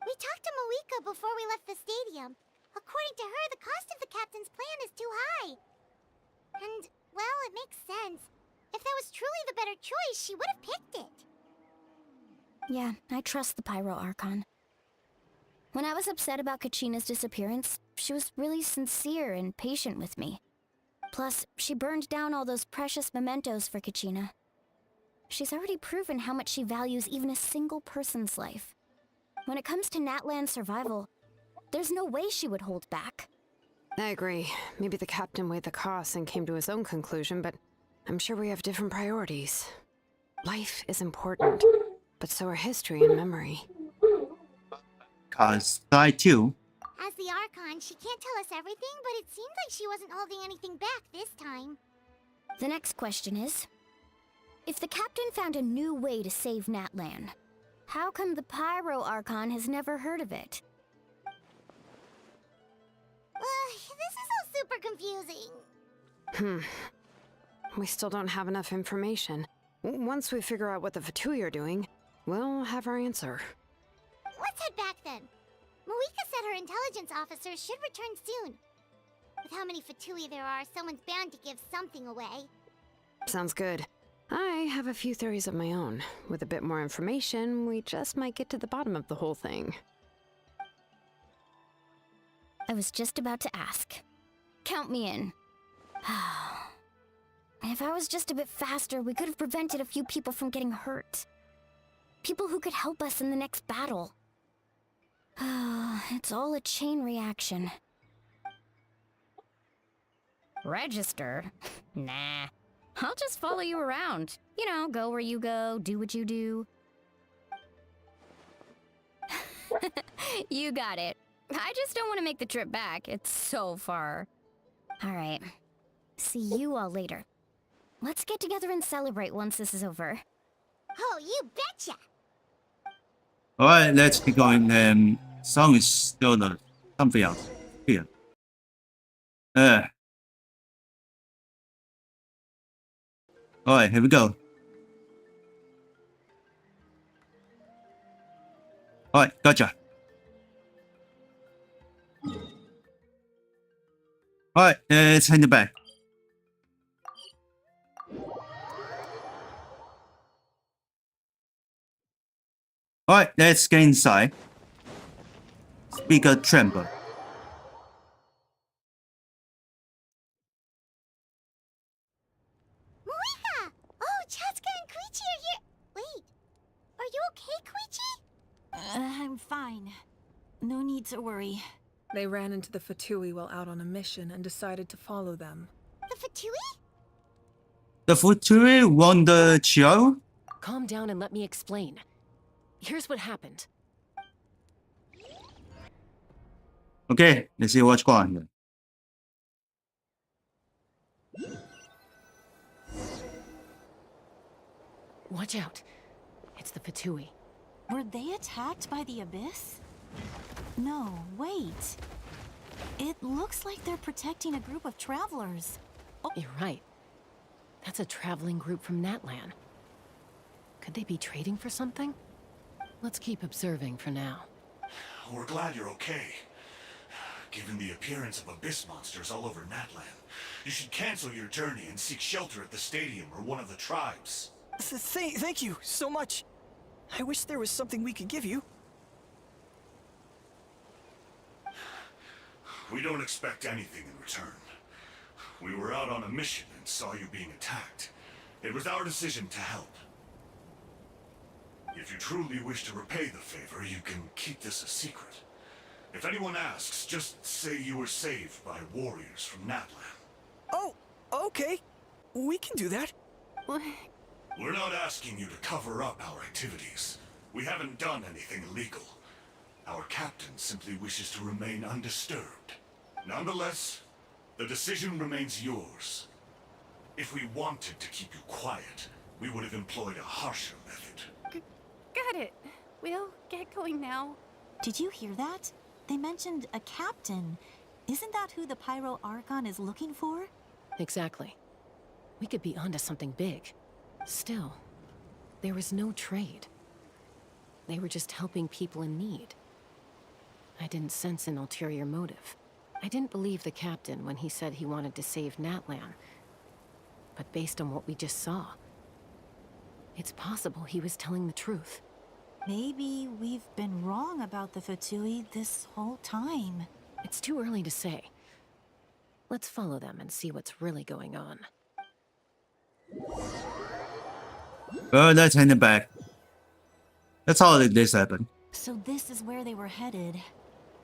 We talked to Moika before we left the stadium. According to her, the cost of the captain's plan is too high. And, well, it makes sense. If that was truly the better choice, she would have picked it. Yeah, I trust the Pyro Archon. When I was upset about Kachina's disappearance, she was really sincere and patient with me. Plus, she burned down all those precious mementos for Kachina. She's already proven how much she values even a single person's life. When it comes to Natlan's survival, there's no way she would hold back. I agree. Maybe the captain weighed the costs and came to his own conclusion, but I'm sure we have different priorities. Life is important, but so are history and memory. Cause I too. As the Archon, she can't tell us everything, but it seems like she wasn't holding anything back this time. The next question is, if the captain found a new way to save Natlan, how come the Pyro Archon has never heard of it? This is all super confusing. We still don't have enough information. Once we figure out what the Fatui are doing, we'll have our answer. Let's head back then. Moika said her intelligence officers should return soon. With how many Fatui there are, someone's bound to give something away. Sounds good. I have a few theories of my own. With a bit more information, we just might get to the bottom of the whole thing. I was just about to ask. Count me in. If I was just a bit faster, we could have prevented a few people from getting hurt. People who could help us in the next battle. It's all a chain reaction. Register? Nah. I'll just follow you around. You know, go where you go, do what you do. You got it. I just don't want to make the trip back. It's so far. Alright. See you all later. Let's get together and celebrate once this is over. Oh, you betcha! Alright, let's keep going. Song is still something else. Here. Alright, here we go. Alright, gotcha. Alright, let's hand it back. Alright, let's get inside. Speaker tremble. Moika! Oh, Chaska and Koichi are here. Wait, are you okay, Koichi? I'm fine. No need to worry. They ran into the Fatui while out on a mission and decided to follow them. The Fatui? The Futuri won the Chiao? Calm down and let me explain. Here's what happened. Okay, let's see what's going on here. Watch out. It's the Fatui. Were they attacked by the Abyss? No, wait. It looks like they're protecting a group of travelers. Oh. You're right. That's a traveling group from Natlan. Could they be trading for something? Let's keep observing for now. We're glad you're okay. Given the appearance of abyss monsters all over Natlan, you should cancel your journey and seek shelter at the stadium or one of the tribes. Thank you so much. I wish there was something we could give you. We don't expect anything in return. We were out on a mission and saw you being attacked. It was our decision to help. If you truly wish to repay the favor, you can keep this a secret. If anyone asks, just say you were saved by warriors from Natlan. Oh, okay. We can do that. We're not asking you to cover up our activities. We haven't done anything illegal. Our captain simply wishes to remain undisturbed. Nonetheless, the decision remains yours. If we wanted to keep you quiet, we would have employed a harsher method. Got it. We'll get going now. Did you hear that? They mentioned a captain. Isn't that who the Pyro Archon is looking for? Exactly. We could be onto something big. Still, there was no trade. They were just helping people in need. I didn't sense an ulterior motive. I didn't believe the captain when he said he wanted to save Natlan. But based on what we just saw, it's possible he was telling the truth. Maybe we've been wrong about the Fatui this whole time. It's too early to say. Let's follow them and see what's really going on. Well, let's hand it back. That's how this happened. So this is where they were headed.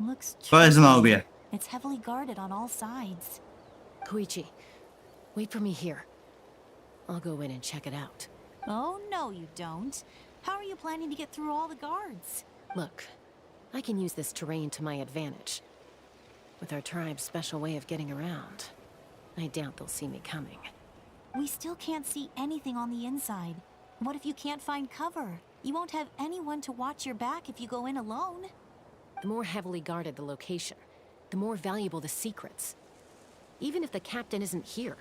Looks But it's not obvious. It's heavily guarded on all sides. Koichi, wait for me here. I'll go in and check it out. Oh, no, you don't. How are you planning to get through all the guards? Look, I can use this terrain to my advantage. With our tribe's special way of getting around, I doubt they'll see me coming. We still can't see anything on the inside. What if you can't find cover? You won't have anyone to watch your back if you go in alone. The more heavily guarded the location, the more valuable the secrets. Even if the captain isn't here,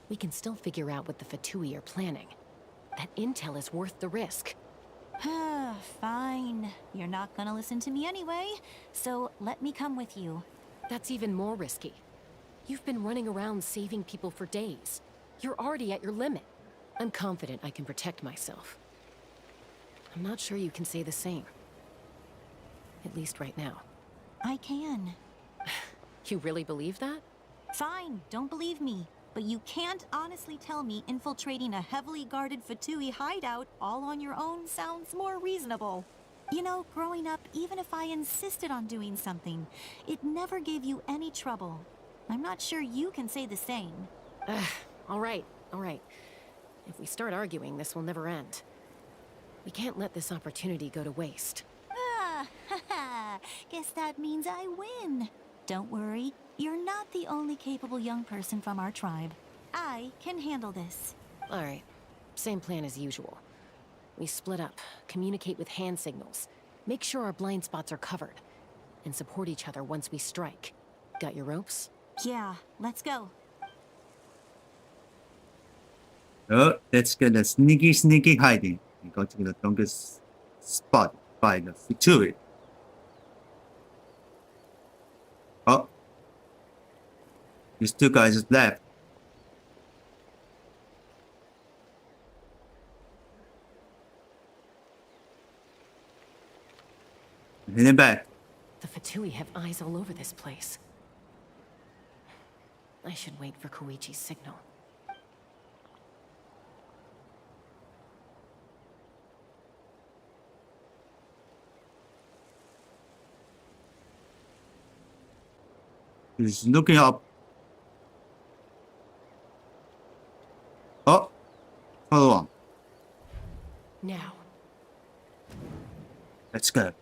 we can still figure out what the Fatui are planning. That intel is worth the risk. Fine. You're not gonna listen to me anyway, so let me come with you. That's even more risky. You've been running around saving people for days. You're already at your limit. I'm confident I can protect myself. I'm not sure you can say the same. At least right now. I can. You really believe that? Fine, don't believe me. But you can't honestly tell me infiltrating a heavily guarded Fatui hideout all on your own sounds more reasonable. You know, growing up, even if I insisted on doing something, it never gave you any trouble. I'm not sure you can say the same. All right. If we start arguing, this will never end. We can't let this opportunity go to waste. Guess that means I win. Don't worry, you're not the only capable young person from our tribe. I can handle this. All right, same plan as usual. We split up, communicate with hand signals, make sure our blind spots are covered, and support each other once we strike. Got your ropes? Yeah, let's go. Oh, let's get a sneaky hiding and go to the longest spot by the Futuri. These two guys left. Heading back. The Fatui have eyes all over this place. I should wait for Koichi's signal. He's looking up. Oh, follow on. Now. Let's go.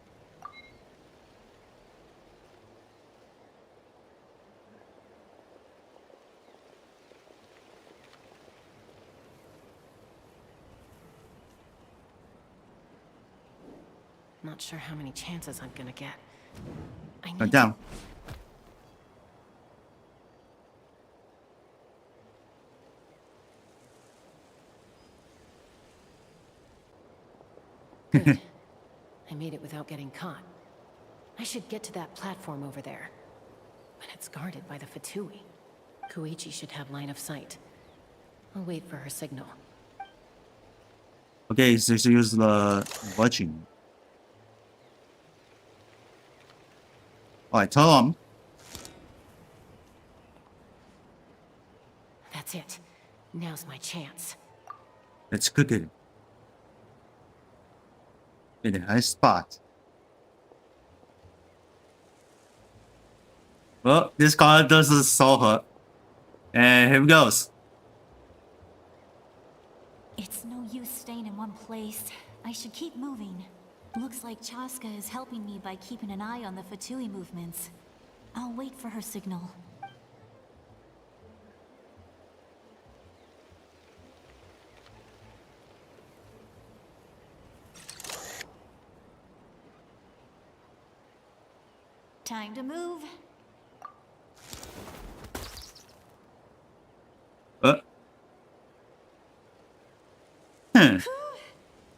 Not sure how many chances I'm gonna get. I Go need down. Good. I made it without getting caught. I should get to that platform over there. But it's guarded by the Fatui. Koichi should have line of sight. I'll wait for her signal. Okay, so use the watching. Alright, turn on. That's it. Now's my chance. Let's cook it. In a nice spot. Well, this car doesn't saw her. And here we goes. It's no use staying in one place. I should keep moving. Looks like Chaska is helping me by keeping an eye on the Fatui movements. I'll wait for her signal. Time to move.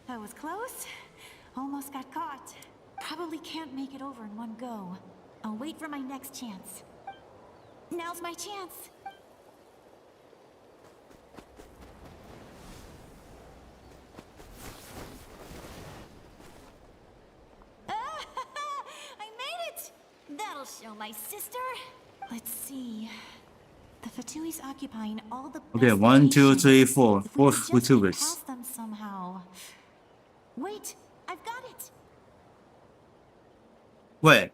That was close. Almost got caught. Probably can't make it over in one go. I'll wait for my next chance. Now's my chance. I made it! That'll show my sister. Let's see. The Fatui's occupying all the Okay, best 1, 2, locations. 3, 4. If we Four could just get Fatuis. past them somehow. Wait, I've got it. Wait.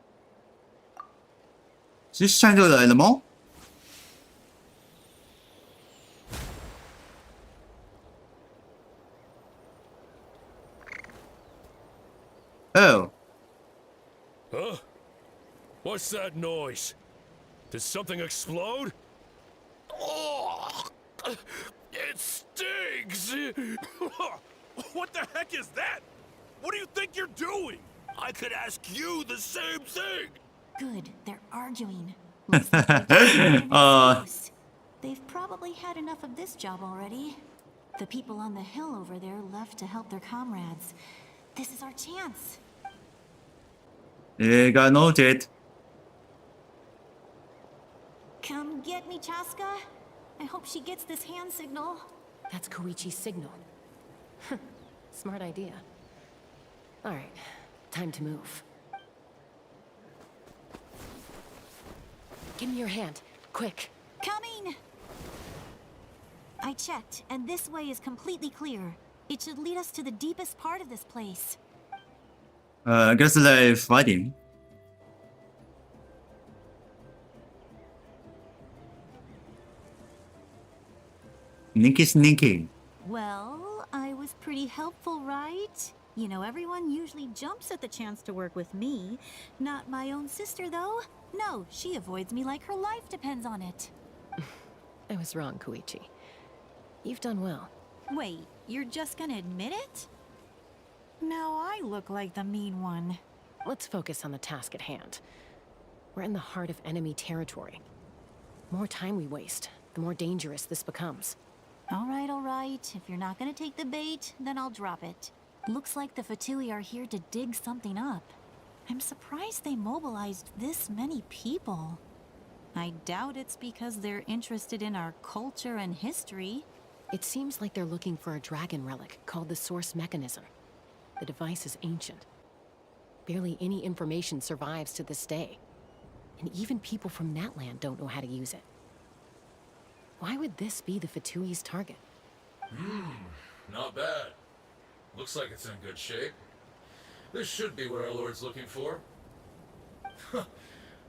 Is this Change the animal? Oh. Huh? What's that noise? Did something explode? Oh, it stings! What the heck is that? What do you think you're doing? I could ask you the same thing. Good, they're arguing. Uh, They've probably had enough of this job already. The people on the hill over there left to help their comrades. This is our chance. it got noted. Come get me, Chaska. I hope she gets this hand signal. That's Koichi's signal. Smart idea. Alright, time to move. Give me your hand, quick. Coming! I checked, and this way is completely clear. It should lead us to the deepest part of this place. I guess they're fighting. Sneaky, sneaky. Well, I was pretty helpful, right? You know, everyone usually jumps at the chance to work with me. Not my own sister, though. No, she avoids me like her life depends on it. I was wrong, Koichi. You've done well. Wait, you're just gonna admit it? Now I look like the mean one. Let's focus on the task at hand. We're in the heart of enemy territory. The more time we waste, the more dangerous this becomes. All right. If you're not gonna take the bait, then I'll drop it. Looks like the Fatui are here to dig something up. I'm surprised they mobilized this many people. I doubt it's because they're interested in our culture and history. It seems like they're looking for a dragon relic called the Source Mechanism. The device is ancient. Barely any information survives to this day. And even people from Natland don't know how to use it. Why would this be the Fatui's target? Not bad. Looks like it's in good shape. This should be what our Lord's looking for.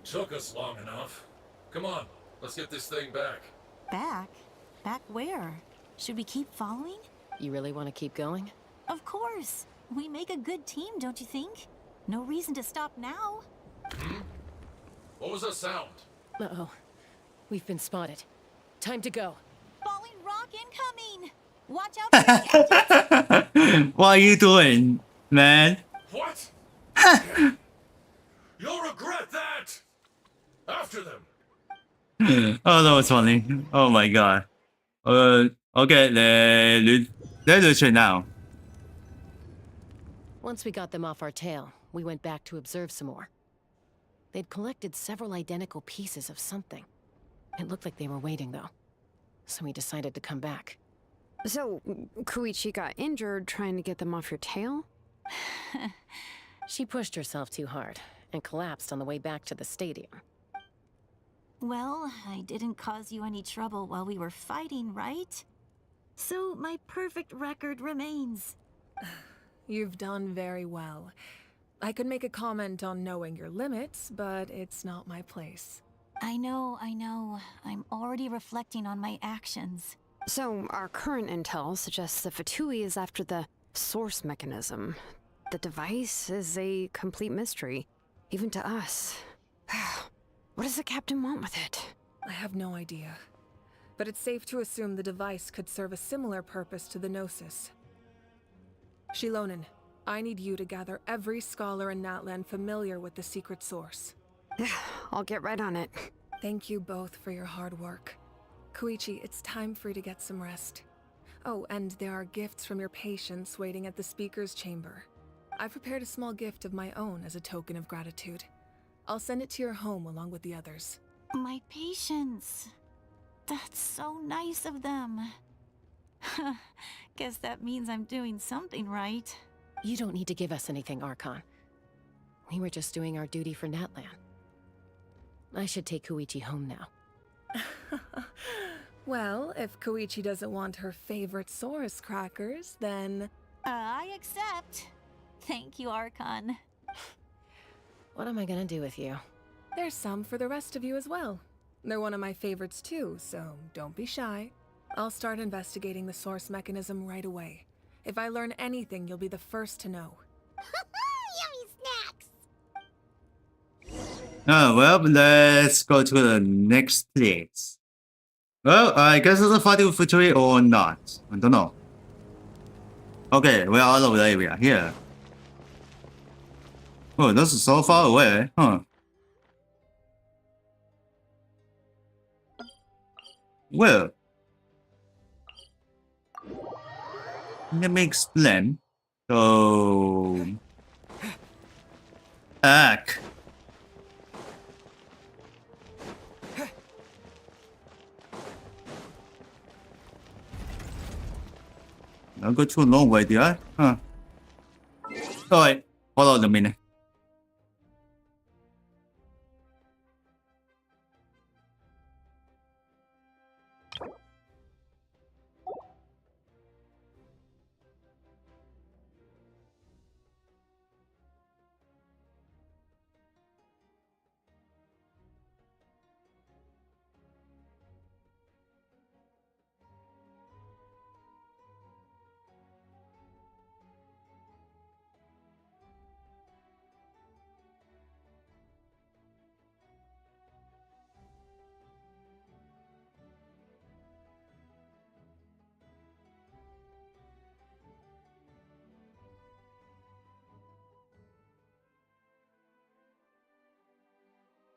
Took us long enough. Come on, let's get this thing back. Back? Back where? Should we keep following? You really want to keep going? Of course. We make a good team, don't you think? No reason to stop now. What was that sound? Uh-oh. We've been spotted. Time to go. Falling rock incoming! Watch out for the gadgets! What are you doing, man? What? You'll regret that! After them! Oh, that was funny. Oh my god. Okay, let's do it now. Once we got them off our tail, we went back to observe some more. They'd collected several identical pieces of something. It looked like they were waiting, though. So we decided to come back. So, Koichi got injured trying to get them off your tail? She pushed herself too hard and collapsed on the way back to the stadium. Well, I didn't cause you any trouble while we were fighting, right? So my perfect record remains. You've done very well. I could make a comment on knowing your limits, but it's not my place. I know. I'm already reflecting on my actions. So, our current intel suggests the Fatui is after the source mechanism. The device is a complete mystery, even to us. What does the captain want with it? I have no idea. But it's safe to assume the device could serve a similar purpose to the Gnosis. Shilonen, I need you to gather every scholar in Natland familiar with the secret source. I'll get right on it. Thank you both for your hard work. Koichi, it's time for you to get some rest. Oh, and there are gifts from your patients waiting at the speaker's chamber. I've prepared a small gift of my own as a token of gratitude. I'll send it to your home along with the others. My patience. That's so nice of them. Guess that means I'm doing something right. You don't need to give us anything, Archon. We were just doing our duty for Natland. I should take Koichi home now. Well, if Koichi doesn't want her favorite Saurus crackers, then... I accept. Thank you, Archon. What am I gonna do with you? There's some for the rest of you as well. They're one of my favorites too, so don't be shy. I'll start investigating the source mechanism right away. If I learn anything, you'll be the first to know. Yummy snacks! Oh, well, let's go to the next place. Well, I guess it's a fighting victory or not. I don't know. Okay, we're out of the area here. Oh, this is so far away, huh? Well, let me explain. So, act. Not go too long way, did I? Huh? Alright, hold on a minute.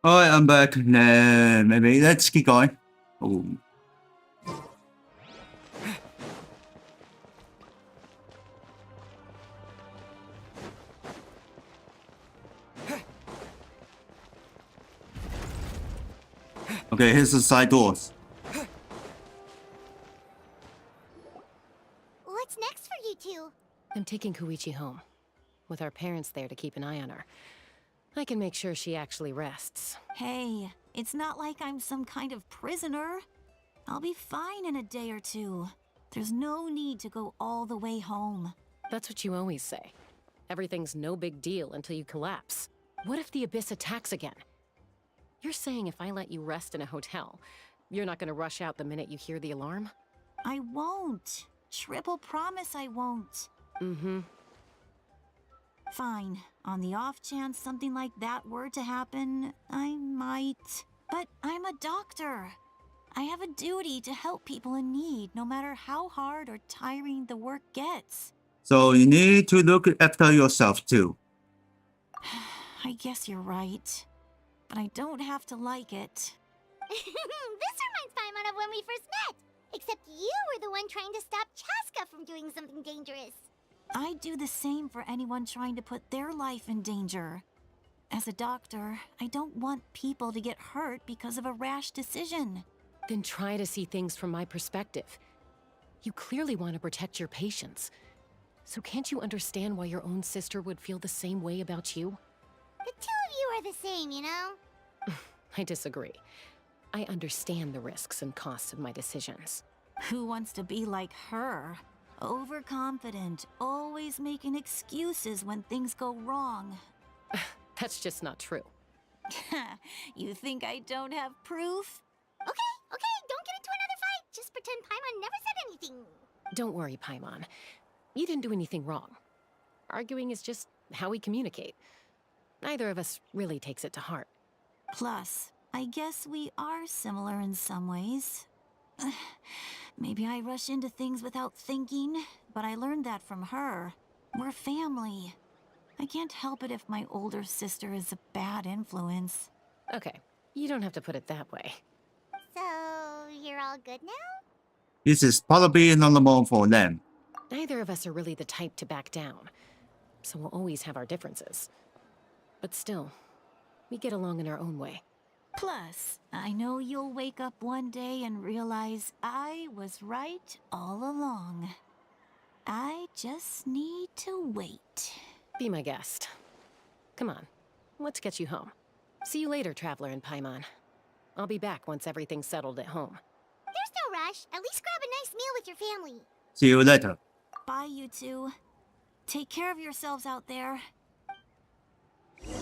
Alright, I'm back. Nah, maybe let's keep going. Oh. Okay, here's the side doors. What's next for you two? I'm taking Koichi home, with our parents there to keep an eye on her. I can make sure she actually rests. Hey, it's not like I'm some kind of prisoner. I'll be fine in a day or two. There's no need to go all the way home. That's what you always say. Everything's no big deal until you collapse. What if the Abyss attacks again? You're saying if I let you rest in a hotel, you're not gonna rush out the minute you hear the alarm? I won't. Triple promise I won't. Mm-hmm. Fine. On the off chance something like that were to happen, I might. But I'm a doctor. I have a duty to help people in need, no matter how hard or tiring the work gets. So you need to look after yourself too. I guess you're right. But I don't have to like it. This reminds Paimon of when we first met. Except you were the one trying to stop Chaska from doing something dangerous. I'd do the same for anyone trying to put their life in danger. As a doctor, I don't want people to get hurt because of a rash decision. Then try to see things from my perspective. You clearly want to protect your patients. So can't you understand why your own sister would feel the same way about you? The two of you are the same, you know? I disagree. I understand the risks and costs of my decisions. Who wants to be like her? Overconfident, always making excuses when things go wrong. That's just not true. You think I don't have proof? Okay, don't get into another fight. Just pretend Paimon never said anything. Don't worry, Paimon. You didn't do anything wrong. Arguing is just how we communicate. Neither of us really takes it to heart. Plus, I guess we are similar in some ways. Maybe I rush into things without thinking, but I learned that from her. We're family. I can't help it if my older sister is a bad influence. Okay, you don't have to put it that way. So, you're all good now? This is probably normal for them. Neither of us are really the type to back down, so we'll always have our differences. But still, we get along in our own way. Plus, I know you'll wake up one day and realize I was right all along. I just need to wait. Be my guest. Come on, let's get you home. See you later, Traveler and Paimon. I'll be back once everything's settled at home. There's no rush. At least grab a nice meal with your family. See you later. Bye, you two. Take care of yourselves out there. Those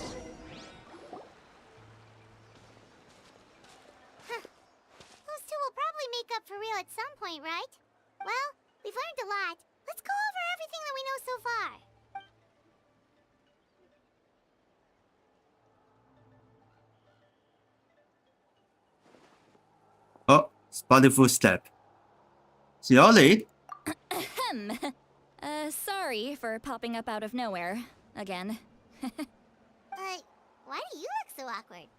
two will probably make up for real at some point, right? Well, we've learned a lot. Let's go over everything that we know so far. Oh, spotty footstep. Sioli? Ahem. Sorry for popping up out of nowhere. Again. Why do you look so awkward?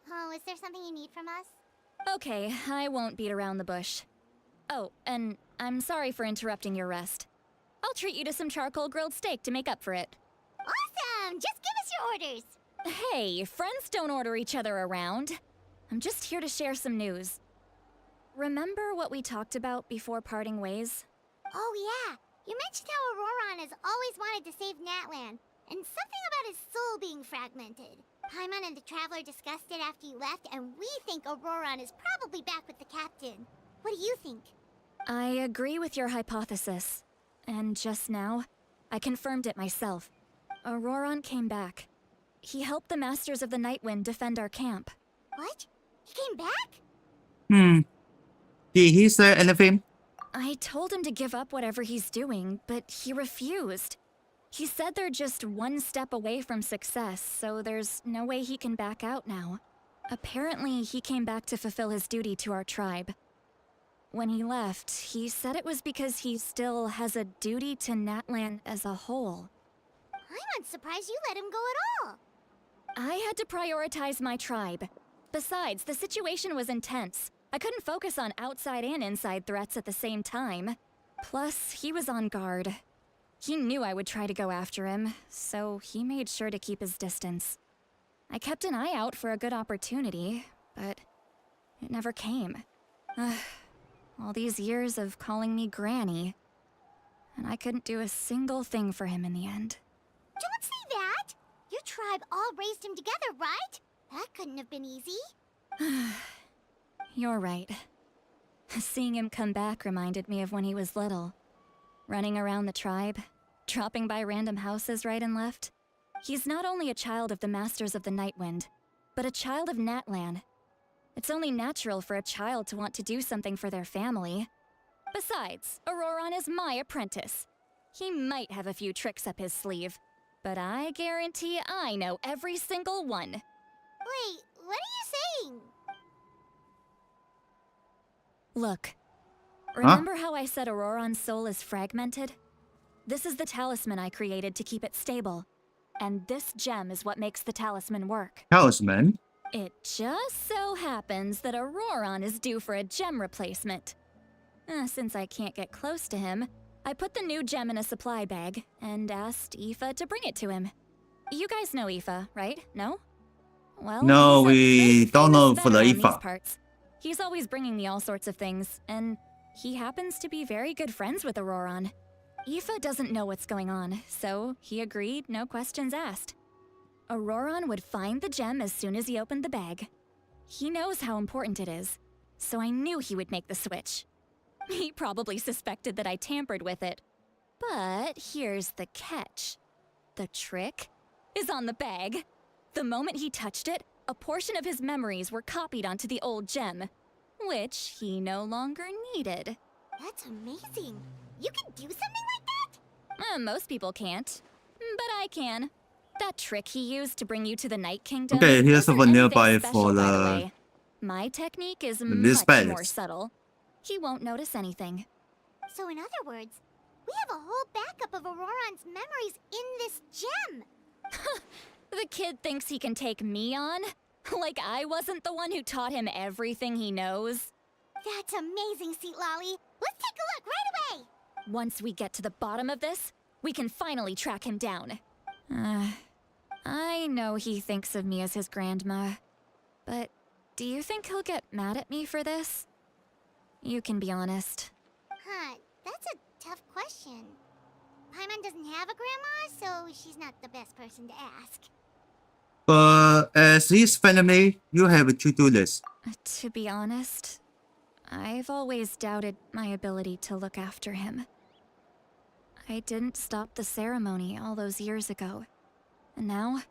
Oh, is there something you need from us? Okay, I won't beat around the bush. Oh, and I'm sorry for interrupting your rest. I'll treat you to some charcoal grilled steak to make up for it. Awesome! Just give us your orders! Hey, friends don't order each other around. I'm just here to share some news. Remember what we talked about before parting ways? Oh yeah, you mentioned how Auroron has always wanted to save Natlan, and something about his soul being fragmented. Paimon and the Traveler discussed it after you left, and we think Auroron is probably back with the Captain. What do you think? I agree with your hypothesis. And just now, I confirmed it myself. Auroron came back. He helped the Masters of the Nightwind defend our camp. What? He came back? Did he say anything? I told him to give up whatever he's doing, but he refused. He said they're just one step away from success, so there's no way he can back out now. Apparently, he came back to fulfill his duty to our tribe. When he left, he said it was because he still has a duty to Natlan as a whole. I'm surprised you let him go at all. I had to prioritize my tribe. Besides, the situation was intense. I couldn't focus on outside and inside threats at the same time. Plus, he was on guard. He knew I would try to go after him, so he made sure to keep his distance. I kept an eye out for a good opportunity, but It never came. All these years of calling me Granny. And I couldn't do a single thing for him in the end. Don't say that! Your tribe all raised him together, right? That couldn't have been easy. You're right. Seeing him come back reminded me of when he was little. Running around the tribe, dropping by random houses right and left. He's not only a child of the Masters of the Nightwind, but a child of Natlan. It's only natural for a child to want to do something for their family. Besides, Auroron is my apprentice. He might have a few tricks up his sleeve, but I guarantee I know every single one. Wait, what are you saying? Look, remember how I said Auroron's soul is fragmented? This is the talisman I created to keep it stable. And this gem is what makes the talisman work. Talisman? It just so happens that Auroron is due for a gem replacement. Since I can't get close to him, I put the new gem in a supply bag and asked Aoife to bring it to him. You guys know Aoife, right? No? Well, No, he's a we big, don't know famous for the veteran in Aoife. these parts. He's always bringing me all sorts of things, and he happens to be very good friends with Auroron. Aoife doesn't know what's going on, so he agreed, no questions asked. Auroron would find the gem as soon as he opened the bag. He knows how important it is, so I knew he would make the switch. He probably suspected that I tampered with it. But here's the catch. The trick is on the bag. The moment he touched it, a portion of his memories were copied onto the old gem, which he no longer needed. That's amazing. You can do something like that? Most people can't, but I can. That trick he used to bring you to the Night Kingdom. Okay, here's isn't someone anything nearby special, for by the the way. My technique is much dispatches. more subtle. He won't notice anything. So in other words, we have a whole backup of Auroron's memories in this gem. The kid thinks he can take me on? Like I wasn't the one who taught him everything he knows? That's amazing, Seat Lolly. Let's take a look right away. Once we get to the bottom of this, we can finally track him down. I know he thinks of me as his grandma, but do you think he'll get mad at me for this? You can be honest. Huh, that's a tough question. Paimon doesn't have a grandma, so she's not the best person to ask. But as his family, you have to do this. To be honest, I've always doubted my ability to look after him. I didn't stop the ceremony all those years ago. And now,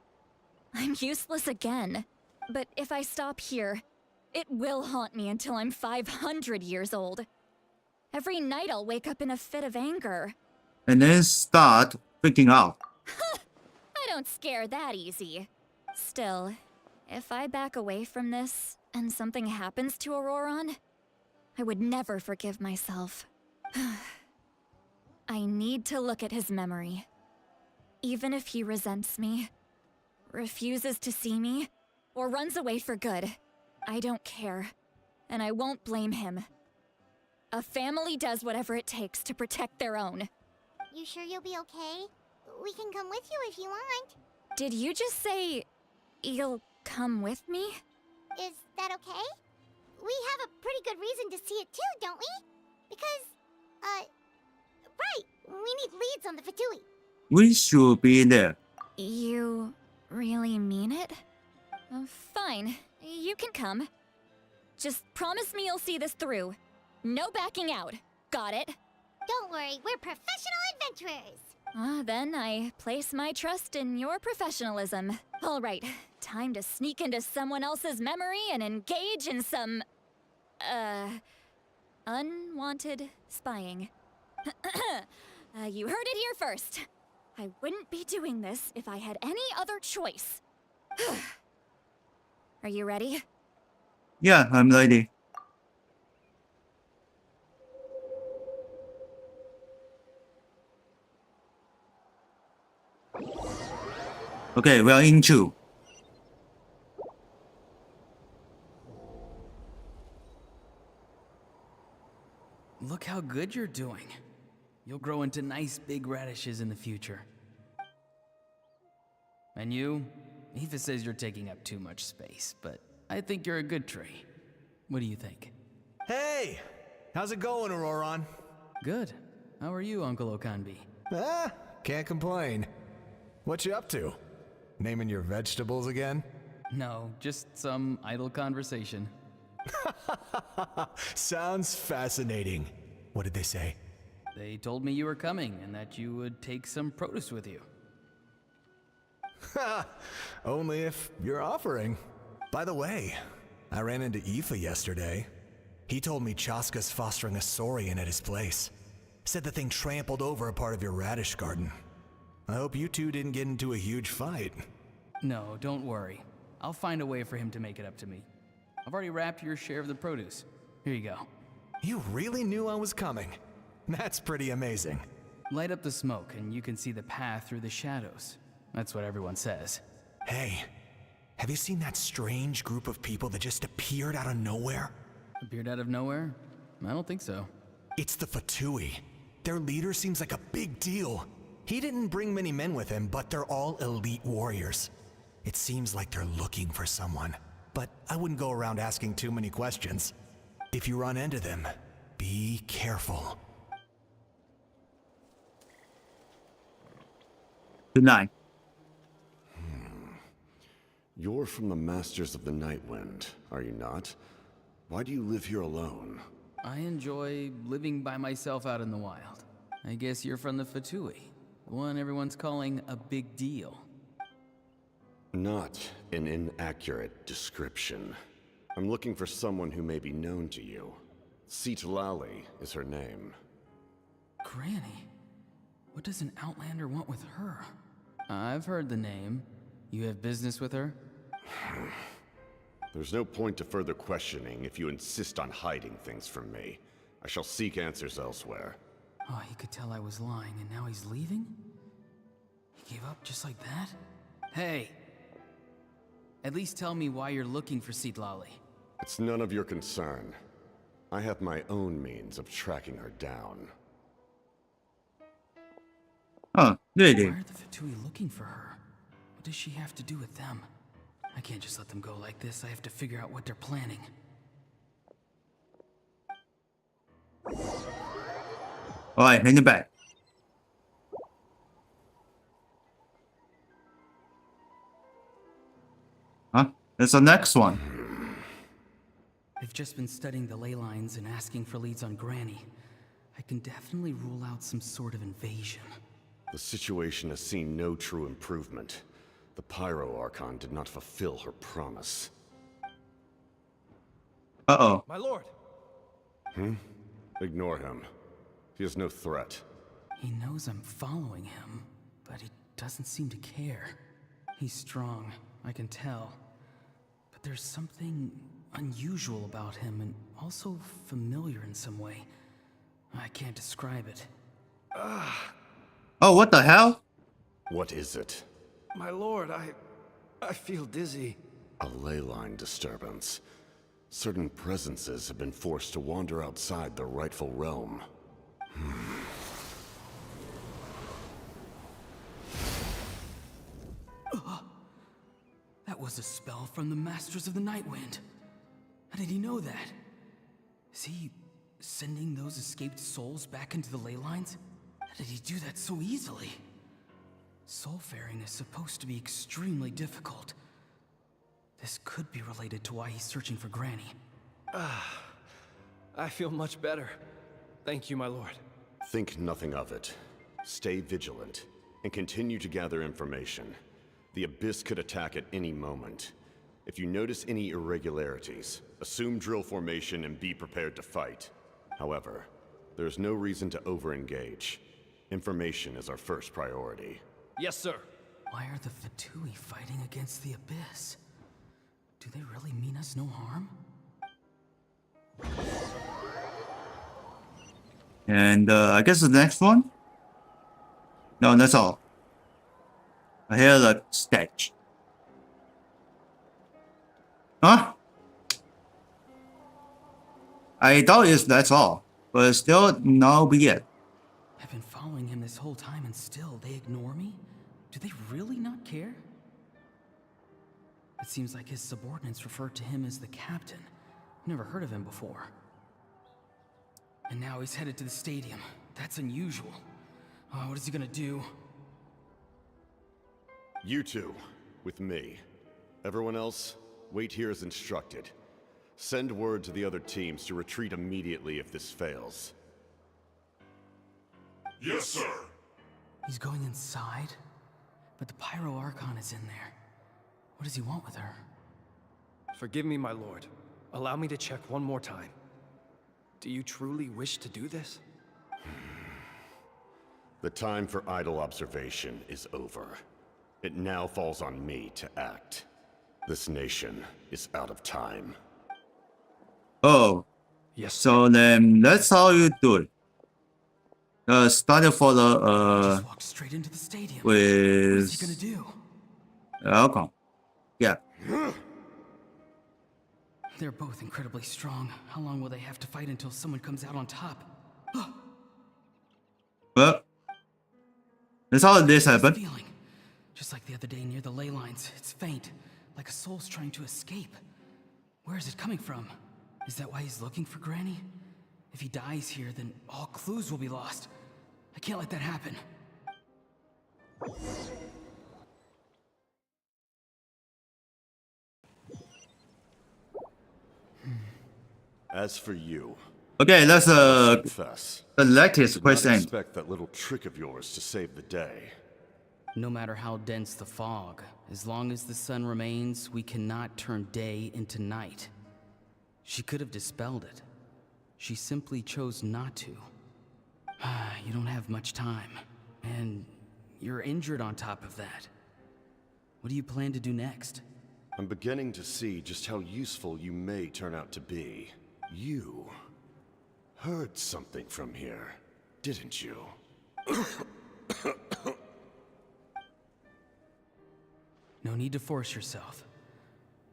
I'm useless again. But if I stop here, it will haunt me until I'm 500 years old. Every night I'll wake up in a fit of anger. And then start freaking out. I don't scare that easy. Still, if I back away from this and something happens to Auroron, I would never forgive myself. I need to look at his memory. Even if he resents me, refuses to see me, or runs away for good, I don't care, and I won't blame him. A family does whatever it takes to protect their own. You sure you'll be okay? We can come with you if you want. Did you just say you'll come with me? Is that okay? We have a pretty good reason to see it too, don't we? Because, right, we need leads on the Fatui. We should be there. You really mean it? Fine, you can come. Just promise me you'll see this through. No backing out. Got it? Don't worry, we're professional adventurers. Then I place my trust in your professionalism. All right, time to sneak into someone else's memory and engage in some, unwanted spying. You heard it here first. I wouldn't be doing this if I had any other choice. Are you ready? Yeah, I'm ready. Okay, we are in 2. Look how good you're doing. You'll grow into nice big radishes in the future. And you? Aoife says you're taking up too much space, but I think you're a good tree. What do you think? Hey! How's it going, Auroron? Good. How are you, Uncle Okanbi? Can't complain. What you up to? Naming your vegetables again? No, just some idle conversation. Sounds fascinating. What did they say? They told me you were coming and that you would take some produce with you. Only if you're offering. By the way, I ran into Aoife yesterday. He told me Chaska's fostering a saurian at his place. Said the thing trampled over a part of your radish garden. I hope you two didn't get into a huge fight. No, don't worry. I'll find a way for him to make it up to me. I've already wrapped your share of the produce. Here you go. You really knew I was coming. That's pretty amazing. Light up the smoke and you can see the path through the shadows. That's what everyone says. Hey, have you seen that strange group of people that just appeared out of nowhere? Appeared out of nowhere? I don't think so. It's the Fatui. Their leader seems like a big deal. He didn't bring many men with him, but they're all elite warriors. It seems like they're looking for someone, but I wouldn't go around asking too many questions. If you run into them, be careful. Good night. You're from the Masters of the Nightwind, are you not? Why do you live here alone? I enjoy living by myself out in the wild. I guess you're from the Fatui, the one everyone's calling a big deal. Not an inaccurate description. I'm looking for someone who may be known to you. Citlali is her name. Granny? What does an Outlander want with her? I've heard the name. You have business with her? There's no point to further questioning if you insist on hiding things from me. I shall seek answers elsewhere. Oh, he could tell I was lying and now he's leaving? He gave up just like that? Hey! At least tell me why you're looking for Citlali. It's none of your concern. I have my own means of tracking her down. Oh, really? Why are the Fatui looking for her? What does she have to do with them? I can't just let them go like this. I have to figure out what they're planning. Alright, heading back. Huh? There's the next one. I've just been studying the ley lines and asking for leads on Granny. I can definitely rule out some sort of invasion. The situation has seen no true improvement. The Pyro Archon did not fulfill her promise. Uh-oh. My lord! Ignore him. He is no threat. He knows I'm following him, but he doesn't seem to care. He's strong, I can tell. But there's something unusual about him and also familiar in some way. I can't describe it. Oh, what the hell? What is it? My lord, I feel dizzy. A ley line disturbance. Certain presences have been forced to wander outside their rightful realm. That was a spell from the Masters of the Nightwind. How did he know that? Is he sending those escaped souls back into the ley lines? How did he do that so easily? Soulfaring is supposed to be extremely difficult. This could be related to why he's searching for Granny. I feel much better. Thank you, my lord. Think nothing of it. Stay vigilant, and continue to gather information. The Abyss could attack at any moment. If you notice any irregularities, assume drill formation and be prepared to fight. However, there's no reason to over-engage. Information is our first priority. Yes, sir. Why are the Fatui fighting against the Abyss? Do they really mean us no harm? And I guess the next one? No, that's all. I hear the sketch. Huh? I thought that's all, but still no be it. I've been following him this whole time and still they ignore me? Do they really not care? It seems like his subordinates refer to him as the captain. Never heard of him before. And now he's headed to the stadium. That's unusual. Oh, what is he gonna do? You two, with me. Everyone else, wait here as instructed. Send word to the other teams to retreat immediately if this fails. Yes, sir. He's going inside? But the Pyro Archon is in there. What does he want with her? Forgive me, my lord. Allow me to check one more time. Do you truly wish to do this? The time for idle observation is over. It now falls on me to act. This nation is out of time. Oh. Yes. So then that's how you do it. Starting for the Just walk straight into the stadium. with What is he gonna do? Alcon. Yeah. They're both incredibly strong. How long will they have to fight until someone comes out on top? Well, that's how this happened. Feeling. Just like the other day near the ley lines. It's faint, like a soul's trying to escape. Where is it coming from? Is that why he's looking for Granny? If he dies here, then all clues will be lost. I can't let that happen. As for you, Okay, that's confess, the latest did not question. expect that little trick of yours to save the day. No matter how dense the fog, as long as the sun remains, we cannot turn day into night. She could have dispelled it. She simply chose not to. You don't have much time, and you're injured on top of that. What do you plan to do next? I'm beginning to see just how useful you may turn out to be. You heard something from here, didn't you? No need to force yourself.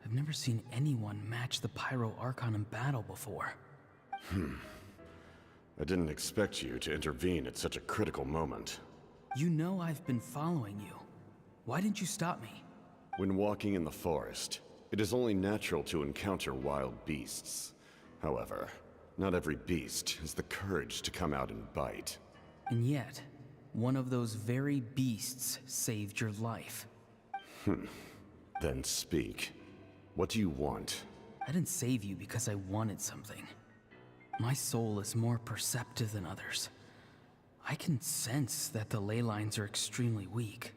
I've never seen anyone match the Pyro Archon in battle before. I didn't expect you to intervene at such a critical moment. You know I've been following you. Why didn't you stop me? When walking in the forest, it is only natural to encounter wild beasts. However, not every beast has the courage to come out and bite. And yet, one of those very beasts saved your life. Then speak. What do you want? I didn't save you because I wanted something. My soul is more perceptive than others. I can sense that the ley lines are extremely weak.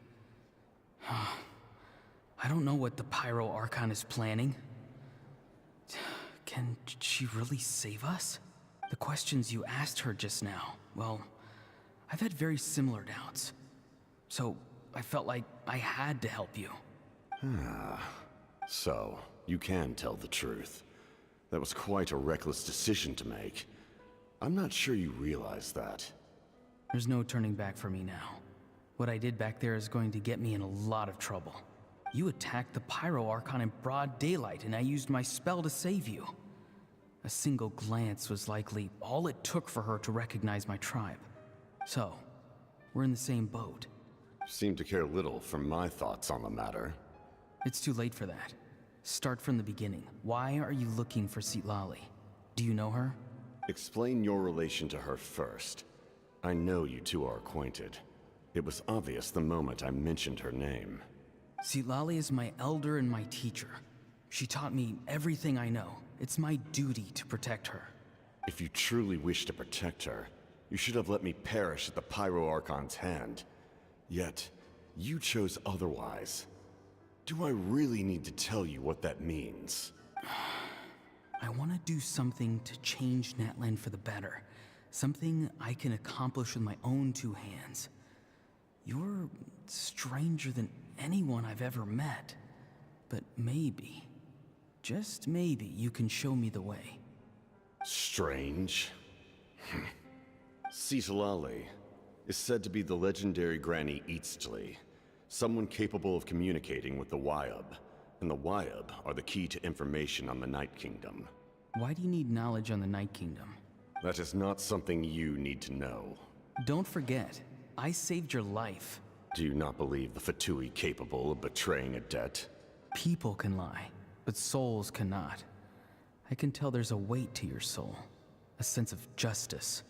I don't know what the Pyro Archon is planning. Can she really save us? The questions you asked her just now, well, I've had very similar doubts. So, I felt like I had to help you. So, you can tell the truth. That was quite a reckless decision to make. I'm not sure you realize that. There's no turning back for me now. What I did back there is going to get me in a lot of trouble. You attacked the Pyro Archon in broad daylight, and I used my spell to save you. A single glance was likely all it took for her to recognize my tribe. So, we're in the same boat. Seem to care little for my thoughts on the matter. It's too late for that. Start from the beginning. Why are you looking for Citlali? Do you know her? Explain your relation to her first. I know you two are acquainted. It was obvious the moment I mentioned her name. Citlali is my elder and my teacher. She taught me everything I know. It's my duty to protect her. If you truly wish to protect her, you should have let me perish at the Pyro Archon's hand. Yet, you chose otherwise. Do I really need to tell you what that means? I want to do something to change Natlan for the better. Something I can accomplish with my own two hands. You're stranger than anyone I've ever met. But maybe, just maybe, you can show me the way. Strange? Citlali is said to be the legendary Granny Eastly, someone capable of communicating with the Wyub, and the Wyub are the key to information on the Night Kingdom. Why do you need knowledge on the Night Kingdom? That is not something you need to know. Don't forget, I saved your life. Do you not believe the Fatui capable of betraying a debt? People can lie, but souls cannot. I can tell there's a weight to your soul, a sense of justice.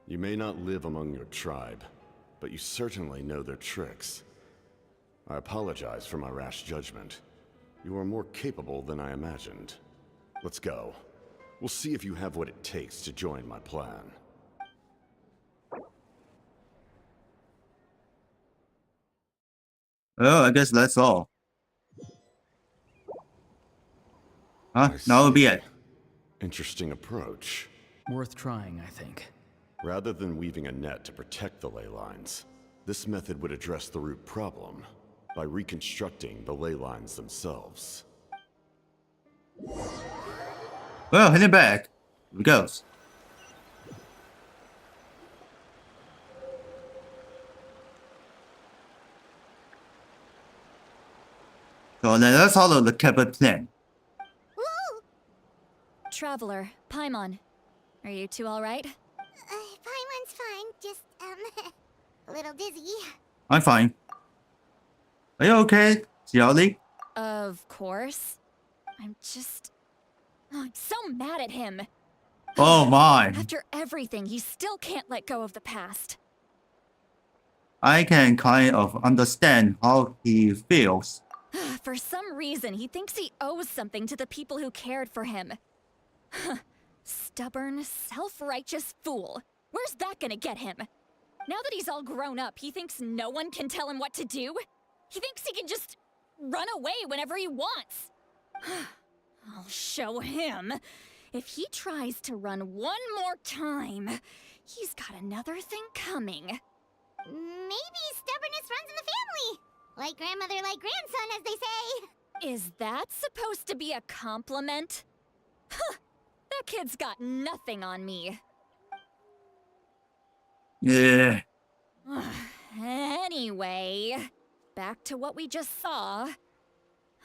You may not live among your tribe, but you certainly know their tricks. I apologize for my rash judgment. You are more capable than I imagined. Let's go. We'll see if you have what it takes to join my plan. Oh, I guess that's all. Huh? That would be it. Interesting approach. Worth trying, I think. Rather than weaving a net to protect the ley lines, this method would address the root problem by reconstructing the ley lines themselves. Well, heading back. Here we go. So then let's follow the Kepler plan. Traveler, Paimon. Are you two alright? Paimon's fine, just, a little dizzy. I'm fine. Are you okay, Xiaoli? Of course. I'm so mad at him. Oh my. After everything, he still can't let go of the past. I can kind of understand how he feels. For some reason, he thinks he owes something to the people who cared for him. Stubborn, self-righteous fool. Where's that gonna get him? Now that he's all grown up, he thinks no one can tell him what to do? He thinks he can just run away whenever he wants. I'll show him. If he tries to run one more time, he's got another thing coming. Maybe stubbornness runs in the family. Like grandmother, like grandson, as they say. Is that supposed to be a compliment? Huh, that kid's got nothing on me. Yeah. Anyway, back to what we just saw.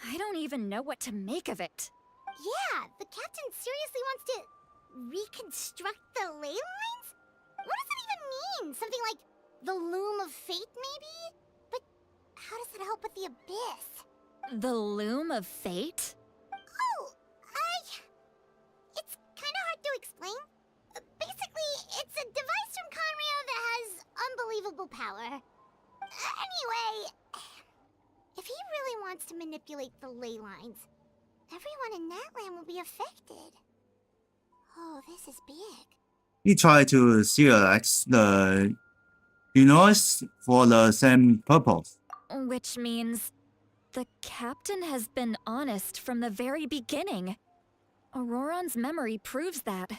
I don't even know what to make of it. Yeah, the captain seriously wants to reconstruct the ley lines? What does that even mean? Something like the loom of fate, maybe? But how does that help with the abyss? The loom of fate? Oh, it's kind of hard to explain. Basically, it's a device from Conrio that has unbelievable power. Anyway, if he really wants to manipulate the ley lines, everyone in Natlan will be affected. Oh, this is big. He tried to select the universe for the same purpose. Which means the captain has been honest from the very beginning. Auroron's memory proves that.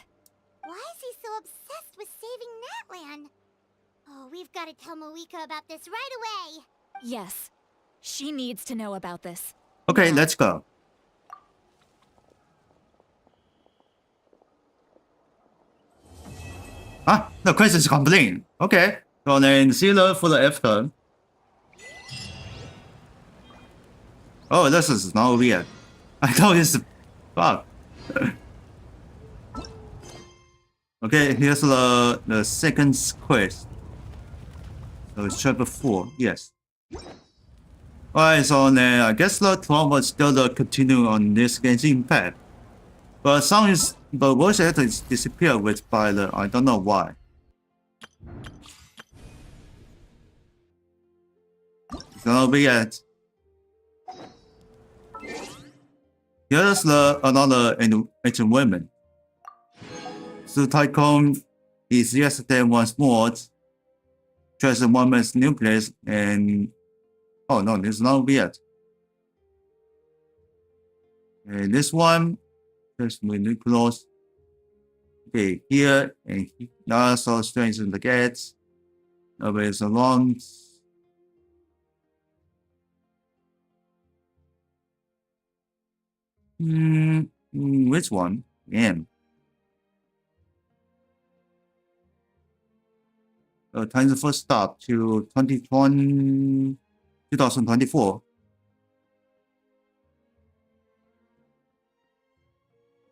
Why is he so obsessed with saving Natlan? Oh, we've got to tell Moeka about this right away. Yes, she needs to know about this. Okay, let's go. Ah, the quest is complete. Okay, so then see you for the F turn. Oh, this is not weird. I thought it's bug. Okay, here's the second quest. So it's chapter 4, yes. Alright, so then I guess the 12 was still the continue on this Genshin Impact. But some is the voice actor is disappeared with by the I don't know why. It's gonna be it. Here's another ancient woman. So Tycoon is yesterday once more. Just a woman's nucleus and oh no, this is not yet. And this one just really close. Okay, here and here. Also strengthen the gates. Nobody's along. Which one? M. Time the first stop to 2024.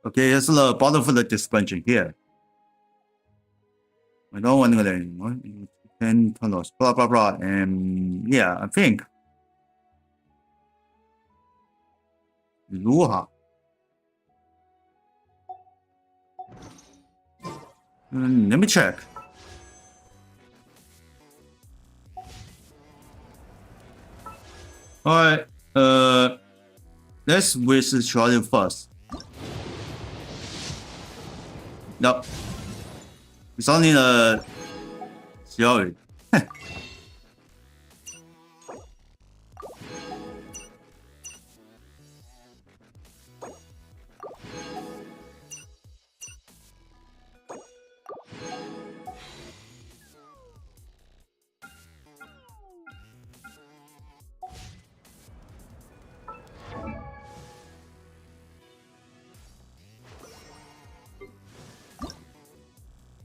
Okay, here's the bottom for the suspension here. I don't want to go there. 10 tunnels, blah blah blah, and yeah, I think. Luha. Let me check. Alright, let's with Charlie first. No. It's only the theory.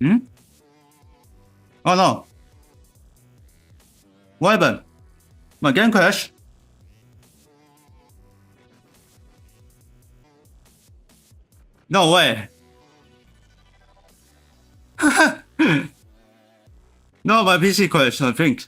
Hmm? Oh no. What happened? My game crashed? No way. No, my PC crashed, I think.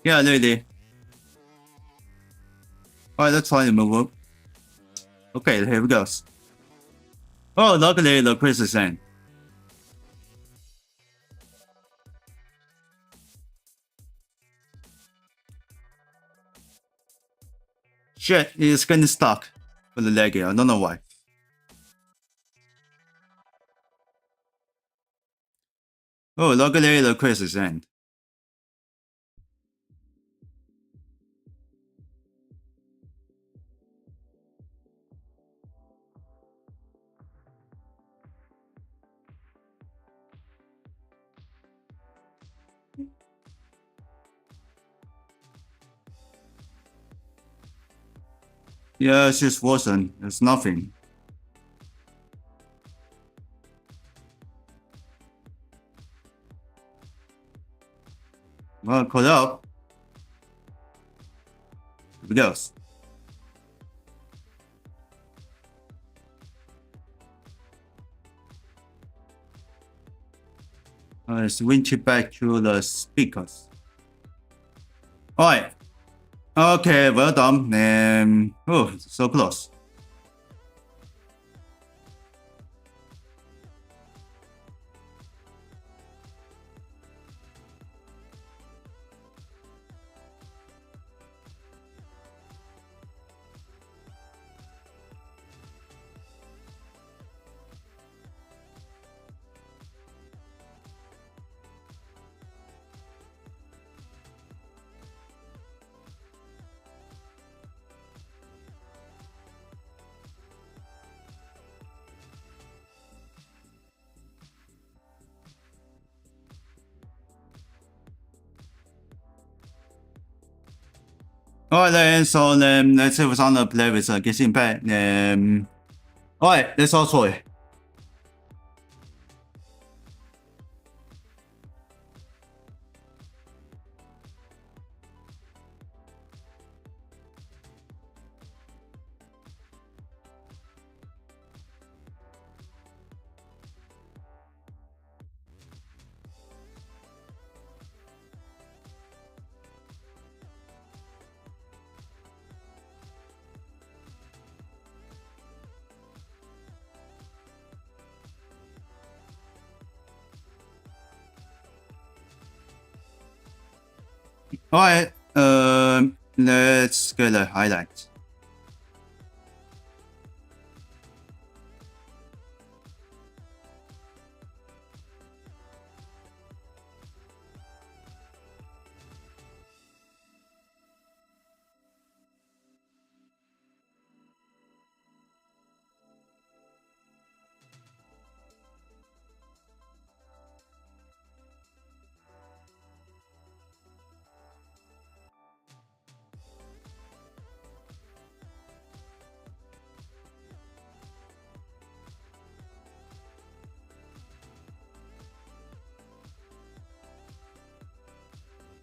Yeah, really. Alright, let's try to move up. Okay, here we go. Oh, luckily the quiz is in. Shit, it's getting stuck with the leggy. I don't know why. Oh, luckily the quiz is in. Yeah, it's just worsened. It's nothing. Well, caught up. Here we go. Switch it back to the speakers. Alright. Okay, well done. Oh, so close. Alright then, so let's see what's on the play with Genshin Impact. Alright, let's all try. Alright, let's get a highlight.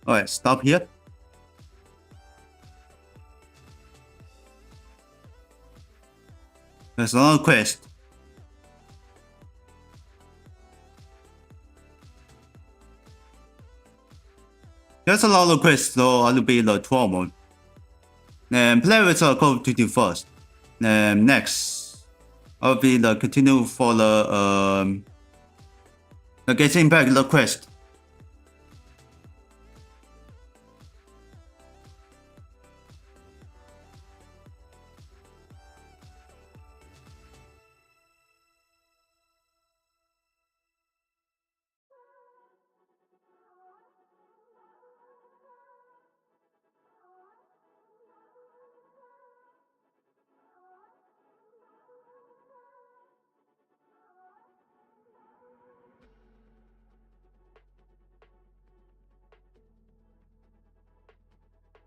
Alright, stop here. There's another quest. There's a lot of quests, so I'll be the 12 one. Then play with Call of Duty first. Then next, I'll be the continue for the Genshin Impact the quest.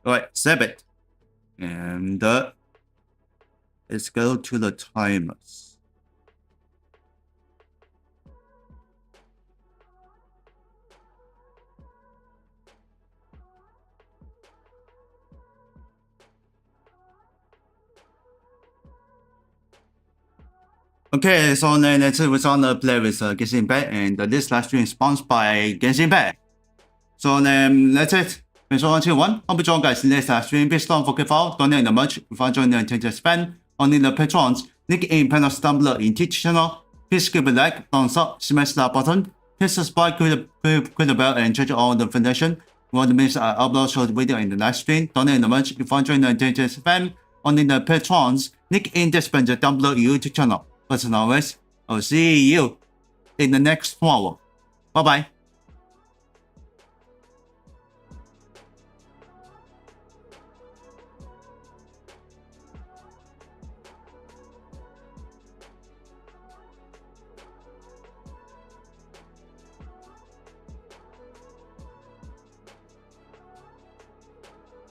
Alright, save it. And let's go to the timers. Okay, so then let's on the play with Genshin Impact, and this live stream is sponsored by Genshin Impact. So then that's it. Thanks for watching one. Hope you join guys in this live stream. Please don't forget to donate the merch if you join the attention span. Only the patrons. Link in panel down below in Twitch channel. Please give a like, thumbs up, smash that button. Please subscribe, click the bell, and check all the notifications. Want to miss I upload short video in the live stream. Donate the merch if you join the attention span. Only the patrons. Link in description down below YouTube channel. But as always, I'll see you in the next one. Bye bye.